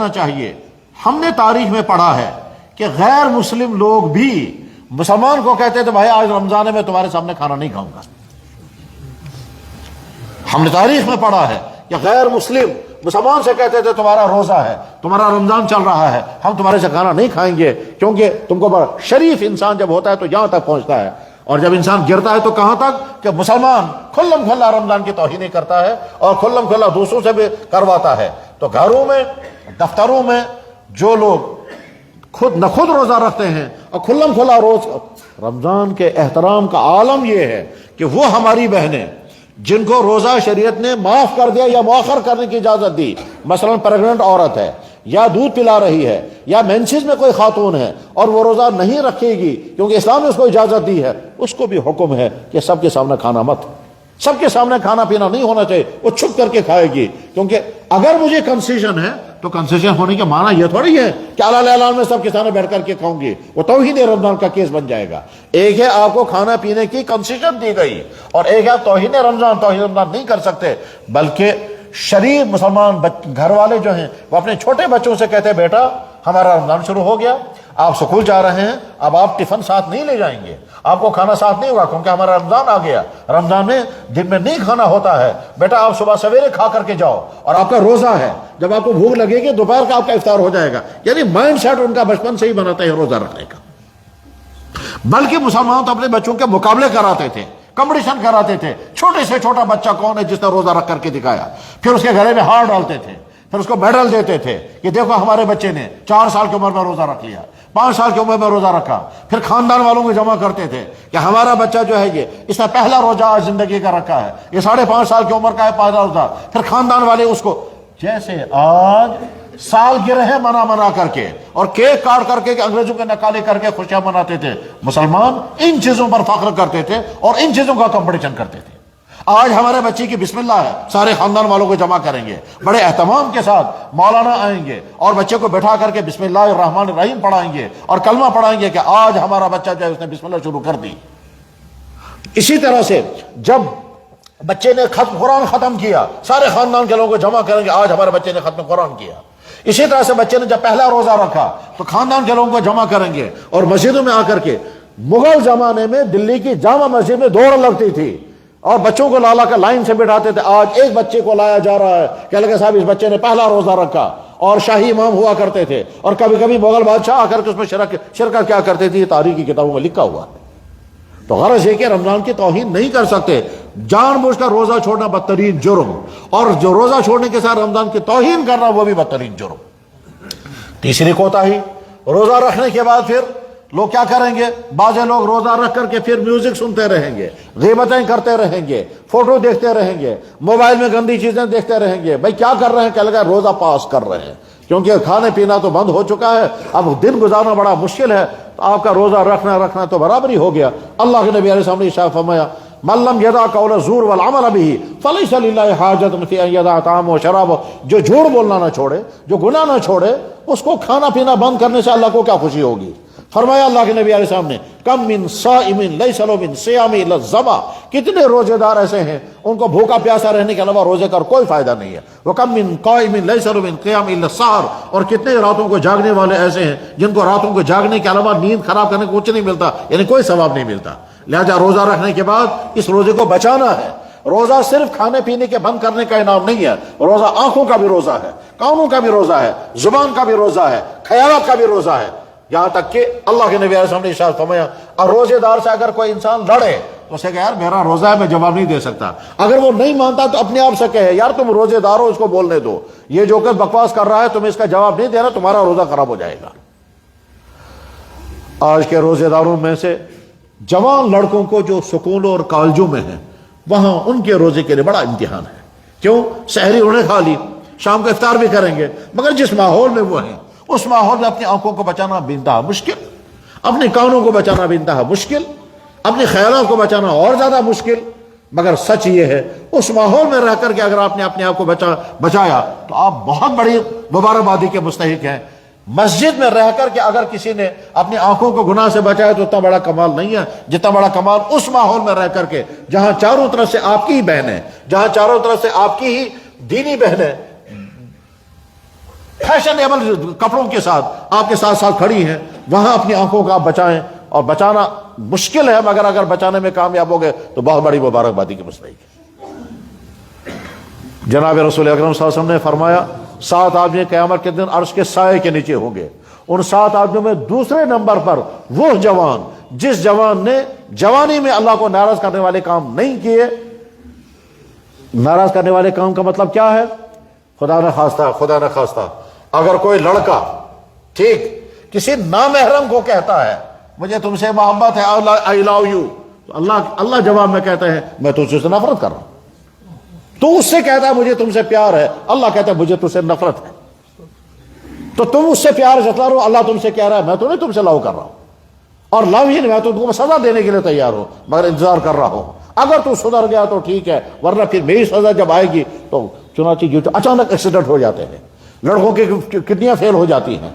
چاہیے ہم نے تاریخ میں پڑھا ہے کہ غیر مسلم لوگ بھی مسلمان کو کہتے تھے بھائی آج رمضان ہے میں تمہارے سامنے کھانا نہیں کھاؤں گا. ہم نے تاریخ میں پڑھا ہے کہ غیر مسلم مسلمان سے کہتے تھے تمہارا روزہ ہے، تمہارا رمضان چل رہا ہے، ہم تمہارے سے کھانا نہیں کھائیں گے، کیونکہ تم کو بڑا شریف انسان جب ہوتا ہے تو یہاں تک پہنچتا ہے، اور جب انسان گرتا ہے تو کہاں تک کہ مسلمان کھلم کھلا رمضان کی توہین کرتا ہے اور کھلم کھلا دوسروں سے بھی کرواتا ہے. تو گھروں میں، دفتروں میں جو لوگ خود روزہ رکھتے ہیں اور کھلم کھلا رمضان کے احترام کا عالم یہ ہے کہ وہ ہماری بہنیں جن کو روزہ شریعت نے معاف کر دیا یا مؤخر کرنے کی اجازت دی، مثلا پریگننٹ عورت ہے یا دودھ پلا رہی ہے یا مینسز میں کوئی خاتون ہے اور وہ روزہ نہیں رکھے گی کیونکہ اسلام نے اس کو اجازت دی ہے، اس کو بھی حکم ہے کہ سب کے سامنے کھانا مت، سب کے سامنے کھانا پینا نہیں ہونا چاہیے، وہ چھپ کر کے کھائے گی. کیونکہ اگر مجھے کنسیشن ہے تو کنسیشن ہونے کا معنی یہ تھوڑی ہے کہ اعلان میں سب کے سامنے بیٹھ کر کے کھاؤں گی، وہ توہین رمضان کا کیس بن جائے گا. ایک ہے آپ کو کھانا پینے کی کنسیشن دی گئی اور ایک ہے توہین رمضان نہیں کر سکتے. بلکہ شریف مسلمان گھر والے جو ہیں وہ اپنے چھوٹے بچوں سے کہتے ہیں بیٹا ہمارا رمضان شروع ہو گیا، آپ سکول جا رہے ہیں، اب آپ ٹفن ساتھ نہیں لے جائیں گے، آپ کو کھانا ساتھ نہیں ہوگا کیونکہ ہمارا رمضان آ گیا، رمضان میں دن میں نہیں کھانا ہوتا ہے، بیٹا آپ صبح سویرے کھا کر کے جاؤ، اور آپ کا روزہ ہے، جب آپ کو بھوک لگے گی دوپہر کا آپ کا افطار ہو جائے گا. یعنی مائنڈ سیٹ ان کا بچپن سے ہی بناتا ہے روزہ رکھنے کا. بلکہ مسلمان تو اپنے بچوں کے مقابلے کراتے تھے، کمپٹیشن کراتے تھے، چھوٹے سے چھوٹا بچہ کون ہے جس نے روزہ رکھ کر کے دکھایا، پھر اس کے گلے میں ہار ڈالتے تھے، پھر اس کو میڈل دیتے تھے کہ دیکھو ہمارے بچے نے 4 سال کی عمر میں روزہ رکھ لیا، 5 سال کی عمر میں روزہ رکھا. پھر خاندان والوں کو جمع کرتے تھے کہ ہمارا بچہ جو ہے یہ اس نے پہلا روزہ آج زندگی کا رکھا ہے، یہ 5.5 سال کی عمر کا ہے پہلا روزہ. پھر خاندان والے اس کو، جیسے آج سال گرہ منا منا کر کے اور کیک کاٹ کر کے انگریزوں کے نکالے کر کے خوشیاں مناتے تھے. مسلمان ان چیزوں پر فخر کرتے تھے اور ان چیزوں کا کمپٹیشن کرتے تھے. آج ہمارے بچے کی بسم اللہ ہے، سارے خاندان والوں کو جمع کریں گے، بڑے اہتمام کے ساتھ مولانا آئیں گے اور بچے کو بٹھا کر کے بسم اللہ الرحمن الرحیم پڑھائیں گے اور کلمہ پڑھائیں گے کہ آج ہمارا بچہ جو ہے اس نے بسم اللہ شروع کر دی. اسی طرح سے جب بچے نے قرآن ختم کیا، سارے خاندان کے لوگوں کو جمع کریں گے، آج ہمارے بچے نے ختم قرآن کیا. اسی طرح سے بچے نے جب پہلا روزہ رکھا تو خاندان کے لوگوں کو جمع کریں گے اور مسجدوں میں آ کر کے. مغل زمانے میں دلی کی جامع مسجد میں دوڑ لگتی تھی اور بچوں کو لالا کا لائن سے بٹھاتے تھے. آج ایک بچے کو لایا جا رہا ہے کہ لگے صاحب اس بچے نے پہلا روزہ رکھا، اور شاہی امام ہوا کرتے تھے اور کبھی کبھی مغل بادشاہ آ کر کے اس میں شرکت کیا کرتے تھے. یہ تاریخی کتابوں میں لکھا ہوا ہے. تو غرض یہ کہ رمضان کی توہین نہیں کر سکتے. جان بوجھ کر روزہ چھوڑنا بدترین جرم، اور جو روزہ چھوڑنے کے ساتھ رمضان کی توہین کرنا وہ بھی بدترین جرم. تیسری کوتاہی، روزہ رکھنے کے بعد پھر لوگ کیا کریں گے؟ بعض لوگ روزہ رکھ کر کے پھر میوزک سنتے رہیں گے، غیبتیں کرتے رہیں گے، فوٹو دیکھتے رہیں گے، موبائل میں گندی چیزیں دیکھتے رہیں گے. بھائی کیا کر رہے ہیں؟ کیا لگا روزہ پاس کر رہے ہیں، کیونکہ کھانے پینا تو بند ہو چکا ہے، اب دن گزارنا بڑا مشکل ہے. تو آپ کا روزہ رکھنا تو برابر ہی ہو گیا. اللہ کے نبی علیہ السلام نے ارشاد فرمایا من لم یدع قول الزور والعمل به فلیس للہ حاجۃ فی ان یدع طعامہ وشرابہ. جو جھوٹ بولنا نہ چھوڑے، جو گناہ نہ چھوڑے، اس کو کھانا پینا بند کرنے سے اللہ کو کیا خوشی ہوگی. فرمایا اللہ کے نبی علیہ السلام نے کم من صائم لیس له من صیام الا الظما. کتنے روزے دار ایسے ہیں ان کو بھوکا پیاسا رہنے کے علاوہ روزے کا کوئی فائدہ نہیں ہے. وکم من قائم لیس له من قیام الا السحر. اور کتنے راتوں کو جاگنے والے ایسے ہیں جن کو راتوں کو جاگنے کے علاوہ نیند خراب کرنے کو کچھ نہیں ملتا، یعنی کوئی ثواب نہیں ملتا. لہذا روزہ رکھنے کے بعد اس روزے کو بچانا ہے. روزہ صرف کھانے پینے کے بند کرنے کا انعام نہیں ہے، روزہ آنکھوں کا بھی روزہ ہے، کانوں کا بھی روزہ ہے، زبان کا بھی روزہ ہے، خیالات کا بھی روزہ ہے. یہاں تک کہ اللہ کے نبی علیہ السلام نے ارشاد فرمایا اور روزے دار سے اگر کوئی انسان لڑے تو اسے کہ یار میرا روزہ ہے، میں جواب نہیں دے سکتا. اگر وہ نہیں مانتا تو اپنے آپ سے کہے یار تم روزے دار ہو، اس کو بولنے دو، یہ جو کہ بکواس کر رہا ہے تمہیں اس کا جواب نہیں دینا، تمہارا روزہ خراب ہو جائے گا. آج کے روزے داروں میں سے جوان لڑکوں کو جو سکولوں اور کالجوں میں ہیں وہاں ان کے روزے کے لیے بڑا امتحان ہے. کیوں؟ سحری انہیں کھا لی، شام کو افطار بھی کریں گے، مگر جس ماحول میں وہ ہیں اس ماحول میں اپنی آنکھوں کو بچانا بے انتہا مشکل، اپنے کانوں کو بچانا بے انتہا مشکل، اپنے خیالات کو بچانا اور زیادہ مشکل. مگر سچ یہ ہے اس ماحول میں رہ کر کے اگر آپ نے اپنے آپ کو بچایا تو آپ بہت بڑی مبارکبادی کے مستحق ہیں. مسجد میں رہ کر کے اگر کسی نے اپنی آنکھوں کو گناہ سے بچایا تو اتنا بڑا کمال نہیں ہے جتنا بڑا کمال اس ماحول میں رہ کر کے جہاں چاروں طرف سے آپ کی ہی بہنیں، جہاں چاروں طرف سے آپ کی ہی دینی بہنیں فیشنیبل کپڑوں کے ساتھ آپ کے ساتھ ساتھ کھڑی ہیں، وہاں اپنی آنکھوں کو آپ بچائیں. اور بچانا مشکل ہے مگر اگر بچانے میں کامیاب ہو گئے تو بہت بڑی مبارکبادی کی مستحق ہے. جناب رسول اکرم صلی اللہ علیہ وسلم نے فرمایا 7 آدمی قیامت کے دن عرش کے سائے کے نیچے ہوں گے. ان 7 آدمیوں میں دوسرے نمبر پر وہ جوان جس جوان نے جوانی میں اللہ کو ناراض کرنے والے کام نہیں کیے. ناراض کرنے والے کام کا مطلب کیا ہے؟ خدا نہ خواستہ اگر کوئی لڑکا ٹھیک کسی نامحرم کو کہتا ہے مجھے تم سے محبت ہے، I love you، تو اللہ جواب میں کہتا ہے میں تم سے نفرت کر رہا ہوں. تو اس سے کہتا ہے مجھے تم سے پیار ہے، اللہ کہتا ہے مجھے تم سے نفرت ہے. تو تم اس سے پیار جتا رہو، اللہ تم سے کہہ رہا ہے میں تو نہیں تم سے لو کر رہا ہوں، اور لو ہی نہیں، میں تو تم کو سزا دینے کے لیے تیار ہوں مگر انتظار کر رہا ہوں. اگر تو سدھر گیا تو ٹھیک ہے، ورنہ پھر میری سزا جب آئے گی تو چنانچہ یہ اچانک ایکسیڈنٹ ہو جاتے ہیں، لڑکوں کی کڈنیاں فیل ہو جاتی ہیں،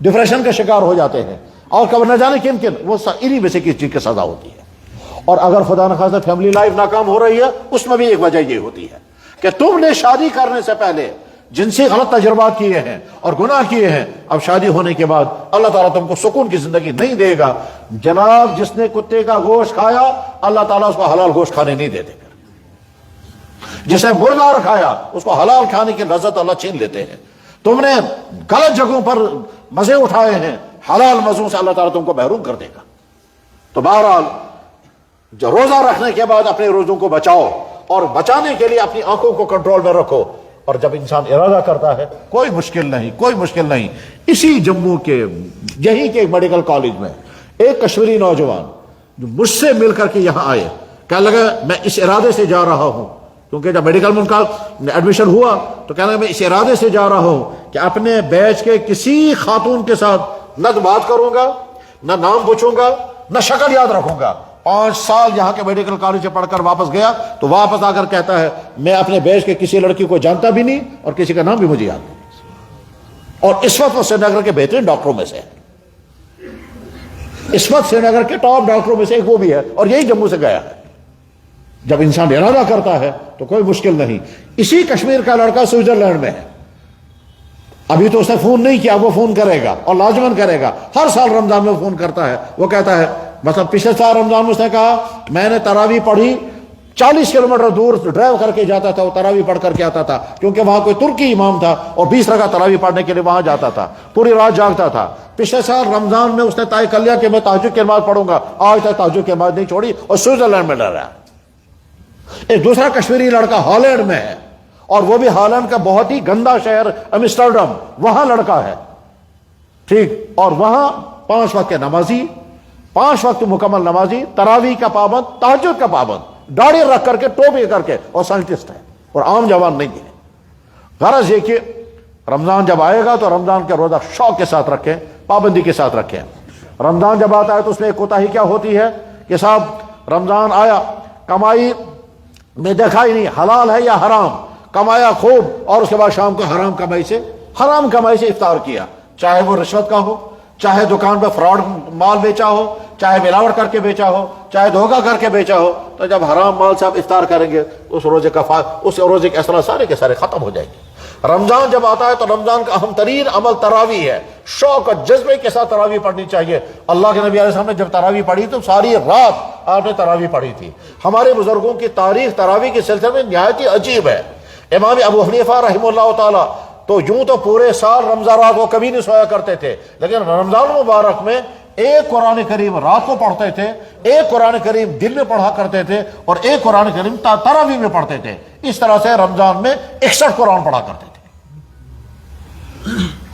ڈپریشن کا شکار ہو جاتے ہیں، اور کب نہ جانے کن وہ انہی میں سے کس چیز کی سزا ہوتی ہے. اور اگر خدا نخواستہ فیملی لائف ناکام ہو رہی ہے اس میں بھی ایک وجہ یہ ہوتی ہے کہ تم نے شادی کرنے سے پہلے جنسی غلط تجربات کیے ہیں اور گناہ کیے ہیں. اب شادی ہونے کے بعد اللہ تعالیٰ تم کو سکون کی زندگی نہیں دے گا. جناب جس نے کتے کا گوشت کھایا اللہ تعالیٰ اس کو حلال گوشت کھانے نہیں دیتے. جس نے مردار کھایا اس کو حلال کھانے کی لذت اللہ چھین لیتے ہیں. تم نے غلط جگہوں پر مزے اٹھائے ہیں، حلال مزوں سے اللہ تعالیٰ تم کو محروم کر دے گا. تو بہرحال جو روزہ رکھنے کے بعد اپنے روزوں کو بچاؤ اور بچانے کے لیے اپنی آنکھوں کو کنٹرول میں رکھو. اور جب انسان ارادہ کرتا ہے کوئی مشکل نہیں. اسی جموں کے یہی کے میڈیکل کالج میں ایک کشمیری نوجوان جو مجھ سے مل کر کے یہاں آئے، کہنے لگا میں اس ارادے سے جا رہا ہوں کیونکہ جب میڈیکل میں ان کا ایڈمیشن ہوا تو کہنا میں اس ارادے سے جا رہا ہوں کہ اپنے بیچ کے کسی خاتون کے ساتھ نہ بات کروں گا، نہ نام پوچھوں گا، نہ شکل یاد رکھوں گا۔ 5 سال یہاں کے میڈیکل کالج سے پڑھ کر واپس گیا تو واپس آ کر کہتا ہے میں اپنے بیچ کے کسی لڑکی کو جانتا بھی نہیں اور کسی کا نام بھی مجھے یاد نہیں، اور اس وقت وہ سری نگر کے بہترین ڈاکٹروں میں سے ہے، اس وقت سری نگر کے ٹاپ ڈاکٹروں میں سے ایک وہ بھی ہے، اور یہی جموں سے گیا ہے۔ جب انسان ارادہ کرتا ہے تو کوئی مشکل نہیں۔ اسی کشمیر کا لڑکا سوئٹزرلینڈ میں ہے، ابھی تو اس نے فون نہیں کیا، وہ فون کرے گا اور لازمن کرے گا، ہر سال رمضان میں فون کرتا ہے۔ وہ کہتا ہے مثلا پچھلے سال رمضان میں اس نے کہا میں نے تراویح پڑھی، 40 کلومیٹر دور ڈرائیو کر کے جاتا تھا، وہ تراویح پڑھ کر کے آتا تھا، کیونکہ وہاں کوئی ترکی امام تھا اور 20 رکعت تراویح پڑھنے کے لیے وہاں جاتا تھا، پوری رات جاگتا تھا۔ پچھلے سال رمضان میں اس نے طے کر لیا کہ میں تہجد کی نماز پڑھوں گا، آج تک تہجد کی نماز نہیں چھوڑی اور سوئٹزرلینڈ میں رہا۔ ایک دوسرا کشمیری لڑکا ہالینڈ میں ہے، اور وہ بھی ہالینڈ کا بہت ہی گندا شہر امسٹرڈم، وہاں لڑکا ہے، ٹھیک، اور وہاں 5 وقت کے نمازی، 5 وقت مکمل نمازی، تراویح کا پابند، تہجد کا پابند، داڑھی رکھ کر کے، ٹوپی کر کے، اور سائنٹسٹ ہے، اور عام جوان نہیں ہے۔ غرض یہ کہ رمضان جب آئے گا تو رمضان کے روزہ شوق کے ساتھ رکھیں، پابندی کے ساتھ رکھیں۔ رمضان جب آتا ہے تو اس میں ایک کوتاہی کیا ہوتی ہے کہ صاحب رمضان آیا، کمائی میں دیکھا ہی نہیں حلال ہے یا حرام، کمایا خوب، اور اس کے بعد شام کو حرام کمائی سے افطار کیا، چاہے وہ رشوت کا ہو، چاہے دکان پہ فراڈ مال بیچا ہو، چاہے ملاوٹ کر کے بیچا ہو، چاہے دھوکہ کر کے بیچا ہو، تو جب حرام مال سے آپ افطار کریں گے اس روزے کے اثرات سارے کے سارے ختم ہو جائیں گے۔ رمضان جب آتا ہے تو رمضان کا اہم ترین عمل تراویح ہے، شوق اور جذبے کے ساتھ تراویح پڑھنی چاہیے۔ اللہ کے نبی علیہ السلام نے جب تراویح پڑھی تو ساری رات آپ نے تراویح پڑھی تھی۔ ہمارے بزرگوں کی تاریخ تراویح کے سلسلے میں نہایت ہی عجیب ہے۔ امام ابو حنیفہ رحمہ اللہ تعالی تو یوں تو پورے سال رمضان رات کو کبھی نہیں سویا کرتے تھے، لیکن رمضان مبارک میں ایک قرآن کریم رات کو پڑھتے تھے، ایک قرآن کریم دن میں پڑھا کرتے تھے، اور ایک قرآن کریم تراویح میں پڑھتے تھے۔ اس طرح سے رمضان میں 61 قرآن پڑھا کرتے تھے۔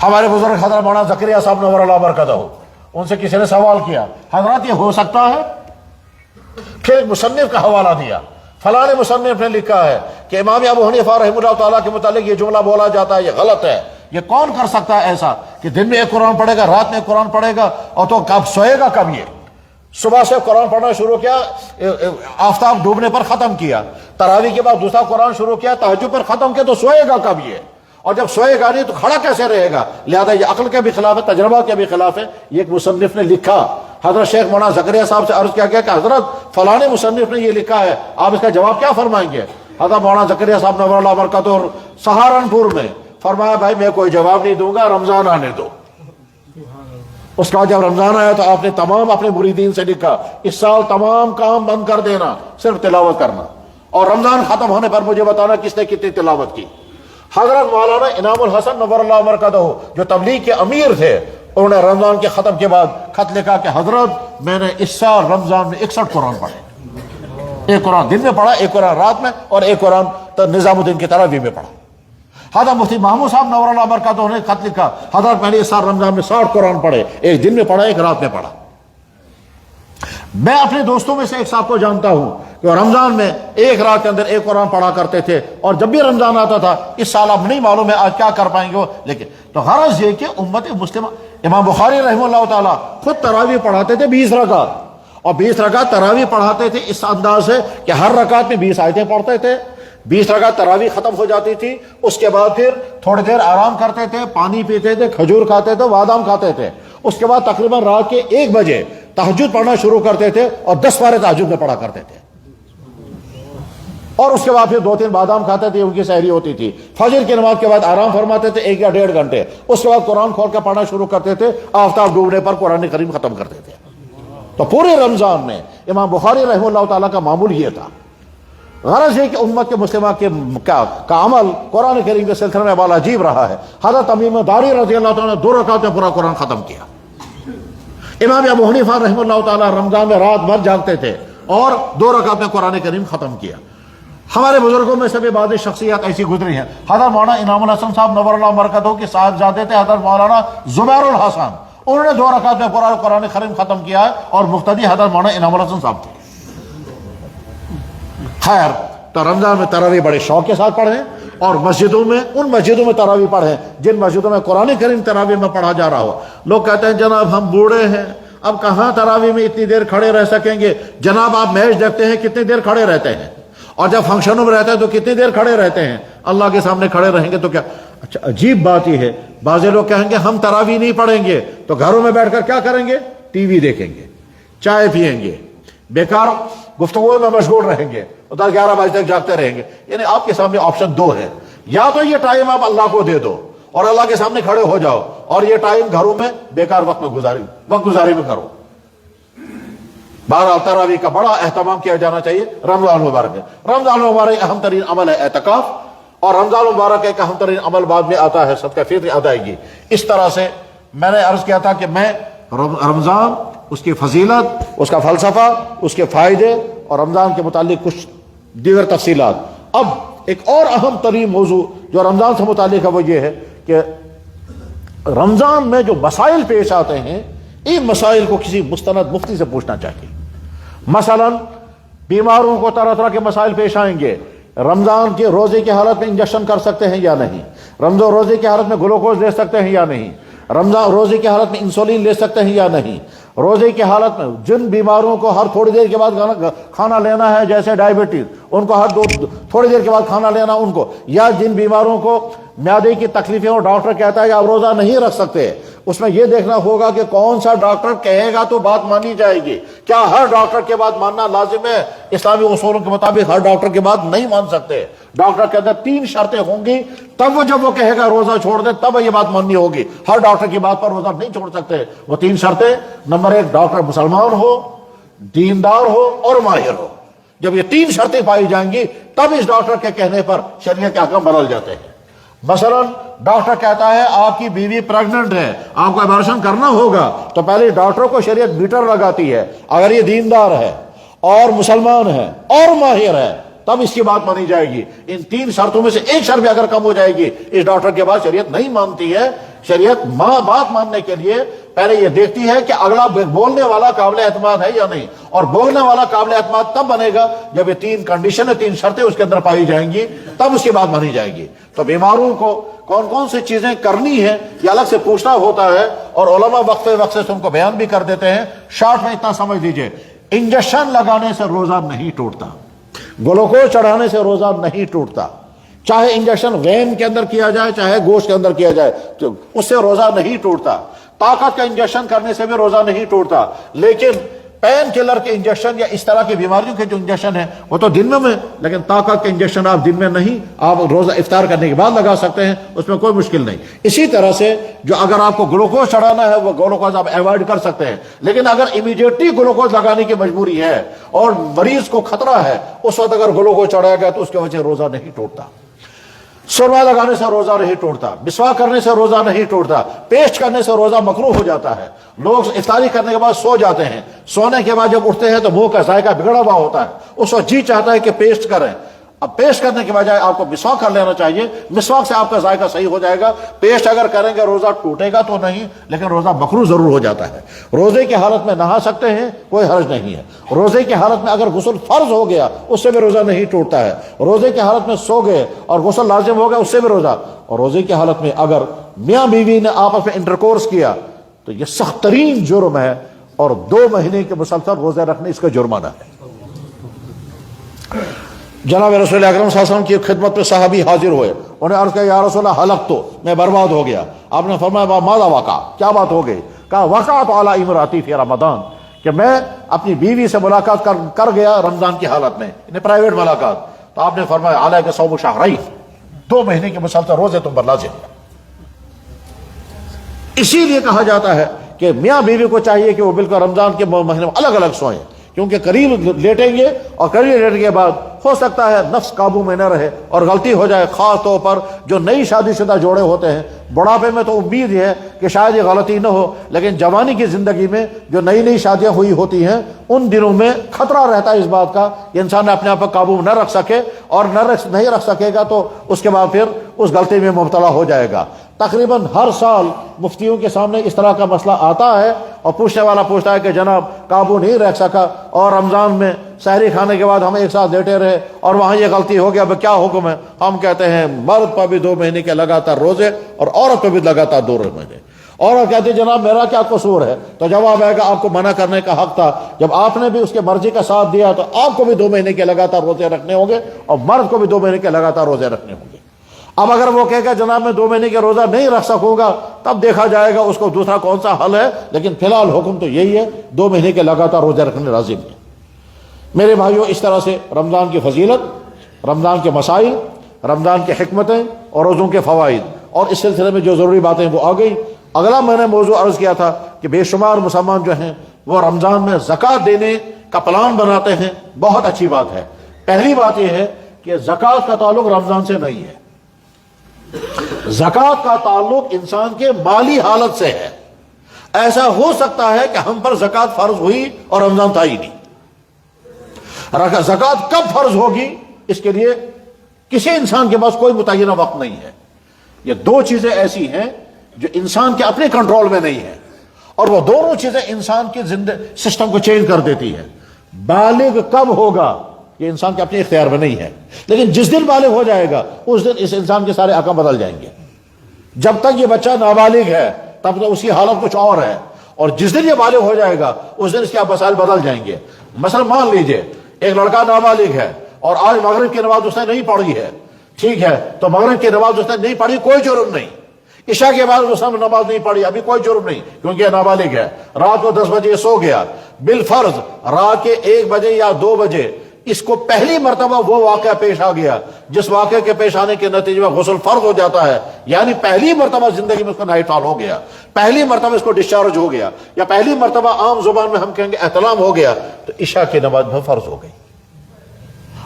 ہمارے بزرگ حضرت مولانا زکریا صاحب نور اللہ برکتہ، ان سے کسی نے سوال کیا حضرات یہ ہو سکتا ہے؟ پھر ایک مصنف کا حوالہ دیا، فلاں مصنف نے لکھا ہے کہ امام ابو حنیفہ رحمہ اللہ تعالیٰ کے متعلق یہ جملہ بولا جاتا ہے، یہ غلط ہے۔ یہ کون کر سکتا ہے ایسا کہ دن میں ایک قرآن پڑھے گا، رات میں ایک قرآن پڑھے گا، اور تو کب سوئے گا کب؟ یہ صبح سے قرآن پڑھنا شروع کیا، آفتاب ڈوبنے پر ختم کیا، تراویح کے بعد دوسرا قرآن شروع کیا، تہجد پر ختم کیا، تو سوئے گا کب یہ؟ اور جب سوئے گا نہیں تو کھڑا کیسے رہے گا؟ لہذا یہ عقل کے بھی خلاف ہے، تجربہ کے بھی خلاف ہے۔ یہ ایک مصنف نے لکھا، حضرت شیخ مولانا زکریا صاحب سے عرض کیا گیا کہ حضرت فلاں مصنف نے یہ لکھا ہے، آپ اس کا جواب کیا فرمائیں گے؟ حضرت مولانا زکریا صاحب نور اللہ برکاتہ سہارنپور میں فرمایا بھائی میں کوئی جواب نہیں دوں گا، رمضان آنے دو۔ اس کا جب رمضان آیا تو آپ نے تمام اپنے مریدین سے لکھا اس سال تمام کام بند کر دینا، صرف تلاوت کرنا، اور رمضان ختم ہونے پر مجھے بتانا کس نے کتنی تلاوت کی۔ حضرت مولانا انعام الحسن نور اللہ برکاتہ جو تبلیغ کے امیر تھے، انہوں نے رمضان کے ختم کے بعد خط لکھا کہ حضرت میں نے اس سال رمضان میں 61 قرآن پڑھے، ایک قرآن دن میں پڑھا، ایک قرآن رات میں، اور ایک قرآن نظام الدین کی تراویح میں پڑھا۔ حضرت مفتی محمود صاحب نور اللہ برکاتہ نے خط لکھا حضرت میں نے اس سال رمضان میں 60 قرآن پڑھے، ایک دن میں پڑھا، ایک رات میں پڑھا۔ میں اپنے دوستوں میں سے ایک صاحب کو جانتا ہوں کہ رمضان میں ایک رات کے اندر ایک قرآن پڑھا کرتے تھے، اور جب بھی رمضان آتا تھا اس سال اب نہیں معلوم ہے آج کیا کر پائیں گے وہ، لیکن تو غرض یہ کہ امت مسلمہ، امام بخاری رحمہ اللہ تعالیٰ خود تراویح پڑھاتے تھے 20 رکعت، اور 20 رکعت تراویح پڑھاتے تھے اس انداز سے کہ ہر رکعت میں 20 آیتیں پڑھتے تھے، 20 رکعت تراویح ختم ہو جاتی تھی، اس کے بعد پھر تھوڑی دیر آرام کرتے تھے، پانی پیتے تھے، کھجور کھاتے تھے، بادام کھاتے تھے، اس کے بعد تقریباً رات کے 1 بجے تہجد پڑھنا شروع کرتے تھے، اور 10 پارے تہجد میں پڑھا کرتے تھے، اور اس کے بعد پھر 2-3 بادام کھاتے تھے، ان کی سحری ہوتی تھی، فجر کی نماز کے بعد آرام فرماتے تھے 1 یا 1.5 گھنٹے، اس کے بعد قرآن کھول کے پڑھنا شروع کرتے تھے، آفتاب ڈوبنے پر قرآن کریم ختم کرتے تھے۔ تو پورے رمضان میں امام بخاری رحمہ اللہ تعالیٰ کا معمول یہ تھا۔ غرض یہ کہ امت کے مسلمہ کا عمل قرآن کریم کے سلسلے میں بڑا عجیب رہا ہے۔ حضرت تمیم داری رضی اللہ تعالیٰ نے 2 رکعت میں پورا قرآن ختم کیا۔ امام ابو حنیفہ رحمہ اللہ تعالیٰ رمضان میں رات بھر جاگتے تھے اور 2 رکعت میں قرآن کریم ختم کیا۔ ہمارے بزرگوں میں سے بھی بعض شخصیات ایسی گزری ہیں۔ حضرت مولانا انعام الحسن صاحب نور اللہ برکاتہ کے صاحبزادے تھے حضرت مولانا زبیر الحسن، انہوں نے 2 رکعت میں قرآن کریم ختم کیا ہے، اور مقتدی حضرت مولانا انعام الحسن صاحب تھے۔ خیر، تو رمضان میں تراویح بڑے شوق کے ساتھ پڑھیں، اور مسجدوں میں ان مسجدوں میں تراویح پڑھیں جن مسجدوں میں قرآن کریم تراویح میں پڑھا جا رہا ہو۔ لوگ کہتے ہیں جناب ہم بوڑھے ہیں، اب کہاں تراویح میں اتنی دیر کھڑے رہ سکیں گے؟ جناب آپ میچ دیکھتے ہیں کتنی دیر کھڑے رہتے ہیں، اور جب فنکشنوں میں رہتے ہیں تو کتنی دیر کھڑے رہتے ہیں؟ اللہ کے سامنے کھڑے رہیں گے تو کیا؟ اچھا عجیب بات یہ ہے، بعض لوگ کہیں گے ہم تراویح نہیں پڑھیں گے تو گھروں میں بیٹھ کر کیا کریں گے؟ ٹی وی دیکھیں گے، چائے پیئیں گے، بیکار گفتگو میں مشغول رہیں گے، 10-11 بجے تک جاگتے رہیں گے۔ یعنی آپ کے سامنے آپشن دو ہے، یا تو یہ ٹائم آپ اللہ کو دے دو اور اللہ کے سامنے کھڑے ہو جاؤ، اور یہ ٹائم گھروں میں بیکار وقت گزاری میں کرو۔ بہرحال تراویح کا بڑا اہتمام کیا جانا چاہیے رمضان مبارک میں۔ رمضان مبارک اہم ترین عمل ہے اعتکاف، اور رمضان مبارک ایک اہم ترین عمل بعد میں آتا ہے صدقہ فطر ادائیگی۔ اس طرح سے میں نے عرض کیا تھا کہ میں رمضان، اس کی فضیلت، اس کا فلسفہ، اس کے فائدے اور رمضان کے متعلق کچھ دیگر تفصیلات۔ اب ایک اور اہم ترین موضوع جو رمضان سے متعلق ہے وہ یہ ہے کہ رمضان میں جو مسائل پیش آتے ہیں ان مسائل کو کسی مستند مفتی سے پوچھنا چاہیے۔ مثلا بیماروں کو طرح طرح کے مسائل پیش آئیں گے، رمضان کے روزے کی حالت میں انجیکشن کر سکتے ہیں یا نہیں، رمضان روزے کی حالت میں گلوکوز لے سکتے ہیں یا نہیں، رمضان روزے کی حالت میں انسولین لے سکتے ہیں یا نہیں، روزے کی حالت میں جن بیماروں کو ہر تھوڑی دیر کے بعد کھانا لینا ہے جیسے ڈائبٹیز، ان کو ہر تھوڑی دیر کے بعد کھانا لینا ان کو، یا جن بیماروں کو معدے کی تکلیفیں اور ڈاکٹر کہتا ہے کہ آپ روزہ نہیں رکھ سکتے، اس میں یہ دیکھنا ہوگا کہ کون سا ڈاکٹر کہے گا تو بات مانی جائے گی۔ کیا ہر ڈاکٹر کے بات ماننا لازم ہے؟ اسلامی اصولوں کے مطابق ہر ڈاکٹر کی بات نہیں مان سکتے۔ ڈاکٹر کے اندر 3 شرطیں ہوں گی، تب وہ جب وہ کہے گا روزہ چھوڑ دے تب یہ بات ماننی ہوگی۔ ہر ڈاکٹر کی بات پر روزہ نہیں چھوڑ سکتے۔ وہ 3 شرطیں، نمبر 1 ڈاکٹر مسلمان ہو، دیندار ہو اور ماہر ہو۔ جب یہ 3 شرطیں پائی جائیں گی تب اس ڈاکٹر کے کہنے پر شریعت کے احکام بدل جاتے ہیں۔ مثلا ڈاکٹر کہتا ہے آپ کی بیوی پریگننٹ ہے، آپ کو ابارشن کرنا ہوگا، تو پہلے ڈاکٹر کو شریعت میٹر لگاتی ہے، اگر یہ دیندار ہے اور مسلمان ہے اور ماہر ہے تب اس کی بات مانی جائے گی۔ ان 3 شرطوں میں سے ایک شرط بھی اگر کم ہو جائے گی اس ڈاکٹر کے بعد شریعت نہیں مانتی ہے۔ شریعت بات ماننے کے لیے پہلے یہ دیکھتی ہے کہ اگلا بولنے والا قابل اعتماد ہے یا نہیں، اور بولنے والا قابل اعتماد تب بنے گا جب یہ 3 کنڈیشنیں 3 شرطیں اس کے اندر پائی جائیں گی، تب اس کی بات مانی جائے گی۔ تو بیماروں کو کون کون سی چیزیں کرنی ہے یہ الگ سے پوچھنا ہوتا ہے، اور علماء وقفے وقفے سے ان کو بیان بھی کر دیتے ہیں۔ شارٹ میں اتنا سمجھ لیجئے، انجیکشن لگانے سے روزہ نہیں ٹوٹتا، گلوکوز چڑھانے سے روزہ نہیں ٹوٹتا، چاہے انجیکشن وین کے اندر کیا جائے چاہے گوشت کے اندر کیا جائے تو اس سے روزہ نہیں ٹوٹتا، طاقت کا انجیکشن کرنے سے بھی روزہ نہیں ٹوٹتا، لیکن پین کلر کے انجیکشن یا اس طرح کی بیماریوں کے جو انجیکشن ہیں وہ تو دن میں، لیکن طاقت کے انجیکشن آپ دن میں نہیں، آپ روزہ افطار کرنے کے بعد لگا سکتے ہیں، اس میں کوئی مشکل نہیں۔ اسی طرح سے جو اگر آپ کو گلوکوز چڑھانا ہے وہ گلوکوز آپ ایوائڈ کر سکتے ہیں، لیکن اگر امیڈیٹلی گلوکوز لگانے کی مجبوری ہے اور مریض کو خطرہ ہے اس وقت اگر گلوکوز چڑھایا گیا تو اس کی وجہ سے روزہ نہیں ٹوٹتا۔ سرما لگانے سے روزہ نہیں ٹوٹتا، مسواک کرنے سے روزہ نہیں ٹوٹتا، پیسٹ کرنے سے روزہ مکروہ ہو جاتا ہے۔ لوگ افطاری کرنے کے بعد سو جاتے ہیں، سونے کے بعد جب اٹھتے ہیں تو منہ کا ذائقہ بگڑا ہوا ہوتا ہے، اس وقت جی چاہتا ہے کہ پیسٹ کریں۔ اب پیسٹ کرنے کے بجائے آپ کو مسواک کر لینا چاہیے، مسواک سے آپ کا ذائقہ صحیح ہو جائے گا۔ پیسٹ اگر کریں گے روزہ ٹوٹے گا تو نہیں، لیکن روزہ مکروہ ضرور ہو جاتا ہے۔ روزے کی حالت میں نہا سکتے ہیں، کوئی حرج نہیں ہے۔ روزے کی حالت میں اگر غسل فرض ہو گیا اس سے بھی روزہ نہیں ٹوٹتا ہے۔ روزے کی حالت میں سو گئے اور غسل لازم ہو گیا اس سے بھی روزہ، اور روزے کی حالت میں اگر میاں بیوی نے آپس میں انٹرکورس کیا تو یہ سخت ترین جرم ہے، اور 2 مہینے کے مسلسل روزے رکھنے اس کا جرمانہ ہے۔ جناب رسول اکرم صلی اللہ علیہ وسلم کی خدمت پہ صحابی حاضر ہوئے، انہیں عرض کیا یا رسول اللہ ہلک تو میں برباد ہو گیا۔ آپ نے فرمایا ماذا وقع، کیا بات ہو گئی؟ کہا وقعت علی امراتی فی رمضان، کہ میں اپنی بیوی سے ملاقات کر گیا رمضان کی حالت میں، انہیں پرائیویٹ ملاقات۔ تو آپ نے فرمایا علیک صوم شہرین، 2 مہینے کے مسلسل روزے تم پر لازم۔ اسی لیے کہا جاتا ہے کہ میاں بیوی کو چاہیے کہ وہ بالکل رمضان کے مہینے میں الگ الگ سوئیں، کیونکہ قریب لیٹیں گے اور قریب لیٹنے کے بعد ہو سکتا ہے نفس قابو میں نہ رہے اور غلطی ہو جائے، خاص طور پر جو نئی شادی شدہ جوڑے ہوتے ہیں۔ بڑھاپے میں تو امید ہے کہ شاید یہ غلطی نہ ہو، لیکن جوانی کی زندگی میں جو نئی شادیاں ہوئی ہوتی ہیں ان دنوں میں خطرہ رہتا ہے اس بات کا کہ انسان اپنے آپ پر قابو نہ رکھ سکے، اور نہیں رکھ سکے گا تو اس کے بعد پھر اس غلطی میں مبتلا ہو جائے گا۔ تقریباً ہر سال مفتیوں کے سامنے اس طرح کا مسئلہ آتا ہے، اور پوچھنے والا پوچھتا ہے کہ جناب قابو نہیں رکھ سکا اور رمضان میں سحری کھانے کے بعد ہم ایک ساتھ لیٹے رہے اور وہاں یہ غلطی ہو گیا، کیا حکم ہے؟ ہم کہتے ہیں مرد پر بھی 2 مہینے کے لگاتار روزے اور عورت پہ بھی لگاتار 2 مہینے۔ عورت کہتی جناب میرا کیا قصور ہے؟ تو جواب آئے گا آپ کو منع کرنے کا حق تھا، جب آپ نے بھی اس کے مرضی کا ساتھ دیا تو آپ کو بھی 2 مہینے کے لگاتار روزے رکھنے ہوں گے اور مرد کو بھی 2 مہینے کے لگاتار روزے رکھنے ہوں گے۔ اب اگر وہ کہے گا جناب میں 2 مہینے کے روزہ نہیں رکھ سکوں گا، تب دیکھا جائے گا اس کو دوسرا کون سا حل ہے، لیکن فی الحال حکم تو یہی ہے 2 مہینے کے لگاتار روزے رکھنے لازم ہے۔ میرے بھائیوں، اس طرح سے رمضان کی فضیلت، رمضان کے مسائل، رمضان کی حکمتیں اور روزوں کے فوائد، اور اس سلسلے میں جو ضروری باتیں وہ آ گئی۔ اگلا میں نے موضوع عرض کیا تھا کہ بے شمار مسلمان جو ہیں وہ رمضان میں زکوٰۃ دینے کا پلان بناتے ہیں، بہت اچھی بات ہے۔ پہلی بات یہ ہے کہ زکوٰۃ کا تعلق رمضان سے نہیں ہے، زکوٰۃ کا تعلق انسان کے مالی حالت سے ہے۔ ایسا ہو سکتا ہے کہ ہم پر زکوٰۃ فرض ہوئی اور رمضان تھا ہی نہیں۔ زکوٰۃ کب فرض ہوگی اس کے لیے کسی انسان کے پاس کوئی متعینہ وقت نہیں ہے۔ یہ 2 چیزیں ایسی ہیں جو انسان کے اپنے کنٹرول میں نہیں ہے، اور وہ دونوں چیزیں انسان کے سسٹم کو چینج کر دیتی ہے۔ بالغ کب ہوگا یہ انسان کے اپنے اختیار میں نہیں ہے، لیکن جس دن بالغ ہو جائے گا اس دن اس انسان کے سارے احکام بدل جائیں گے۔ جب تک یہ بچہ نابالغ ہے تب تک اس کی حالت کچھ اور ہے، اور جس دن یہ بالغ ہو جائے گا اس دن اس کے مسائل بدل جائیں گے۔ مثلا مان لیجئے ایک لڑکا نابالغ ہے اور آج مغرب کی نماز اس نے نہیں پڑھی ہے، ٹھیک ہے، تو مغرب کی نماز اس نے نہیں پڑھی، کوئی جرم نہیں۔ عشاء کے بعد اس نے نماز نہیں پڑھی، ابھی کوئی جرم نہیں کیونکہ یہ نابالغ ہے۔ رات کو 10 بجے سو گیا، بالفرض رات کے 1 بجے یا 2 بجے اس کو پہلی مرتبہ وہ واقعہ پیش آ گیا جس واقعے کے پیش آنے کے نتیجے میں غسل فرض ہو جاتا ہے، یعنی پہلی مرتبہ زندگی میں اس کو نائٹ فال ہو گیا، پہلی مرتبہ اس کو ڈسچارج ہو گیا، یا پہلی مرتبہ عام زبان میں ہم کہیں گے احتلام ہو گیا، تو عشاء کی نماز میں فرض ہو گئی۔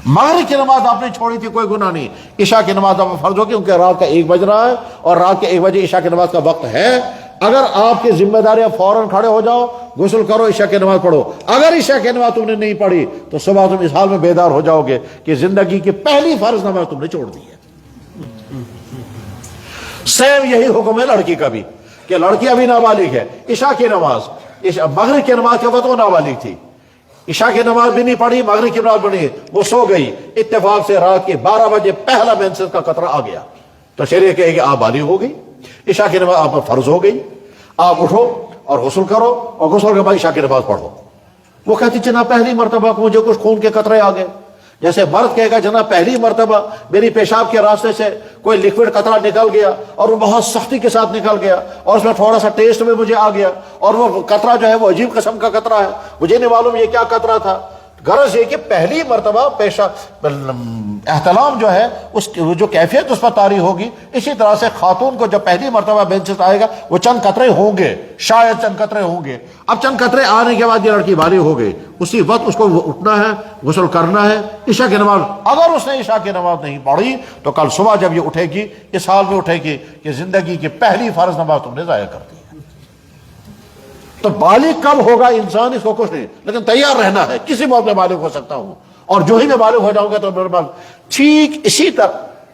مغرب کی نماز آپ نے چھوڑی تھی کوئی گناہ نہیں، عشاء کی نماز آپ فرض ہوگی کیونکہ رات کا 1 بج رہا ہے اور رات کے 1 بجے عشاء کی نماز کا وقت ہے۔ اگر آپ کی ذمہ داریاں فوراً کھڑے ہو جاؤ، غسل کرو، عشاء کی نماز پڑھو۔ اگر عشاء کی نماز تم نے نہیں پڑھی تو صبح تم اس حال میں بیدار ہو جاؤ گے کہ زندگی کی پہلی فرض نماز تم نے چھوڑ دی ہے۔ سیم یہی حکم ہے لڑکی کا بھی کہ لڑکی ابھی نابالغ ہے، عشاء کی نماز، مغرب کی نماز کے وقت وہ نابالغ تھی، عشاء کی نماز بھی نہیں پڑھی، مغرب کی نماز پڑھی، وہ سو گئی، اتفاق سے رات کے 12 بجے پہلا مینسس کا قطرہ آ گیا تو شریعت کہے کہ آپ بالغ ہو گئی، عشاء کی نماز آپ پر فرض ہو گئی، آپ اٹھو اور غسل کرو اور غسل کے بعد عشاء کی نماز پڑھو۔ وہ کہتی جناب پہلی مرتبہ مجھے کچھ خون کے قطرے آ گئے، جیسے مرد کہے گا جناب پہلی مرتبہ میری پیشاب کے راستے سے کوئی لکوڈ قطرہ نکل گیا اور وہ بہت سختی کے ساتھ نکل گیا اور اس میں تھوڑا سا ٹیسٹ میں مجھے آ گیا اور وہ قطرہ جو ہے وہ عجیب قسم کا قطرہ ہے، مجھے نہیں معلوم یہ کیا قطرہ تھا۔ غرض یہ کہ پہلی مرتبہ احتلام جو ہے اس جو کیفیت اس پر طاری ہوگی، اسی طرح سے خاتون کو جب پہلی مرتبہ مینسس آئے گا وہ چند قطرے ہوں گے، شاید چند قطرے ہوں گے۔ اب چند قطرے آنے کے بعد یہ لڑکی بالغ ہو گئی، اسی وقت اس کو اٹھنا ہے، غسل کرنا ہے، عشاء کی نماز۔ اگر اس نے عشاء کی نماز نہیں پڑھی تو کل صبح جب یہ اٹھے گی اس حال میں اٹھے گی کہ زندگی کی پہلی فرض نماز تم نے ضائع کر دی ہے۔ تو بالغ کب ہوگا انسان اس کو کچھ نہیں، لیکن تیار رہنا ہے، کسی موقع میں بالغ ہو سکتا ہوں، اور جو ہی میں بالغ ہو جاؤں گا تو میرے پاس ٹھیک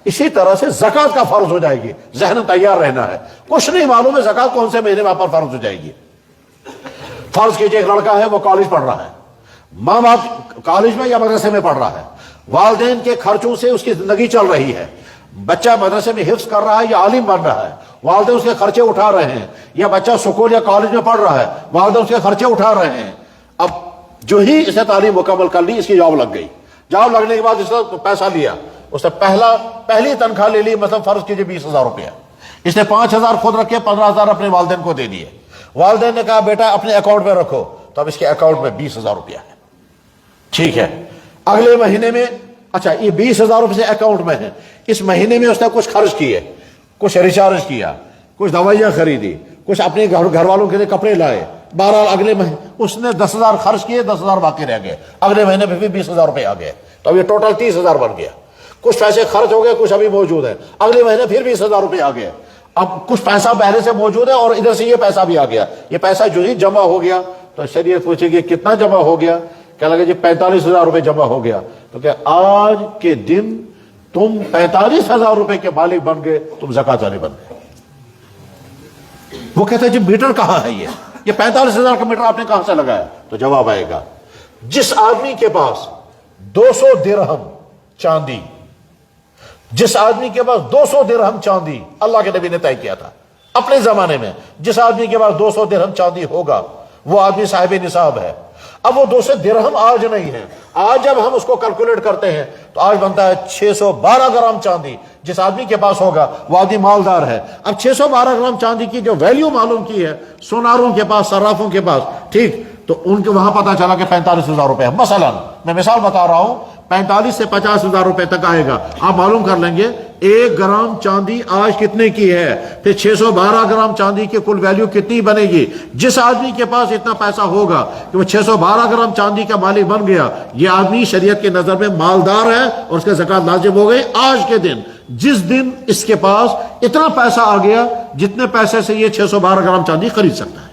اسی طرح سے زکوٰۃ کا فرض ہو جائے گی، ذہن تیار رہنا ہے۔ کچھ نہیں معلوم ہے زکوٰۃ کون سے مہینے میں آپ پر فرض ہو جائے گی۔ فرض کیجئے ایک لڑکا ہے وہ کالج پڑھ رہا ہے، ماں باپ کالج میں یا مدرسے میں پڑھ رہا ہے، والدین کے خرچوں سے اس کی زندگی چل رہی ہے، بچہ مدرسے میں حفظ کر رہا ہے یا عالم بن رہا ہے، والدین اس کے خرچے اٹھا رہے ہیں، یا بچہ سکول یا کالج میں پڑھ رہا ہے، والدین اس کے خرچے اٹھا رہے ہیں۔ اب جو ہی اس نے تعلیم مکمل کر لی، اس کی جاب لگ گئی، جاب لگنے کے بعد اس نے پیسہ لیا، اس نے پہلی تنخواہ لے لی، مثلا فرض کیجئے 20,000 روپیہ، اس نے 5,000 خود رکھے، 15,000 اپنے والدین کو دے دیے۔ والدین نے کہا بیٹا اپنے اکاؤنٹ میں رکھو، تو اب اس کے اکاؤنٹ میں 20,000 روپیہ ہے، ٹھیک ہے۔ اگلے مہینے میں اچھا یہ 20,000 روپے اکاؤنٹ میں ہے، اس مہینے میں اس نے کچھ خرچ کیے، کچھ ریچارج کیا، کچھ دوائیاں خریدی، کچھ اپنے گھر والوں کے لیے کپڑے لائے، بہرحال اگلے مہینے اس نے 10,000 خرچ کیے، 10,000 باقی رہ گئے، اگلے مہینے میں بھی 20,000 روپے آ گئے، تو اب یہ ٹوٹل 30,000 بن گیا۔ کچھ پیسے خرچ ہو گئے، کچھ ابھی موجود ہے، اگلے مہینے پھر 20,000 روپے آ گئے، اب کچھ پیسہ پہلے سے موجود ہے اور ادھر سے یہ پیسہ بھی آ گیا۔ یہ پیسہ جو ہی جمع ہو گیا تو شریعت پوچھے گی کتنا جمع ہو گیا، کیا لگا جی 45,000 روپے جمع ہو گیا، تو کہ آج کے دن تم 45,000 روپے کے مالک بن گئے، تم زکوٰۃ والے بن گئے۔ وہ کہتے ہیں جی میٹر کہاں ہے، یہ 45,000 کا میٹر آپ نے کہاں سے لگایا؟ تو جواب آئے گا جس آدمی کے پاس 200 درہم چاندی، جس آدمی کے پاس 200 درہم چاندی، اللہ کے نبی نے طے کیا تھا اپنے زمانے میں، جس آدمی کے پاس 200 درہم چاندی ہوگا وہ آدمی صاحب نصاب ہے۔ اب وہ 200 درہم آج نہیں ہے، آج جب ہم اس کو کیلکولیٹ کرتے ہیں تو آج بنتا ہے 612 گرام چاندی۔ جس آدمی کے پاس ہوگا وہ آدمی مالدار ہے۔ اب 612 گرام چاندی کی جو ویلیو معلوم کی ہے سوناروں کے پاس، صرافوں کے پاس، ٹھیک، تو ان کے وہاں پتا چلا کہ 45,000 روپے ہے۔ مثلا میں مثال بتا رہا ہوں، 45 سے 50,000 روپے تک آئے گا۔ آپ معلوم کر لیں گے 1 گرام چاندی آج کتنے کی ہے، پھر 612 گرام چاندی کی کل ویلیو کتنی بنے گی۔ جس آدمی کے پاس اتنا پیسہ ہوگا کہ وہ 612 گرام چاندی کا مالک بن گیا، یہ آدمی شریعت کے نظر میں مالدار ہے اور اس کے زکوٰۃ لازم ہو گئی آج کے دن۔ جس دن اس کے پاس اتنا پیسہ آ گیا جتنے پیسے سے یہ 612 گرام چاندی خرید سکتا ہے،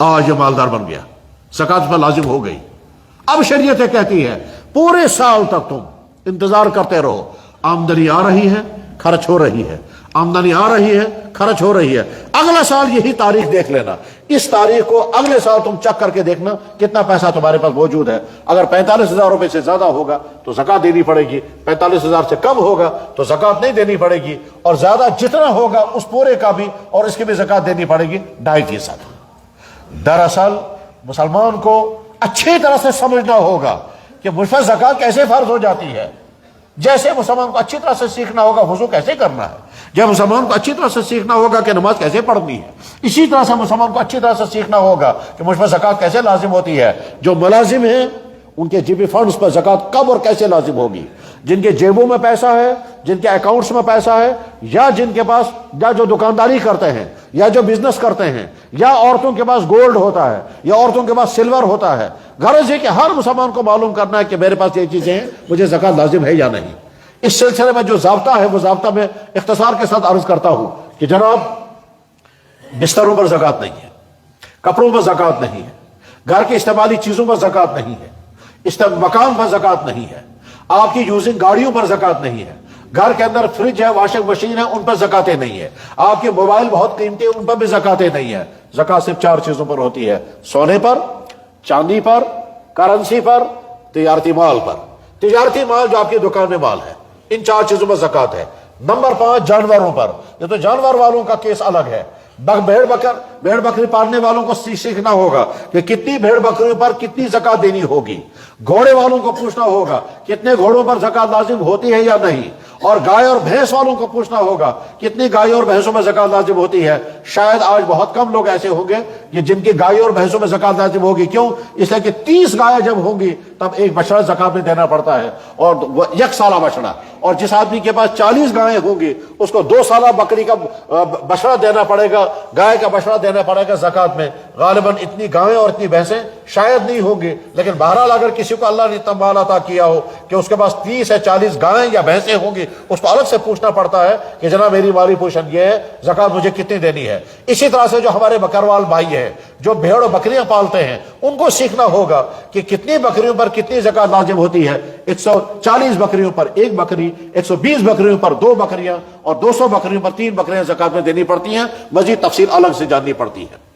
آج یہ مالدار بن گیا، زکوٰۃ پر لازم ہو گئی۔ اب شریعت کہتی ہے پورے سال تک تم انتظار کرتے رہو، آمدنی آ رہی ہے، خرچ ہو رہی ہے، آمدنی آ رہی ہے، خرچ ہو رہی ہے، اگلا سال یہی تاریخ دیکھ لینا، اس تاریخ کو اگلے سال تم چیک کر کے دیکھنا کتنا پیسہ تمہارے پاس موجود ہے۔ اگر 45,000 روپے سے زیادہ ہوگا تو زکوٰۃ دینی پڑے گی، 45,000 سے کم ہوگا تو زکوٰۃ نہیں دینی پڑے گی، اور زیادہ جتنا ہوگا اس پورے کا بھی اور اس کی بھی زکوٰۃ دینی پڑے گی 2.5%۔ دراصل مسلمان کو اچھی طرح سے سمجھنا ہوگا کہ مجھ پر زکوٰۃ کیسے فرض ہو جاتی ہے، جیسے مسلمان کو اچھی طرح سے سیکھنا ہوگا وضو کیسے کرنا ہے، جب مسلمان کو اچھی طرح سے سیکھنا ہوگا کہ نماز کیسے پڑھنی ہے، اسی طرح سے مسلمان کو اچھی طرح سے سیکھنا ہوگا کہ مجھ پر زکوٰۃ کیسے لازم ہوتی ہے۔ جو ملازم ہیں ان کے جیبی فنڈز پر زکوٰۃ کب اور کیسے لازم ہوگی، جن کے جیبوں میں پیسہ ہے، جن کے اکاؤنٹس میں پیسہ ہے، یا جن کے پاس، یا جو دکانداری کرتے ہیں، یا جو بزنس کرتے ہیں، یا عورتوں کے پاس گولڈ ہوتا ہے، یا عورتوں کے پاس سلور ہوتا ہے۔ غرض ہے کہ ہر مسلمان کو معلوم کرنا ہے کہ میرے پاس یہ چیزیں ہیں، مجھے زکوٰۃ لازم ہے یا نہیں۔ اس سلسلے میں جو ضابطہ ہے وہ ضابطہ میں اختصار کے ساتھ عرض کرتا ہوں کہ جناب، بستروں پر زکوٰۃ نہیں ہے، کپڑوں پر زکوٰۃ نہیں ہے، گھر کے استعمالی چیزوں پر زکوٰۃ نہیں ہے، مکان پر زکوٰۃ نہیں ہے، آپ کی یوزنگ گاڑیوں پر زکوٰۃ نہیں ہے، گھر کے اندر فریج ہے، واشنگ مشین ہے، ان پر زکوٰۃیں نہیں ہے، آپ کے موبائل بہت قیمتی ہیں، ان پر بھی زکوٰۃیں نہیں ہے۔ زکوٰۃ صرف 4 چیزوں پر ہوتی ہے: سونے پر، چاندی پر، کرنسی پر، تجارتی مال پر۔ تجارتی مال جو آپ کی دکان میں مال ہے، ان 4 چیزوں پر زکوٰۃ ہے۔ نمبر 5 جانوروں پر، یہ تو جانور والوں کا کیس الگ ہے۔ بھیڑ بکری پالنے والوں کو سیکھنا ہوگا کہ کتنی بھیڑ بکریوں پر کتنی زکوٰۃ دینی ہوگی۔ گھوڑے والوں کو پوچھنا ہوگا کتنے گھوڑوں پر زکوٰۃ لازم ہوتی ہے یا نہیں، اور گائے اور بھینس والوں کو پوچھنا ہوگا کتنی گائے اور بھینسوں میں زکوٰۃ لازم ہوتی ہے۔ شاید آج بہت کم لوگ ایسے ہوں گے کہ جن کی گائے اور بھینسوں میں زکوٰۃ لازم ہوگی۔ کیوں؟ اس لیے کہ 30 گائے جب ہوں گی تب ایک بچڑا زکوٰۃ میں دینا پڑتا ہے، اور یک سالہ بچڑا۔ اور جس آدمی کے پاس 40 گائیں ہوں گی اس کو 2 سالہ بکری کا بچڑا دینا پڑے گا، گائے کا بچڑا دینا پڑے گا زکوٰۃ میں۔ غالباً اتنی گائیں اور اتنی بھینسیں شاید نہیں ہوں گی، لیکن بہرحال اگر کسی کو اللہ نے اتنا مال عطا کیا ہو کہ اس کے پاس 30 یا 40 گائیں یا بھینسیں ہوں گی، اس کو الگ سے پوچھنا پڑتا ہے کہ جناب میری مالی پوشن یہ ہے، زکوٰۃ مجھے کتنی دینی ہے۔ اسی طرح سے جو ہمارے بکروال بھائی ہیں جو بھیڑ اور بکریاں پالتے ہیں، ان کو سیکھنا ہوگا کہ کتنی بکریوں پر کتنی زکوٰۃ لازم ہوتی ہے۔ 140 بکریوں پر 1 بکری، 120 بکریوں پر 2 بکریاں، اور 200 بکریوں پر 3 بکریاں زکوٰۃ میں دینی پڑتی ہیں۔ مزید تفصیل الگ سے جاننی پڑتی ہے۔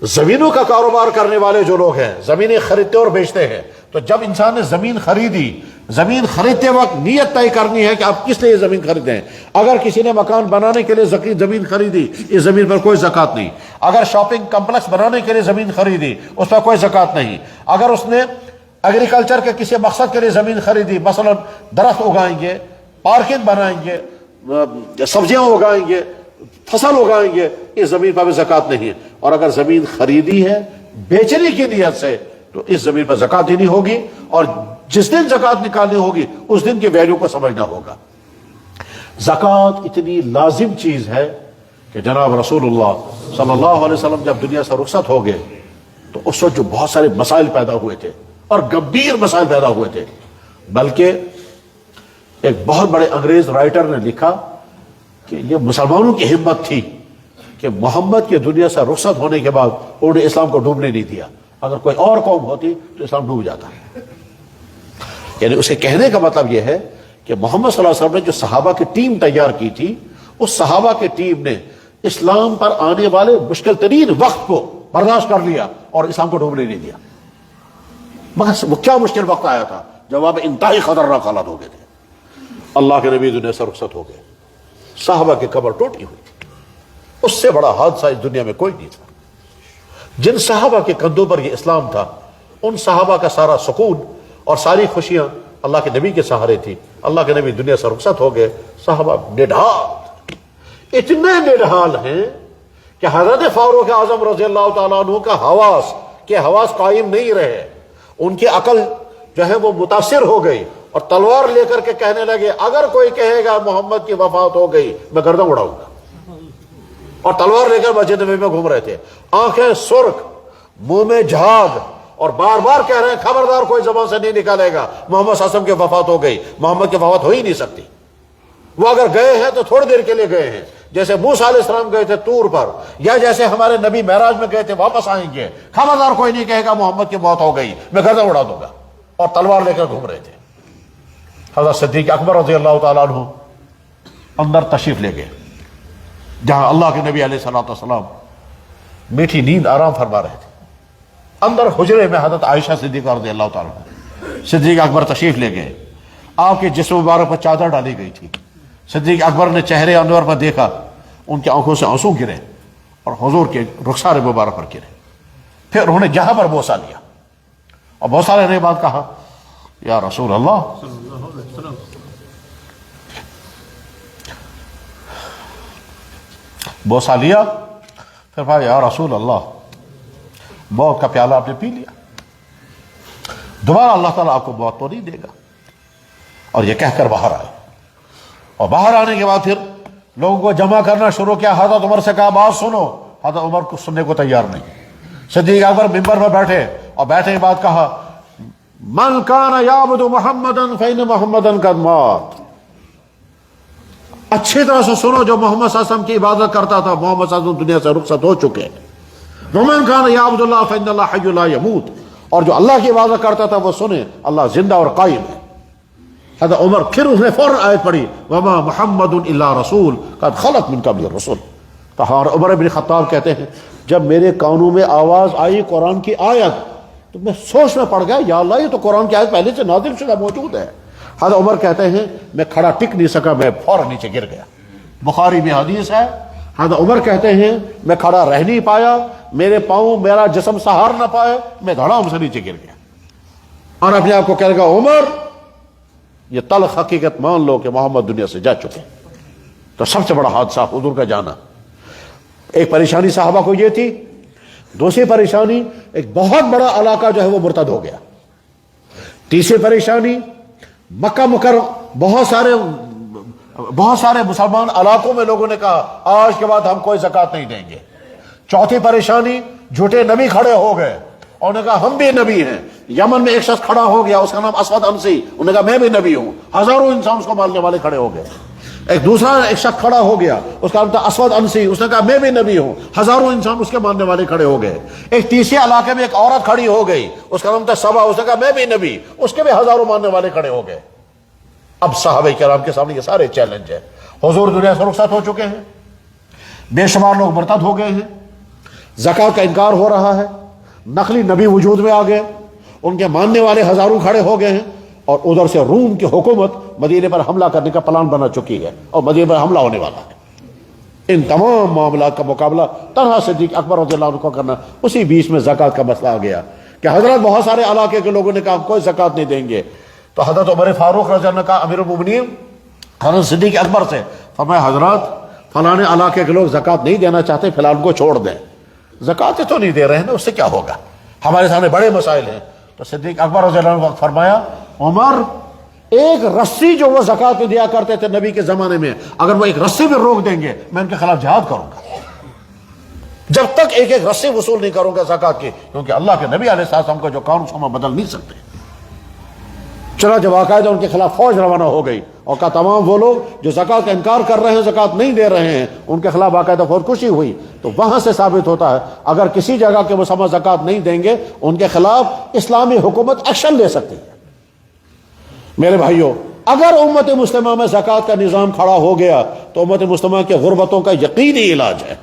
زمینوں کا کاروبار کرنے والے جو لوگ ہیں، زمینیں خریدتے اور بیچتے ہیں، تو جب انسان نے زمین خریدی، زمین خریدتے وقت نیت طے کرنی ہے کہ آپ کس لیے زمین خریدیں۔ اگر کسی نے مکان بنانے کے لیے زمین خریدی، اس زمین پر کوئی زکوٰۃ نہیں۔ اگر شاپنگ کمپلیکس بنانے کے لیے زمین خریدی، اس پر کوئی زکوٰۃ نہیں۔ اگر اس نے ایگریکلچر کے کسی مقصد کے لیے زمین خریدی، مثلا درخت اگائیں گے، پارکنگ بنائیں گے، سبزیاں اگائیں گے، فصل اگائیں گے، اس زمین پر بھی زکوٰۃ نہیں ہے۔ اور اگر زمین خریدی ہے بیچنے کی نیت سے تو اس زمین پر زکوٰۃ دینی ہوگی، اور جس دن زکوٰۃ نکالنی ہوگی اس دن کی ویلیو کو سمجھنا ہوگا۔ زکوٰۃ اتنی لازم چیز ہے کہ جناب رسول اللہ صلی اللہ علیہ وسلم جب دنیا سے رخصت ہو گئے تو اس وقت جو بہت سارے مسائل پیدا ہوئے تھے، اور گمبھیر مسائل پیدا ہوئے تھے، بلکہ ایک بہت بڑے انگریز رائٹر نے لکھا کہ یہ مسلمانوں کی ہمت تھی کہ محمد کی دنیا سے رخصت ہونے کے بعد انہوں نے اسلام کو ڈوبنے نہیں دیا۔ اگر کوئی اور قوم ہوتی تو اسلام ڈوب جاتا ہے۔ یعنی اسے کہنے کا مطلب یہ ہے کہ محمد صلی اللہ علیہ وسلم نے جو صحابہ کی ٹیم تیار کی تھی، اس صحابہ کی ٹیم نے اسلام پر آنے والے مشکل ترین وقت کو برداشت کر لیا اور اسلام کو ڈوبنے نہیں دیا۔ بس وہ کیا مشکل وقت آیا تھا جب آپ انتہائی خطرناک حالات ہو گئے تھے. اللہ کے نبی دنیا سے رخصت ہو گئے, صحابہ کی قبر ٹوٹی ہوئی تھی. اس سے بڑا حادثہ اس دنیا میں کوئی نہیں تھا. جن صحابہ کے کندھوں پر یہ اسلام تھا, ان صحابہ کا سارا سکون اور ساری خوشیاں اللہ کے نبی کے سہارے تھی. اللہ کے نبی دنیا سے رخصت ہو گئے, صحابہ نڈھال, اتنے نڈھال ہیں کہ حضرت فاروق اعظم رضی اللہ تعالیٰ عنہ کا حواس قائم نہیں رہے. ان کی عقل جو ہے وہ متاثر ہو گئی اور تلوار لے کر کے کہنے لگے اگر کوئی کہے گا محمد کی وفات ہو گئی میں گردن اڑاؤں گا. اور تلوار لے کر مسجد نبوی میں گھوم رہے تھے, آنکھیں سرخ, منہ میں جھاگ, اور بار بار کہہ رہے ہیں خبردار کوئی زبان سے نہیں نکالے گا محمد صلی اللہ علیہ وسلم کی وفات ہو گئی. محمد کی وفات ہو ہی نہیں سکتی. وہ اگر گئے ہیں تو تھوڑی دیر کے لیے گئے ہیں, جیسے موسیٰ علیہ السلام گئے تھے طور پر, یا جیسے ہمارے نبی معراج میں گئے تھے واپس آئیں گے. خبردار کوئی نہیں کہے گا محمد کی موت ہو گئی میں گردن اڑا دوں گا. اور تلوار لے کر گھوم رہے تھے. حضرت صدیق اکبر رضی اللہ تعالیٰ عنہ اندر تشریف لے گئے جہاں اللہ کے نبی علیہ الصلوۃ والسلام میٹھی نیند آرام فرما رہے تھے. اندر حجرے میں حضرت عائشہ صدیقہ رضی اللہ تعالیٰ عنہ, صدیق اکبر تشریف لے گئے. آپ کے جسم مبارک پر چادر ڈالی گئی تھی. صدیق اکبر نے چہرے انور پر دیکھا, ان کی آنکھوں سے آنسو گرے اور حضور کے رخسار مبارک پر گرے. پھر انہوں نے جہاں پر بوسہ لیا اور بوسہ لینے کے بعد کہا یا رسول اللہ, بوسہ لیا, پھر کہا یا رسول اللہ موت کا پیالہ آپ نے پی لیا, دوبارہ اللہ تعالیٰ آپ کو موت تو نہیں دے گا. اور یہ کہہ کر باہر آئے, اور باہر آنے کے بعد پھر لوگوں کو جمع کرنا شروع کیا. حضرت عمر سے کہا بات سنو, حضرت عمر کو سننے کو تیار نہیں. صدیق اکبر ممبر پر بیٹھے اور بیٹھنے کے بعد کہا من کان یعبد محمدا فإن محمدا قد مات. اچھی طرح سے سنو, جو محمد صلی اللہ علیہ وسلم کی عبادت کرتا تھا محمد صلی اللہ علیہ وسلم دنیا سے رخصت ہو چکے. ومن کان یعبد اللہ فإن اللہ حی لا یموت, اور جو اللہ کی عبادت کرتا تھا وہ سنے اللہ زندہ اور قائم ہے. حضرت عمر پھر اس نے فوراً آیت پڑھی وما محمد الا رسول قد خلت من قبل الرسل. کہا, عمر بن خطاب کہتے ہیں جب میرے کانوں میں آواز آئی قرآن کی آیت تو میں سوچ میں پڑ گیا یا اللہ یہ تو قرآن کی آیت پہلے سے نازل شدہ موجود ہے. حضرت عمر کہتے ہیں میں کھڑا ٹک نہیں سکا, میں فوراً نیچے گر گیا. بخاری میں حدیث ہے, حضرت عمر کہتے ہیں میں کھڑا رہ نہیں پایا, میرے پاؤں میرا جسم سہار نہ پائے, میں دھڑام سے نیچے گر گیا. اور اپنے آپ کو کہہ لگا عمر یہ تلخ حقیقت مان لو کہ محمد دنیا سے جا چکے. تو سب سے بڑا حادثہ حضور کا جانا. ایک پریشانی صحابہ کو یہ تھی, دوسری پریشانی ایک بہت بڑا علاقہ جو ہے وہ مرتد ہو گیا. تیسری پریشانی مکہ مکرمہ بہت سارے مسلمان علاقوں میں لوگوں نے کہا آج کے بعد ہم کوئی زکوٰۃ نہیں دیں گے. چوتھی پریشانی جھوٹے نبی کھڑے ہو گئے اور انہوں نے کہا ہم بھی نبی ہیں. یمن میں ایک شخص کھڑا ہو گیا, اس کا نام اسود انسی, انہوں نے کہا میں بھی نبی ہوں. ہزاروں انسان اس کو ماننے والے کھڑے ہو گئے. ایک شخص کھڑا ہو گیا, اس کا نام تھا اسود انسی, اس نے کہا میں بھی نبی ہوں. ہزاروں انسان اس کے ماننے والے کھڑے ہو گئے. ایک تیسرے علاقے میں ایک عورت کھڑی ہو گئی, اس کا نام تھا سبا, اس نے کہا میں بھی نبی, اس کے بھی ہزاروں ماننے والے کھڑے ہو گئے. اب صحابہ کرام کے سامنے یہ سارے چیلنج ہیں. حضور دنیا سے رخصت ہو چکے ہیں, بے شمار لوگ مرتد ہو گئے ہیں, زکوٰۃ کا انکار ہو رہا ہے, نقلی نبی وجود میں آ گئے, ان کے ماننے والے ہزاروں کھڑے ہو گئے ہیں, اور ادھر سے روم کی حکومت مدینے پر حملہ کرنے کا پلان بنا چکی ہے اور مدینے پر حملہ ہونے والا ہے. ان تمام معاملات کا مقابلہ طلحہ صدیق اکبر رضی اللہ عنہ کو کرنا. اسی بیچ میں زکوٰۃ کا مسئلہ آ گیا کہ حضرت بہت سارے علاقے کے لوگوں نے کہا کوئی زکوٰۃ نہیں دیں گے. تو حضرت عمر فاروق رضی اللہ عنہ کا امیر المومنین حضرت صدیق اکبر سے فرمایا حضرات فلاں علاقے کے لوگ زکوٰۃ نہیں دینا چاہتے, فی الحال ان کو چھوڑ دیں. زکوٰۃ تو نہیں دے رہے ہیں نا, اس سے کیا ہوگا, ہمارے سامنے بڑے مسائل ہیں. تو صدیق اکبر رضی اللہ عنہ نے فرمایا عمر ایک رسی جو وہ زکوٰۃ میں دیا کرتے تھے نبی کے زمانے میں, اگر وہ ایک رسی بھی روک دیں گے میں ان کے خلاف جہاد کروں گا, جب تک ایک ایک رسی وصول نہیں کروں گا زکوٰۃ کی, کیونکہ اللہ کے نبی علیہ السلام کا جو قانون کو بدل نہیں سکتے. چلا جب باقاعدہ ان کے خلاف فوج روانہ ہو گئی اور کہا تمام وہ لوگ جو زکوٰۃ کا انکار کر رہے ہیں, زکوٰۃ نہیں دے رہے ہیں, ان کے خلاف باقاعدہ فوج کشی ہوئی. تو وہاں سے ثابت ہوتا ہے اگر کسی جگہ کے مسلمان زکوٰۃ نہیں دیں گے ان کے خلاف اسلامی حکومت ایکشن لے سکتی ہے. میرے بھائیوں, اگر امت مسلمہ میں زکوٰۃ کا نظام کھڑا ہو گیا تو امت مسلمہ کے غربتوں کا یقینی علاج ہے.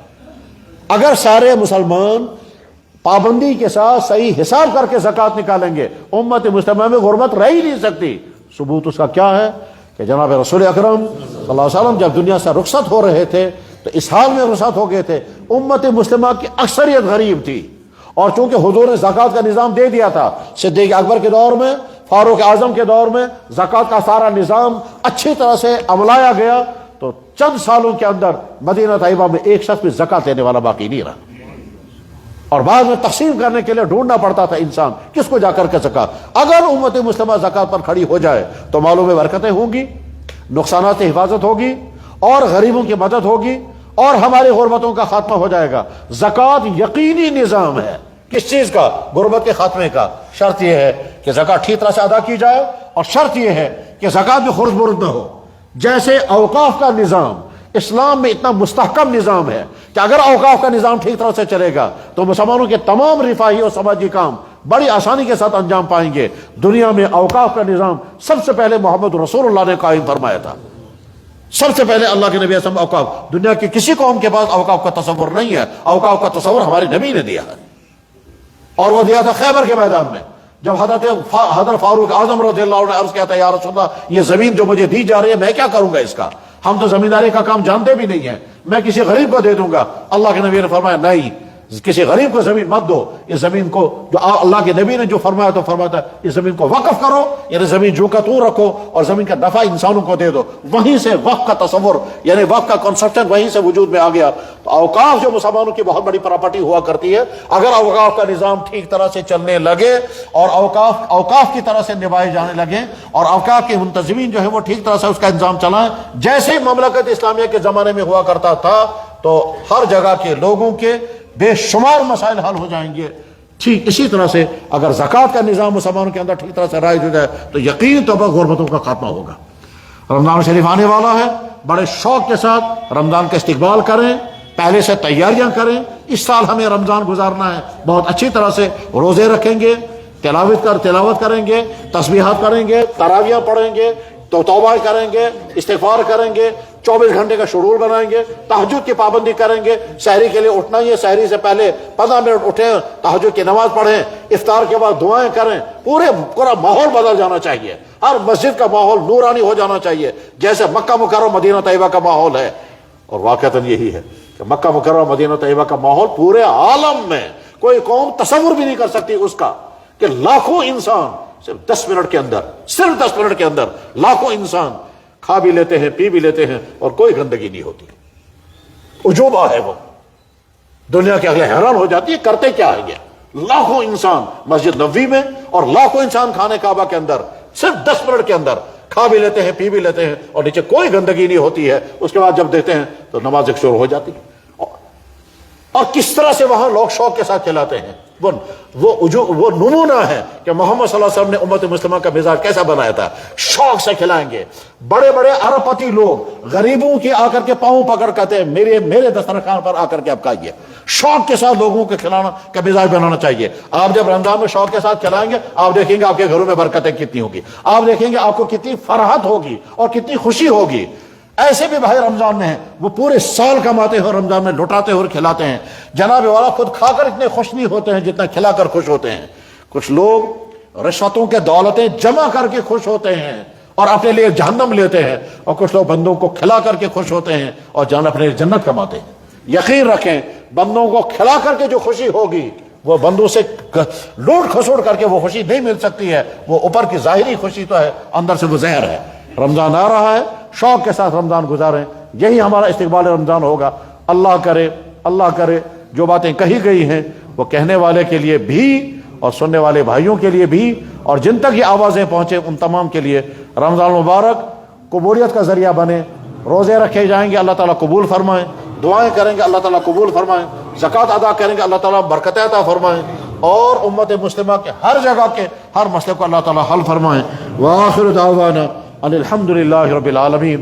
اگر سارے مسلمان پابندی کے ساتھ صحیح حساب کر کے زکوٰۃ نکالیں گے، امت مسلمہ میں غربت رہ ہی نہیں سکتی۔ ثبوت اس کا کیا ہے کہ جناب رسول اکرم صلی اللہ علیہ وسلم جب دنیا سے رخصت ہو رہے تھے تو اس حال میں رخصت ہو گئے تھے، امت مسلمہ کی اکثریت غریب تھی، اور چونکہ حضور نے زکوٰۃ کا نظام دے دیا تھا، صدیق اکبر کے دور میں، فاروق اعظم کے دور میں زکوٰۃ کا سارا نظام اچھی طرح سے عملایا گیا، تو چند سالوں کے اندر مدینہ طیبہ میں ایک شخص بھی زکوٰۃ لینے والا باقی نہیں رہا، اور بعد میں تقسیم کرنے کے لیے ڈھونڈنا پڑتا تھا انسان کس کو جا کر کے زکوٰۃ۔ اگر امت مسلمہ زکوٰۃ پر کھڑی ہو جائے تو مالوں میں برکتیں ہوں گی، نقصانات سے حفاظت ہوگی، اور غریبوں کی مدد ہوگی، اور ہماری غربتوں کا خاتمہ ہو جائے گا۔ زکوٰۃ یقینی نظام ہے، کس چیز کا؟ غربت کے خاتمے کا۔ شرط یہ ہے کہ زکوٰۃ ٹھیک طرح سے ادا کی جائے، اور شرط یہ ہے کہ زکوٰۃ میں خرج برد نہ ہو۔ جیسے اوقاف کا نظام اسلام میں اتنا مستحکم نظام ہے کہ اگر اوقاف کا نظام ٹھیک طرح سے چلے گا تو مسلمانوں کے تمام رفاہی اور سماجی کام بڑی آسانی کے ساتھ انجام پائیں گے۔ دنیا میں اوقاف کا نظام سب سے پہلے محمد رسول اللہ نے قائم فرمایا تھا، سب سے پہلے اللہ کے نبی اعظم اوقاف۔ دنیا کی کسی قوم کے پاس اوقاف کا تصور نہیں ہے، اوقاف کا تصور ہمارے نبی نے دیا ہے، اور وہ دیا تھا خیبر کے میدان میں، جب حضرت فاروق اعظم رضی اللہ عنہ نے عرض کیا تھا یا رسول اللہ یہ زمین جو مجھے دی جا رہی ہے میں کیا کروں گا اس کا، ہم تو زمینداری کا کام جانتے بھی نہیں ہیں، میں کسی غریب کو دے دوں گا۔ اللہ کے نبی نے فرمایا نہیں، کسی غریب کو زمین مت دو، اس زمین کو جو اللہ کے نبی نے جو فرمایا تو فرماتا ہے اس زمین کو وقف کرو، یعنی زمین جو کا تو رکھو، اور زمین کا نفع انسانوں کو دے دو۔ وہیں سے وقف کا تصور یعنی وقف کا کنسپشن وہیں سے وجود میں آ گیا۔ تو اوقاف جو مسلمانوں کی بہت بڑی پراپرٹی ہوا کرتی ہے، اگر اوقاف کا نظام ٹھیک طرح سے چلنے لگے اور اوقاف کی طرح سے نبھائے جانے لگے، اور اوقاف کے منتظمین جو ہے وہ ٹھیک طرح سے اس کا انتظام چلائیں، جیسے مملکت اسلامیہ کے زمانے میں ہوا کرتا تھا، تو ہر جگہ کے لوگوں کے بے شمار مسائل حل ہو جائیں گے۔ ٹھیک اسی طرح سے اگر زکوٰۃ کا نظام مسلمانوں کے اندر ٹھیک طرح سے رائج ہو جائے تو یقین طور پر غربتوں کا خاتمہ ہوگا۔ رمضان شریف آنے والا ہے، بڑے شوق کے ساتھ رمضان کا استقبال کریں، پہلے سے تیاریاں کریں۔ اس سال ہمیں رمضان گزارنا ہے بہت اچھی طرح سے، روزے رکھیں گے، تلاوت کریں گے، تسبیحات کریں گے، تراویح پڑھیں گے، تو توبہ کریں گے، استغفار کریں گے، 24 گھنٹے کا شیڈول بنائیں گے، تہجد کی پابندی کریں گے، سحری کے لیے اٹھنا ہی ہے، سحری سے پہلے 15 منٹ اٹھیں، تہجد کی نماز پڑھیں، افطار کے بعد دعائیں کریں۔ پورا ماحول بدل جانا چاہیے، ہر مسجد کا ماحول نورانی ہو جانا چاہیے، جیسے مکہ مکرمہ مدینہ طیبہ کا ماحول ہے۔ اور واقعتاً یہی ہے کہ مکہ مکرمہ مدینہ طیبہ کا ماحول پورے عالم میں کوئی قوم تصور بھی نہیں کر سکتی اس کا، کہ لاکھوں انسان صرف 10 منٹ کے اندر لاکھوں انسان کھا بھی لیتے ہیں، پی بھی لیتے ہیں، اور کوئی گندگی نہیں ہوتی۔ عجوبہ ہے وہ، دنیا کے اگلے حیران ہو جاتی ہے کرتے کیا ہے یہ۔ لاکھوں انسان مسجد نبوی میں اور لاکھوں انسان کھانے کعبہ کے اندر صرف 10 منٹ کے اندر کھا بھی لیتے ہیں، پی بھی لیتے ہیں، اور نیچے کوئی گندگی نہیں ہوتی ہے۔ اس کے بعد جب دیکھتے ہیں تو نماز شروع ہو جاتی ہے، اور کس طرح سے وہاں لوگ شوق کے ساتھ کھلاتے ہیں۔ وہ نمونہ ہے کہ محمد صلی اللہ علیہ وسلم نے امت مسلمہ کا مزاج کیسا بنایا تھا۔ شوق سے کھلائیں گے، بڑے بڑے ارب پتی لوگ غریبوں کی آ کر کے پاؤں پکڑ کہتے ہیں میرے دسترخوان پر آ کر کے آپ کھائیے۔ شوق کے ساتھ لوگوں کو کھلانا کا مزاج بنانا چاہیے۔ آپ جب رمضان میں شوق کے ساتھ کھلائیں گے، آپ دیکھیں گے آپ کے گھروں میں برکتیں کتنی ہوگی، آپ دیکھیں گے آپ کو کتنی فرحت ہوگی اور کتنی خوشی ہوگی۔ ایسے بھی بھائی رمضان میں ہیں، وہ پورے سال کماتے ہیں اور رمضان میں لٹاتے ہیں اور کھلاتے ہیں۔ جناب والا خود کھا کر اتنے خوش نہیں ہوتے ہیں جتنا کھلا کر خوش ہوتے ہیں۔ کچھ لوگ رشوتوں کے دولتیں جمع کر کے خوش ہوتے ہیں اور اپنے لیے جہنم لیتے ہیں، اور کچھ لوگ بندوں کو کھلا کر کے خوش ہوتے ہیں اور اپنے جنت کماتے ہیں۔ یقین رکھیں، بندوں کو کھلا کر کے جو خوشی ہوگی وہ بندوں سے لوٹ کھسوٹ کر کے وہ خوشی نہیں مل سکتی ہے۔ وہ اوپر کی ظاہری خوشی تو ہے، اندر سے وہ زہر ہے۔ رمضان آ رہا ہے، شوق کے ساتھ رمضان گزاریں، یہی ہمارا استقبال رمضان ہوگا۔ اللہ کرے جو باتیں کہی گئی ہیں وہ کہنے والے کے لیے بھی اور سننے والے بھائیوں کے لیے بھی، اور جن تک یہ آوازیں پہنچے ان تمام کے لیے رمضان مبارک قبولیت کا ذریعہ بنے۔ روزے رکھے جائیں گے، اللہ تعالیٰ قبول فرمائیں، دعائیں کریں گے، اللہ تعالیٰ قبول فرمائیں، زکوٰۃ ادا کریں گے، اللہ تعالیٰ برکت عطا فرمائیں، اور امت مسلمہ کے ہر جگہ کے ہر مسئلے کو اللہ تعالیٰ حل فرمائیں۔ وآخر دعوانا ان الحمد للہ رب العالمین۔